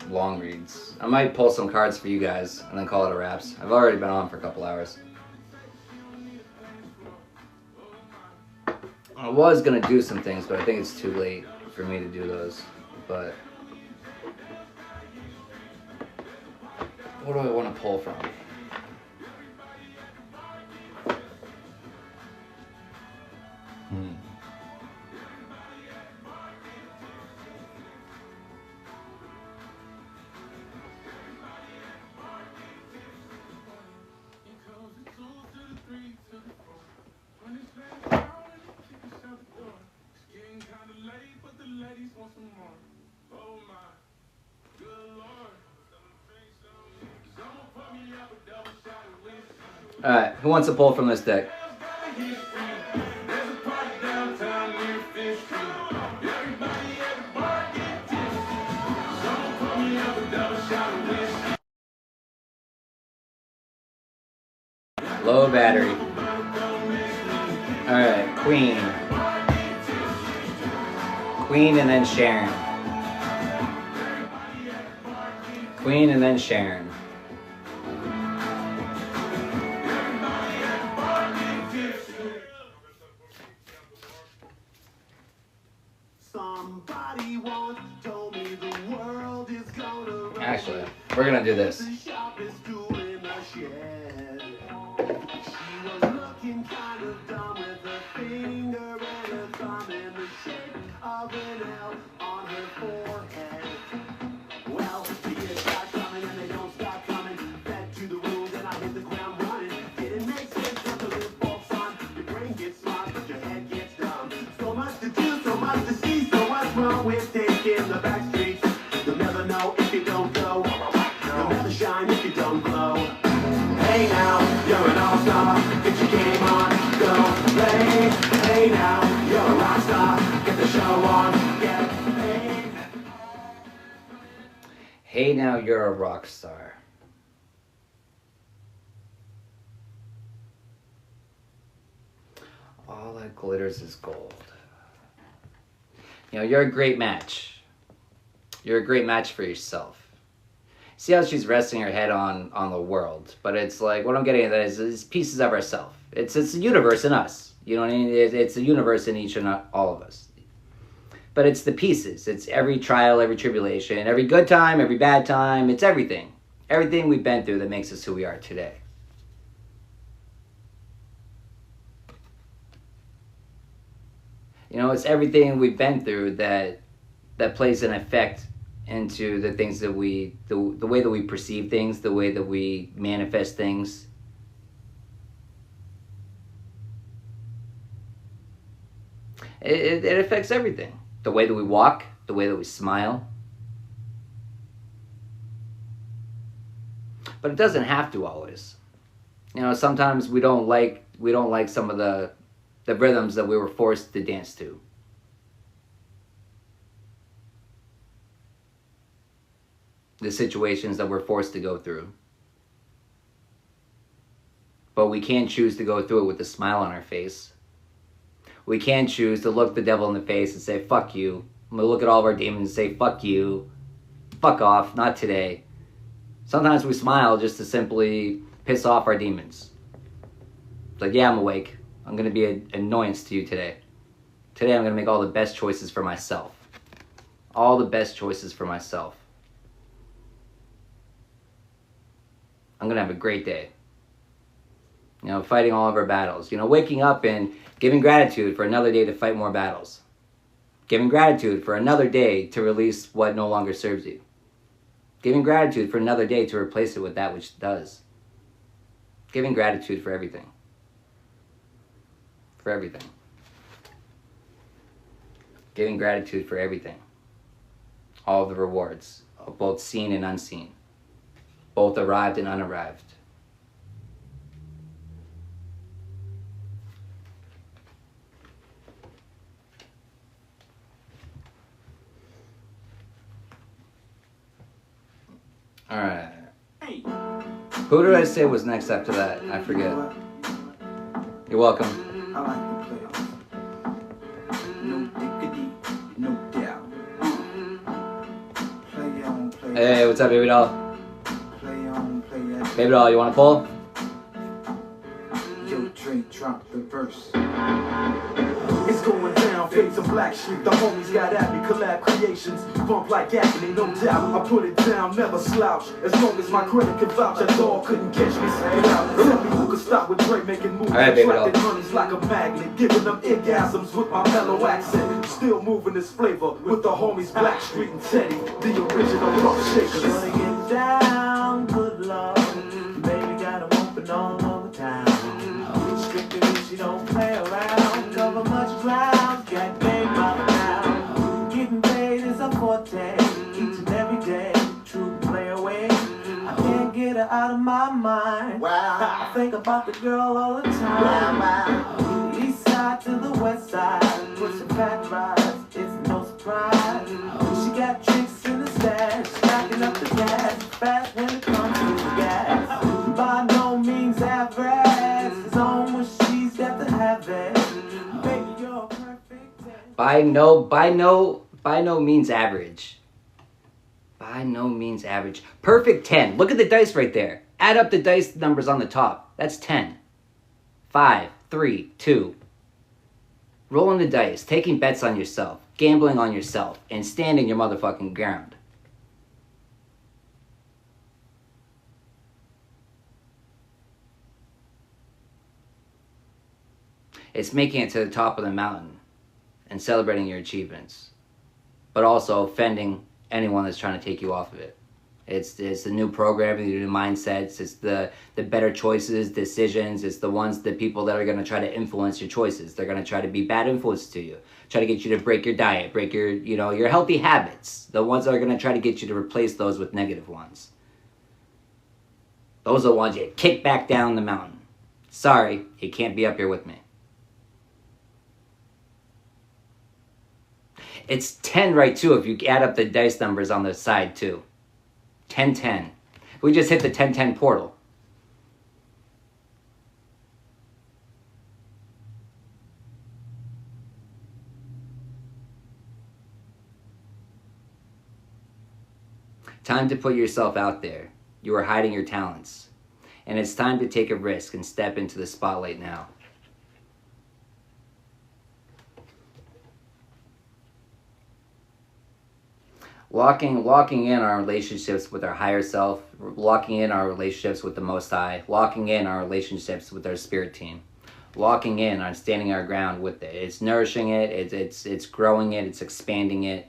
long reads. I might pull some cards for you guys and then call it a wraps. I've already been on for a couple hours. I was gonna do some things, but I think it's too late for me to do those. But what do I want to pull from? Alright, who wants to pull from this deck? Low battery. Alright, Queen. Queen and then Sharon. Queen and then Sharon. Somebody once told me the world is gonna Actually, we're gonna do this. the sharpest tool in the shed. She was looking kind of dumb with her finger and her thumb in the shape of an L on her forehead. now we're taking the back streets. You'll never know if you don't go. You'll never shine if you don't glow. Hey now, you're an all-star. Get your game on, go play. Hey now, you're a rock star. Get the show on, get paid. Hey now, you're a rock star. All that glitters is gold. You know, you're a great match. You're a great match for yourself. See how she's resting her head on the world, but it's like, what I'm getting at that is pieces of ourself. It's a universe in us. You know what I mean? It's a universe in each and all of us. But it's the pieces. It's every trial, every tribulation, every good time, every bad time. It's everything. Everything we've been through that makes us who we are today. You know, it's everything we've been through that plays an effect into the things that the way that we perceive things, the way that we manifest things. It affects everything. The way that we walk, the way that we smile. But it doesn't have to always. You know, sometimes we don't like some of the rhythms that we were forced to dance to. The situations that we're forced to go through. But we can choose to go through it with a smile on our face. We can choose to look the devil in the face and say, fuck you. I'm going to look at all of our demons and say, fuck you. Fuck off, not today. Sometimes we smile just to simply piss off our demons. It's like, yeah, I'm awake. I'm going to be an annoyance to you today. Today I'm going to make all the best choices for myself. All the best choices for myself. I'm going to have a great day. You know, fighting all of our battles. You know, waking up and giving gratitude for another day to fight more battles. Giving gratitude for another day to release what no longer serves you. Giving gratitude for another day to replace it with that which does. Giving gratitude for everything. For everything. Giving gratitude for everything. All the rewards, both seen and unseen. Both arrived and unarrived. All right. Who did I say was next after that? I forget. You're welcome. I like the playoffs. No diggity, no doubt. Play on, play Hey, what's up, baby doll? play on, play out. Baby doll, you want to pull? Yo, Drake dropped the verse. It's going down, Fades and Black Sheep. The homies got at me, collab creations. Bump like agony, no doubt. I put it down, never slouch. As long as my credit can vouch, that dog couldn't catch me. Tell me who could stop with Drake making moves. All right, baby doll. Attracting honeys like a magnet, giving them orgasms with my mellow accent. Still moving this flavor with the homies Blackstreet and Teddy, the original rough shakers. Wanna get down, good lord. Baby got 'em open all over town. Strictly, she don't play around. Cover much ground, got game by the now. Getting paid is a forte, each and every day. True play away. I can't get her out of my mind. Wow. I think about the girl all the time. Wow. East side to the west side, pushing fat rides, it's no surprise. She got tricks in the stash, stacking up the gas, fast when it comes to the gas. By no means average, it's on when she's got to have it. Baby, you're perfect. By no means average. By no means average. Perfect 10. Look at the dice right there. Add up the dice numbers on the top. That's 10. 5, 3, 2. Rolling the dice, taking bets on yourself, gambling on yourself, and standing your motherfucking ground. It's making it to the top of the mountain and celebrating your achievements, but also offending anyone that's trying to take you off of it. It's the new programming, the new mindsets. It's the better choices, decisions. It's the ones, the people that are going to try to influence your choices. They're going to try to be bad influence to you. Try to get you to break your diet, break your, your healthy habits. The ones that are going to try to get you to replace those with negative ones. Those are the ones you kick back down the mountain. Sorry, you can't be up here with me. It's 10 right too if you add up the dice numbers on the side too. 10-10. We just hit the 10-10 portal. Time to put yourself out there. You are hiding your talents. And it's time to take a risk and step into the spotlight now. Locking in our relationships with our higher self, locking in our relationships with the Most High, locking in our relationships with our spirit team, locking in on standing our ground with it. It's nourishing it, it's growing it, it's expanding it.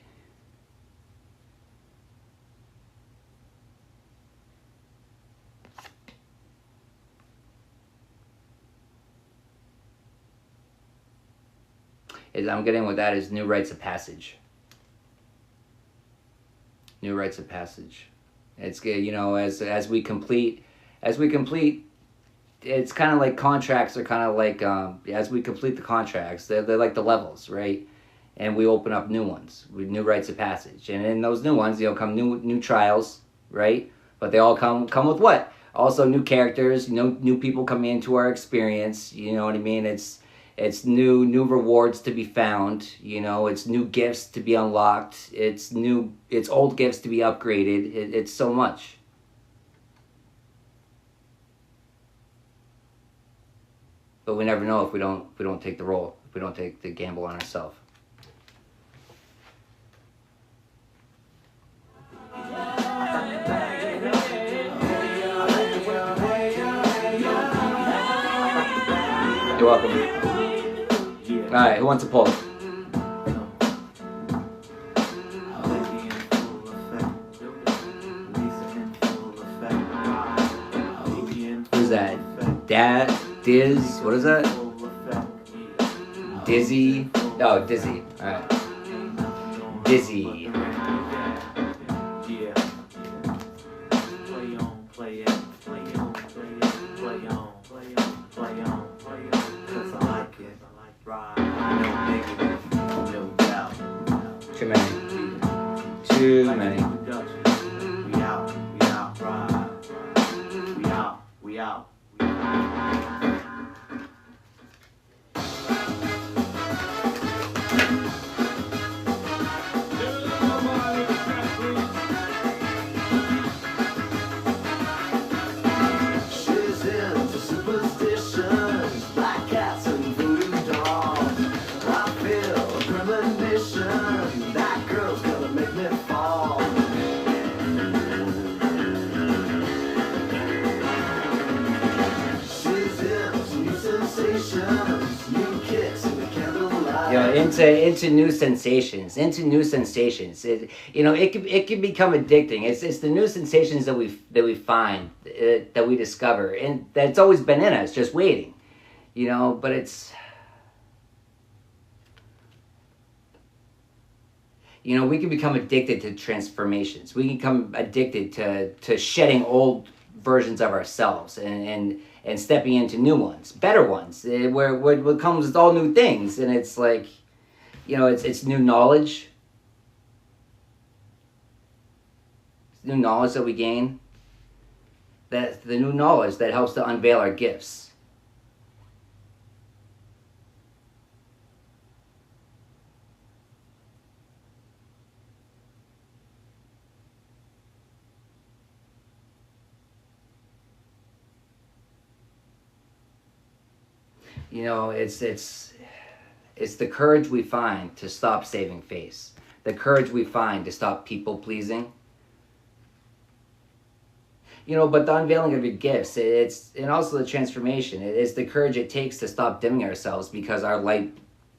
I'm getting with that is new rites of passage. New rites of passage. It's good, as we complete, it's kind of like contracts are kind of like, as we complete the contracts, they're like the levels, right? And we open up new ones with new rites of passage. And in those new ones, come new trials, right? But they all come with what? Also new characters, new people coming into our experience, you know what I mean? It's new rewards to be found, it's new gifts to be unlocked, it's old gifts to be upgraded, it's so much. But we never know if we don't take the role, if we don't take the gamble on ourselves. You're welcome. Alright, who wants to pull? Who's that? Diz? What is that? Dizzy? Oh, Dizzy. Alright. Dizzy. Too many. We out. She's into superstitions, black cats and voodoo dolls. I feel a premonition, that girl's gonna make me fall. She's into new sensations, new kicks in the candlelight. Into new sensations, It can become addicting. It's the new sensations that we find, that we discover, and that's always been in us, just waiting, But it's, we can become addicted to transformations. We can become addicted to shedding old versions of ourselves and stepping into new ones, better ones, where what comes with all new things, and it's like, it's new knowledge. It's new knowledge that we gain. That's the new knowledge that helps to unveil our gifts. It's the courage we find to stop saving face. The courage we find to stop people pleasing. But the unveiling of your gifts, and also the transformation. It's the courage it takes to stop dimming ourselves because our light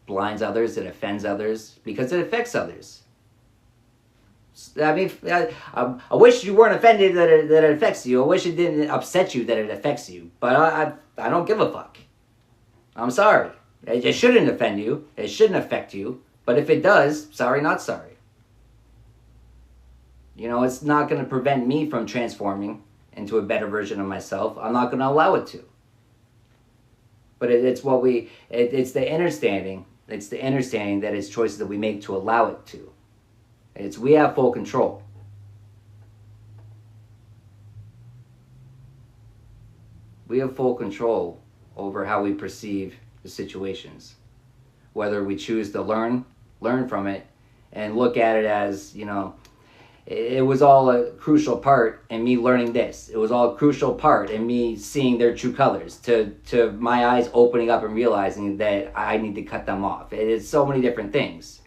blinds others, it offends others, because it affects others. I mean, I wish you weren't offended that it affects you. I wish it didn't upset you that it affects you. But I don't give a fuck. I'm sorry. It shouldn't offend you. It shouldn't affect you. But if it does, sorry, not sorry. You know, it's not going to prevent me from transforming into a better version of myself. I'm not going to allow it to. But it's the understanding. It's the understanding that it's choices that we make to allow it to. We have full control. We have full control over how we perceive the situations. Whether we choose to learn from it and look at it as, you know, it was all a crucial part in me learning this. It was all a crucial part in me seeing their true colors, to my eyes opening up and realizing that I need to cut them off. It's so many different things.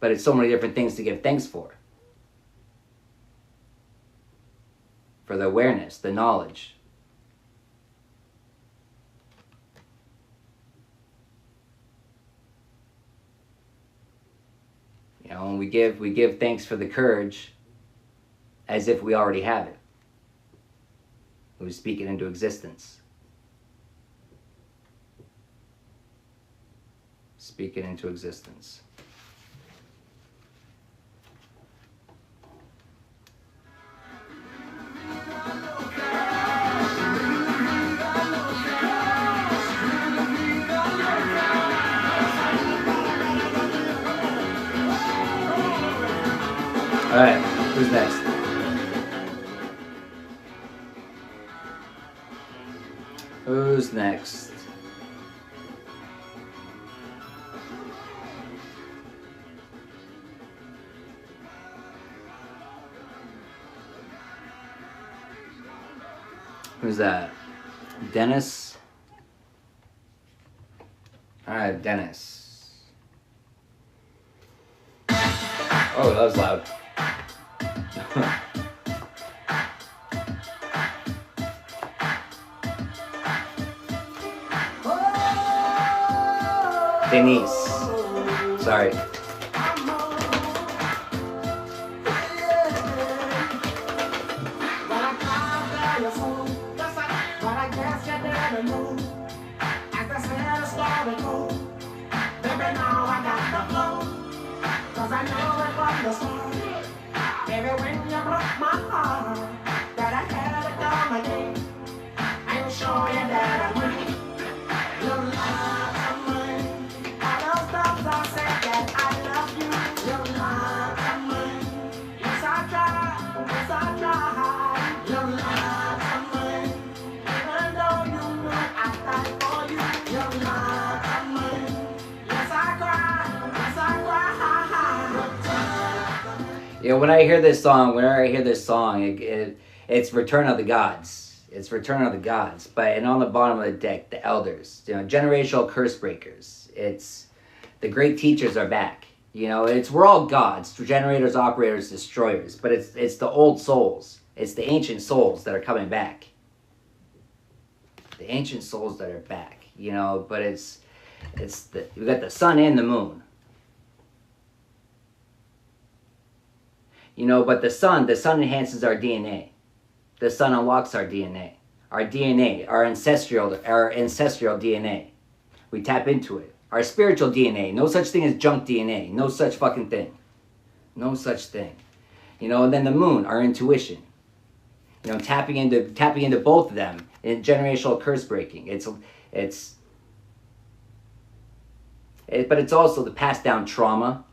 But it's so many different things to give thanks for. For the awareness, the knowledge. You know, and we give thanks for the courage as if we already have it. We speak it into existence. Speak it into existence. All right, who's next? Who's next? Who's that? Dennis? All right, Dennis. Oh, that was loud. Denise. Sorry. You know, when I hear this song, it's Return of the Gods. It's Return of the Gods. And on the bottom of the deck, the elders, you know, generational curse breakers. It's the great teachers are back. You know, we're all gods, generators, operators, destroyers. But it's the old souls. It's the ancient souls that are coming back. The ancient souls that are back. You know, but we got the sun and the moon. You know, but the sun enhances our DNA. The sun unlocks our DNA. Our DNA, our ancestral DNA. We tap into it. Our spiritual DNA. No such thing as junk DNA. No such fucking thing. No such thing. You know, and then the moon, our intuition. You know, tapping into both of them in generational curse breaking. But it's also the passed down trauma.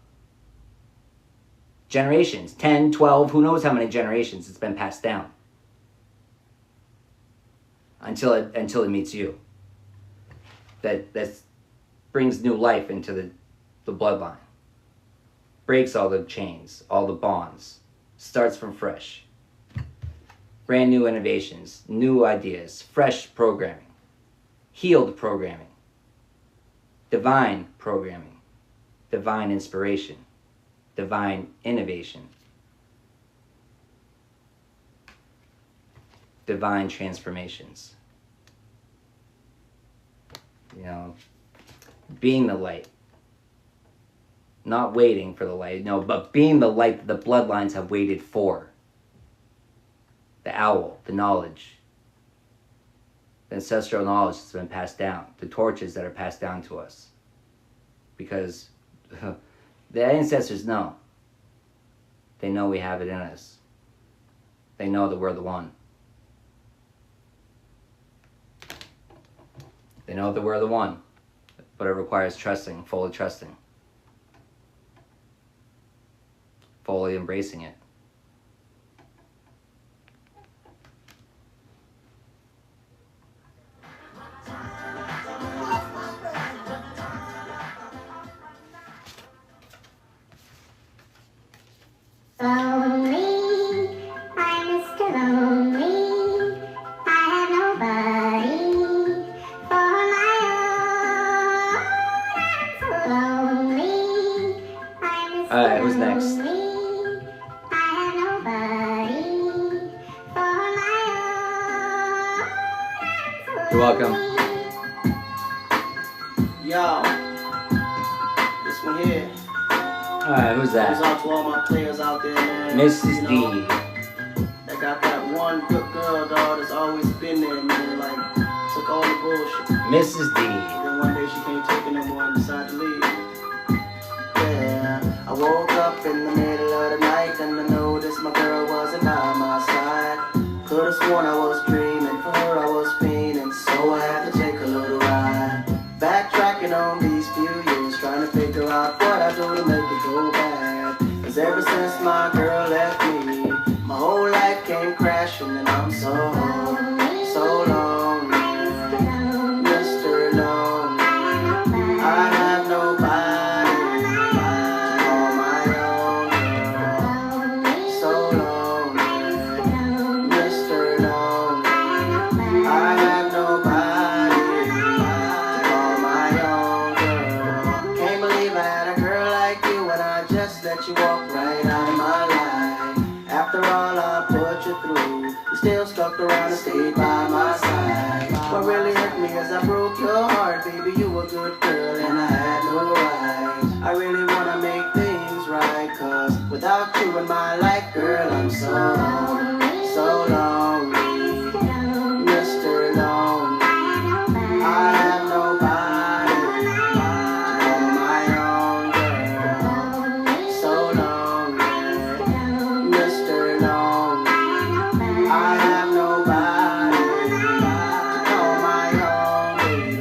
Generations, 10, 12, who knows how many generations it's been passed down. Until it meets you. That brings new life into the bloodline. Breaks all the chains, all the bonds. Starts from fresh. Brand new innovations, new ideas, fresh programming. Healed programming. Divine programming. Divine inspiration. Divine innovation. Divine transformations. You know, being the light. Not waiting for the light, no, but being the light that the bloodlines have waited for. The owl, the knowledge, the ancestral knowledge that's been passed down, the torches that are passed down to us. Because the ancestors know. They know we have it in us. They know that we're the one. They know that we're the one, but it requires trusting, fully trusting. Fully embracing it. Lonely, I'm Mr. Lonely. I have nobody for my own. I'm so lonely. I'm Mr. Alright, who's next? Lonely. I have nobody for my own. I'm so You're welcome. lonely. Yo, this one here. Alright, who's Goes that? out to all my players out there, man. Mrs. You D. know, that got that one good girl, dog, that's always been there, man. Like, took all the bullshit. Mrs. D. Then one day she can't take it no more and decided to leave. Yeah, I woke up in the middle of the night and I noticed my girl wasn't by my side. Could've sworn I was dreaming, for her I was fiending, so I had to take a little ride. Backtracking on these few years, trying to figure out what I do to make it go bad. Cause ever since my girl left me, my whole life came crashing and I'm so lonely, Mr. Lonely. I have nobody to call my own girl. So lonely, Mr. Lonely. I have nobody to call my own girl. Can't believe I had a girl like you and I just let you walk right out of my life. After all I put you through, you still stuck around and stayed by my side. What really hurt me is I broke your heart, baby. You were a good girl and I had no right. I really wanna make things right, cause without you in my life, girl, I'm so lonely, Mr. Lonely. I have nobody to call my own girl. So lonely, Mr. Lonely. I have nobody to call my own baby.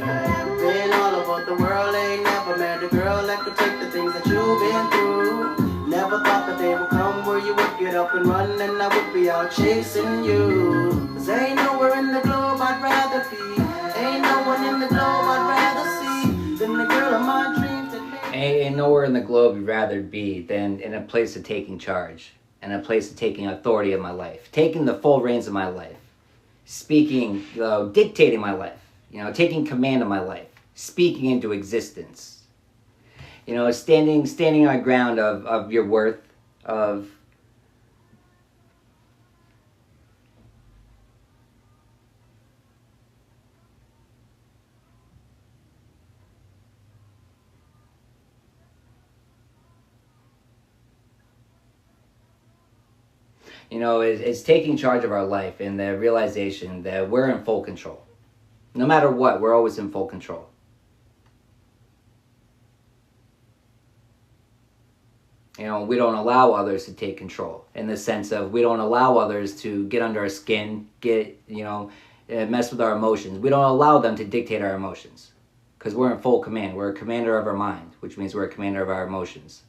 Been all over the world, ain't never met a girl that could take the things that you've been through. Never thought the day would come where you would get up and run and I would be out chasing you. Cause ain't nowhere in the globe I'd rather be. Ain't no one in the globe I'd rather see than the girl of my dreams that made Ain't nowhere in the globe you'd rather be than in a place of taking charge, and a place of taking authority of my life, taking the full reins of my life, speaking, dictating my life, taking command of my life, speaking into existence. Standing on ground of your worth, of it's taking charge of our life and the realization that we're in full control. No matter what, we're always in full control. We don't allow others to take control, in the sense of we don't allow others to get under our skin, mess with our emotions. We don't allow them to dictate our emotions, because we're in full command. We're a commander of our mind, which means we're a commander of our emotions.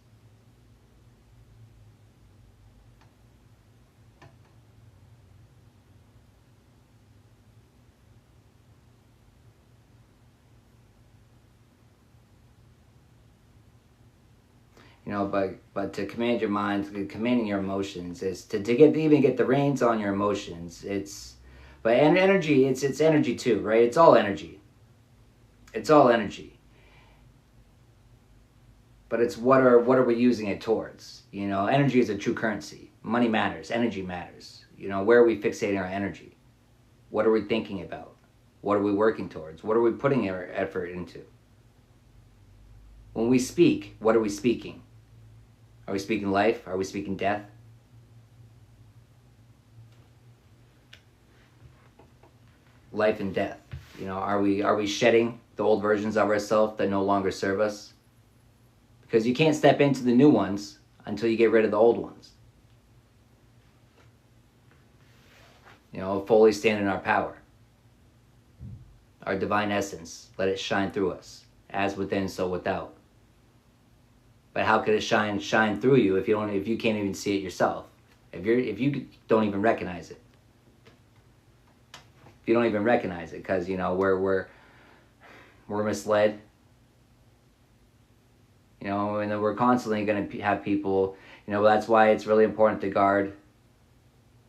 But to command your mind, commanding your emotions, is to even get the reins on your emotions. But energy, it's energy too, right? It's all energy. It's all energy. But it's what are we using it towards? Energy is a true currency. Money matters. Energy matters. Where are we fixating our energy? What are we thinking about? What are we working towards? What are we putting our effort into? When we speak, what are we speaking? Are we speaking life? Are we speaking death? Life and death. You know, are we shedding the old versions of ourselves that no longer serve us? Because you can't step into the new ones until you get rid of the old ones. You know, fully stand in our power. Our divine essence, let it shine through us, as within, so without. But how could it shine through you if you can't even see it yourself? If you don't even recognize it. If you don't even recognize it, because you know we're misled. You know, and then we're constantly going to have people. You know, that's why it's really important to guard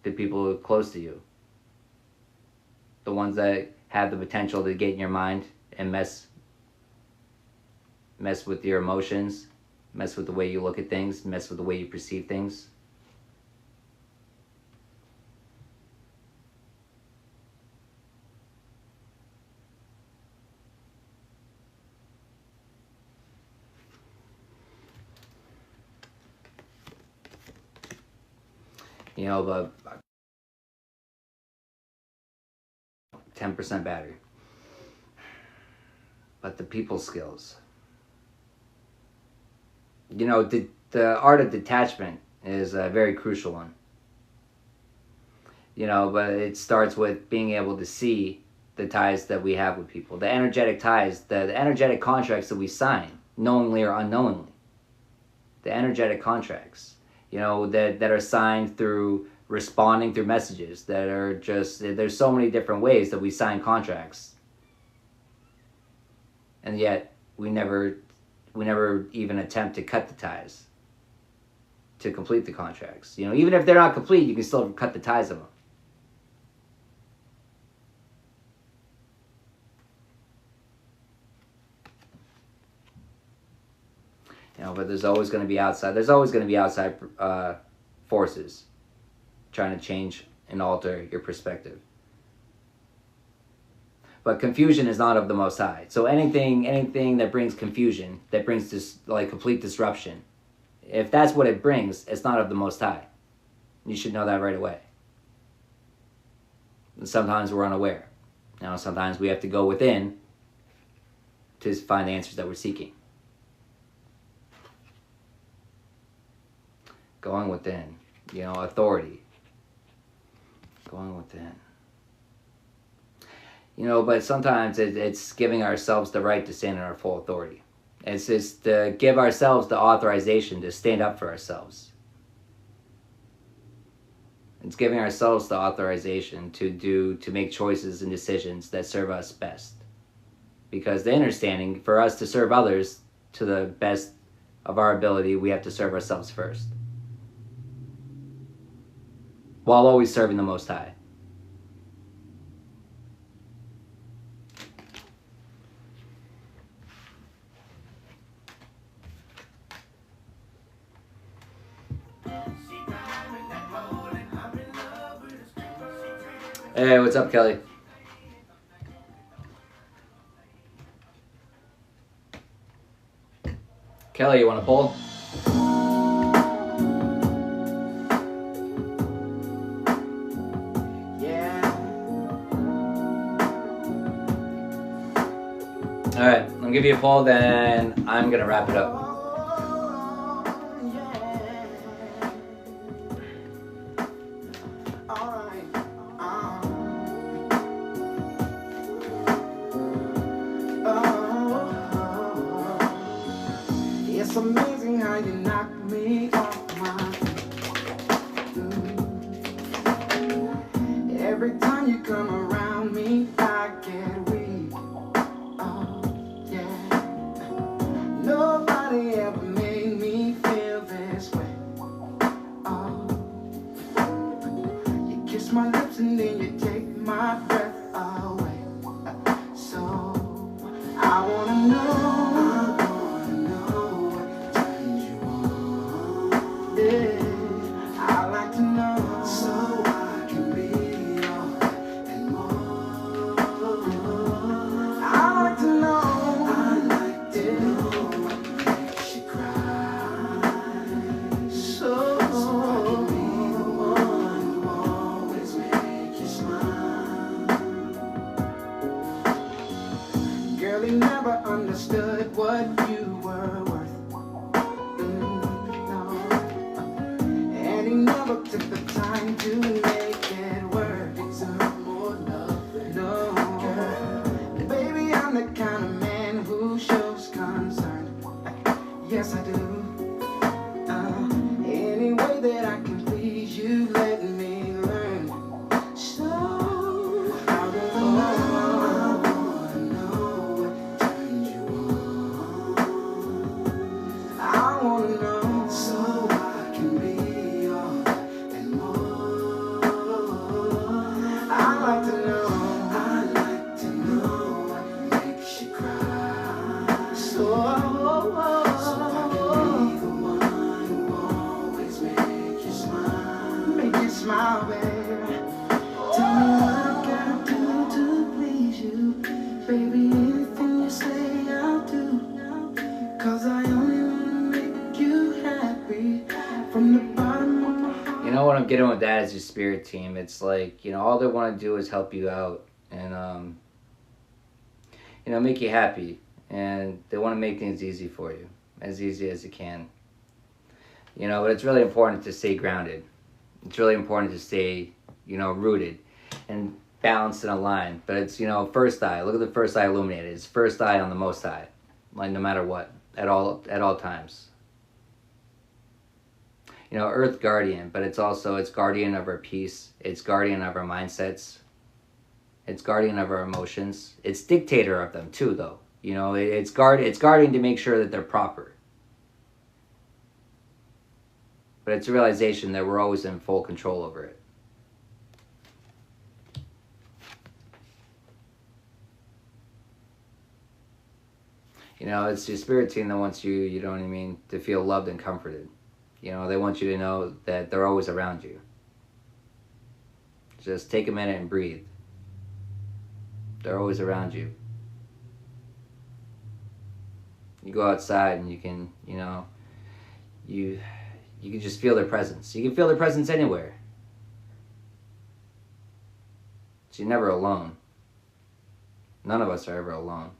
the people close to you. The ones that have the potential to get in your mind and mess with your emotions, mess with the way you look at things, mess with the way you perceive things. You know, but 10% battery. But the people skills. You know, the art of detachment is a very crucial one. You know, but it starts with being able to see the ties that we have with people. The energetic ties, the energetic contracts that we sign, knowingly or unknowingly. The energetic contracts, you know, that are signed through responding through messages that are just, there's so many different ways that we sign contracts. And yet we never even attempt to cut the ties, to complete the contracts. You know, even if they're not complete, you can still cut the ties of them. You know, but there's always going to be outside forces trying to change and alter your perspective. But confusion is not of the Most High. So anything that brings confusion, that brings this like complete disruption, if that's what it brings, it's not of the Most High. You should know that right away. And sometimes we're unaware. You know, sometimes we have to go within to find the answers that we're seeking. Going within, you know, authority. Going within. You know, but sometimes it's giving ourselves the right to stand in our full authority. It's just to give ourselves the authorization to stand up for ourselves. It's giving ourselves the authorization to make choices and decisions that serve us best. Because the understanding, for us to serve others to the best of our ability, we have to serve ourselves first. While always serving the Most High. Hey, what's up, Kelly? Kelly, you want to pull? All right, I'll give you a poll, then I'm gonna wrap it up. It's amazing how you knock me off my feet. Every time you come around me, I get weak. Oh, yeah. Nobody ever made me feel this way. Oh, you kiss my lips and then you take my breath away. So I wanna know. I like to know, so I can be all that and more. I like to know what makes you cry. took the time to make it work. Some more love, no, baby, I'm the kind of man who shows concern. Yes, I do. Any way that I can please you, let me learn. So how does I wanna know what turns you on? I wanna know so I can be all and more. I like to know what makes you cry. So I can be the one who always make you smile, baby. Tell me what I gotta do to please you, baby. Anything you say, I'll do. 'Cause I only wanna make you happy from the bottom of my heart. You know what I'm getting with that is your spirit team. It's like, you know, all they want to do is help you out and, you know, make you happy. And they want to make things easy for you, as easy as you can. You know, but it's really important to stay grounded. It's really important to stay, you know, rooted and balanced and aligned. But it's, you know, first eye. Look at the first eye illuminated. It's first eye on the most high. Like no matter what, at all times. You know, Earth Guardian, but it's guardian of our peace. It's guardian of our mindsets. It's guardian of our emotions. It's dictator of them too, though. You know, it's guarding to make sure that they're proper. But it's a realization that we're always in full control over it. You know, it's your spirit team that wants you, you know what I mean, to feel loved and comforted. You know, they want you to know that they're always around you. Just take a minute and breathe. They're always around you. You go outside and you can, you know, you can just feel their presence. You can feel their presence anywhere. So you're never alone. None of us are ever alone.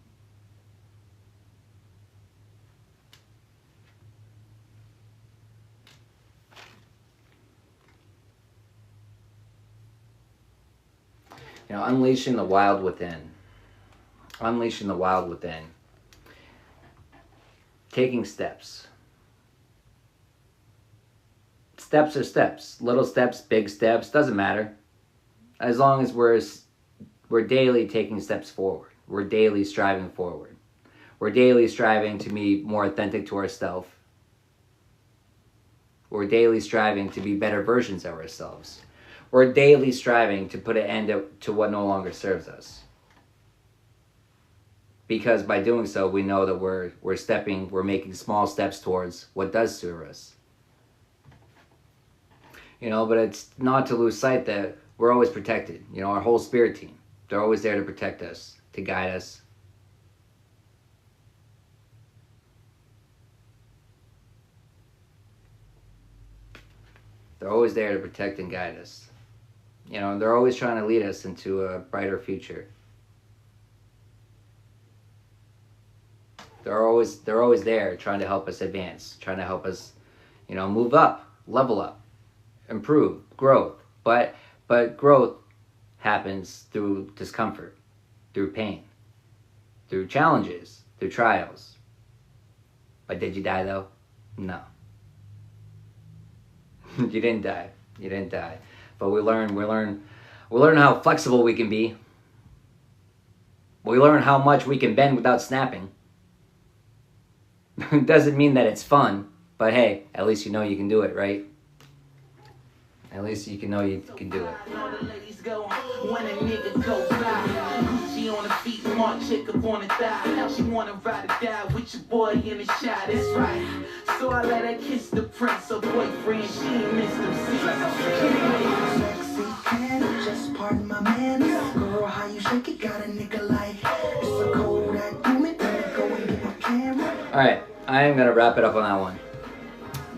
You know, unleashing the wild within. Unleashing the wild within. Taking steps. Steps are steps. Little steps, big steps, doesn't matter. As long as we're daily taking steps forward. We're daily striving forward. We're daily striving to be more authentic to ourselves. We're daily striving to be better versions of ourselves. We're daily striving to put an end to what no longer serves us. Because by doing so, we know that we're making small steps towards what does serve us. You know, but it's not to lose sight that we're always protected. You know, our whole spirit team, they're always there to protect us, to guide us. They're always there to protect and guide us. You know, they're always trying to lead us into a brighter future. They're always there trying to help us advance, trying to help us, you know, move up, level up, improve, growth. But growth happens through discomfort, through pain, through challenges, through trials. But did you die though? No. You didn't die. You didn't die. But we learn how flexible we can be. We learn how much we can bend without snapping. It doesn't mean that it's fun, but hey, at least you know you can do it, right? At least you can know you can do it. All the ladies go when a nigga go fly. She on the feet, mark chick up on the thigh. She wanna ride or die with your boy in the shot, that's right. So I let her kiss the prince, her boyfriend, she ain't missed him since. Sexy can, just pardon my man. Girl, how you shake it, got a nigga like it's a Kodak moment. Better go and get my camera. Alright, I am gonna wrap it up on that one.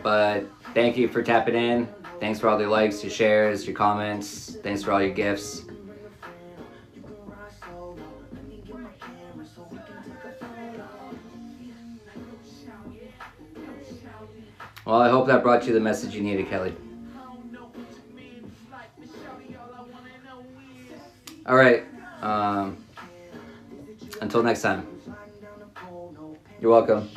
But thank you for tapping in. Thanks for all your likes, your shares, your comments. Thanks for all your gifts. Well, I hope that brought you the message you needed, Kelly. All right. Until next time. You're welcome.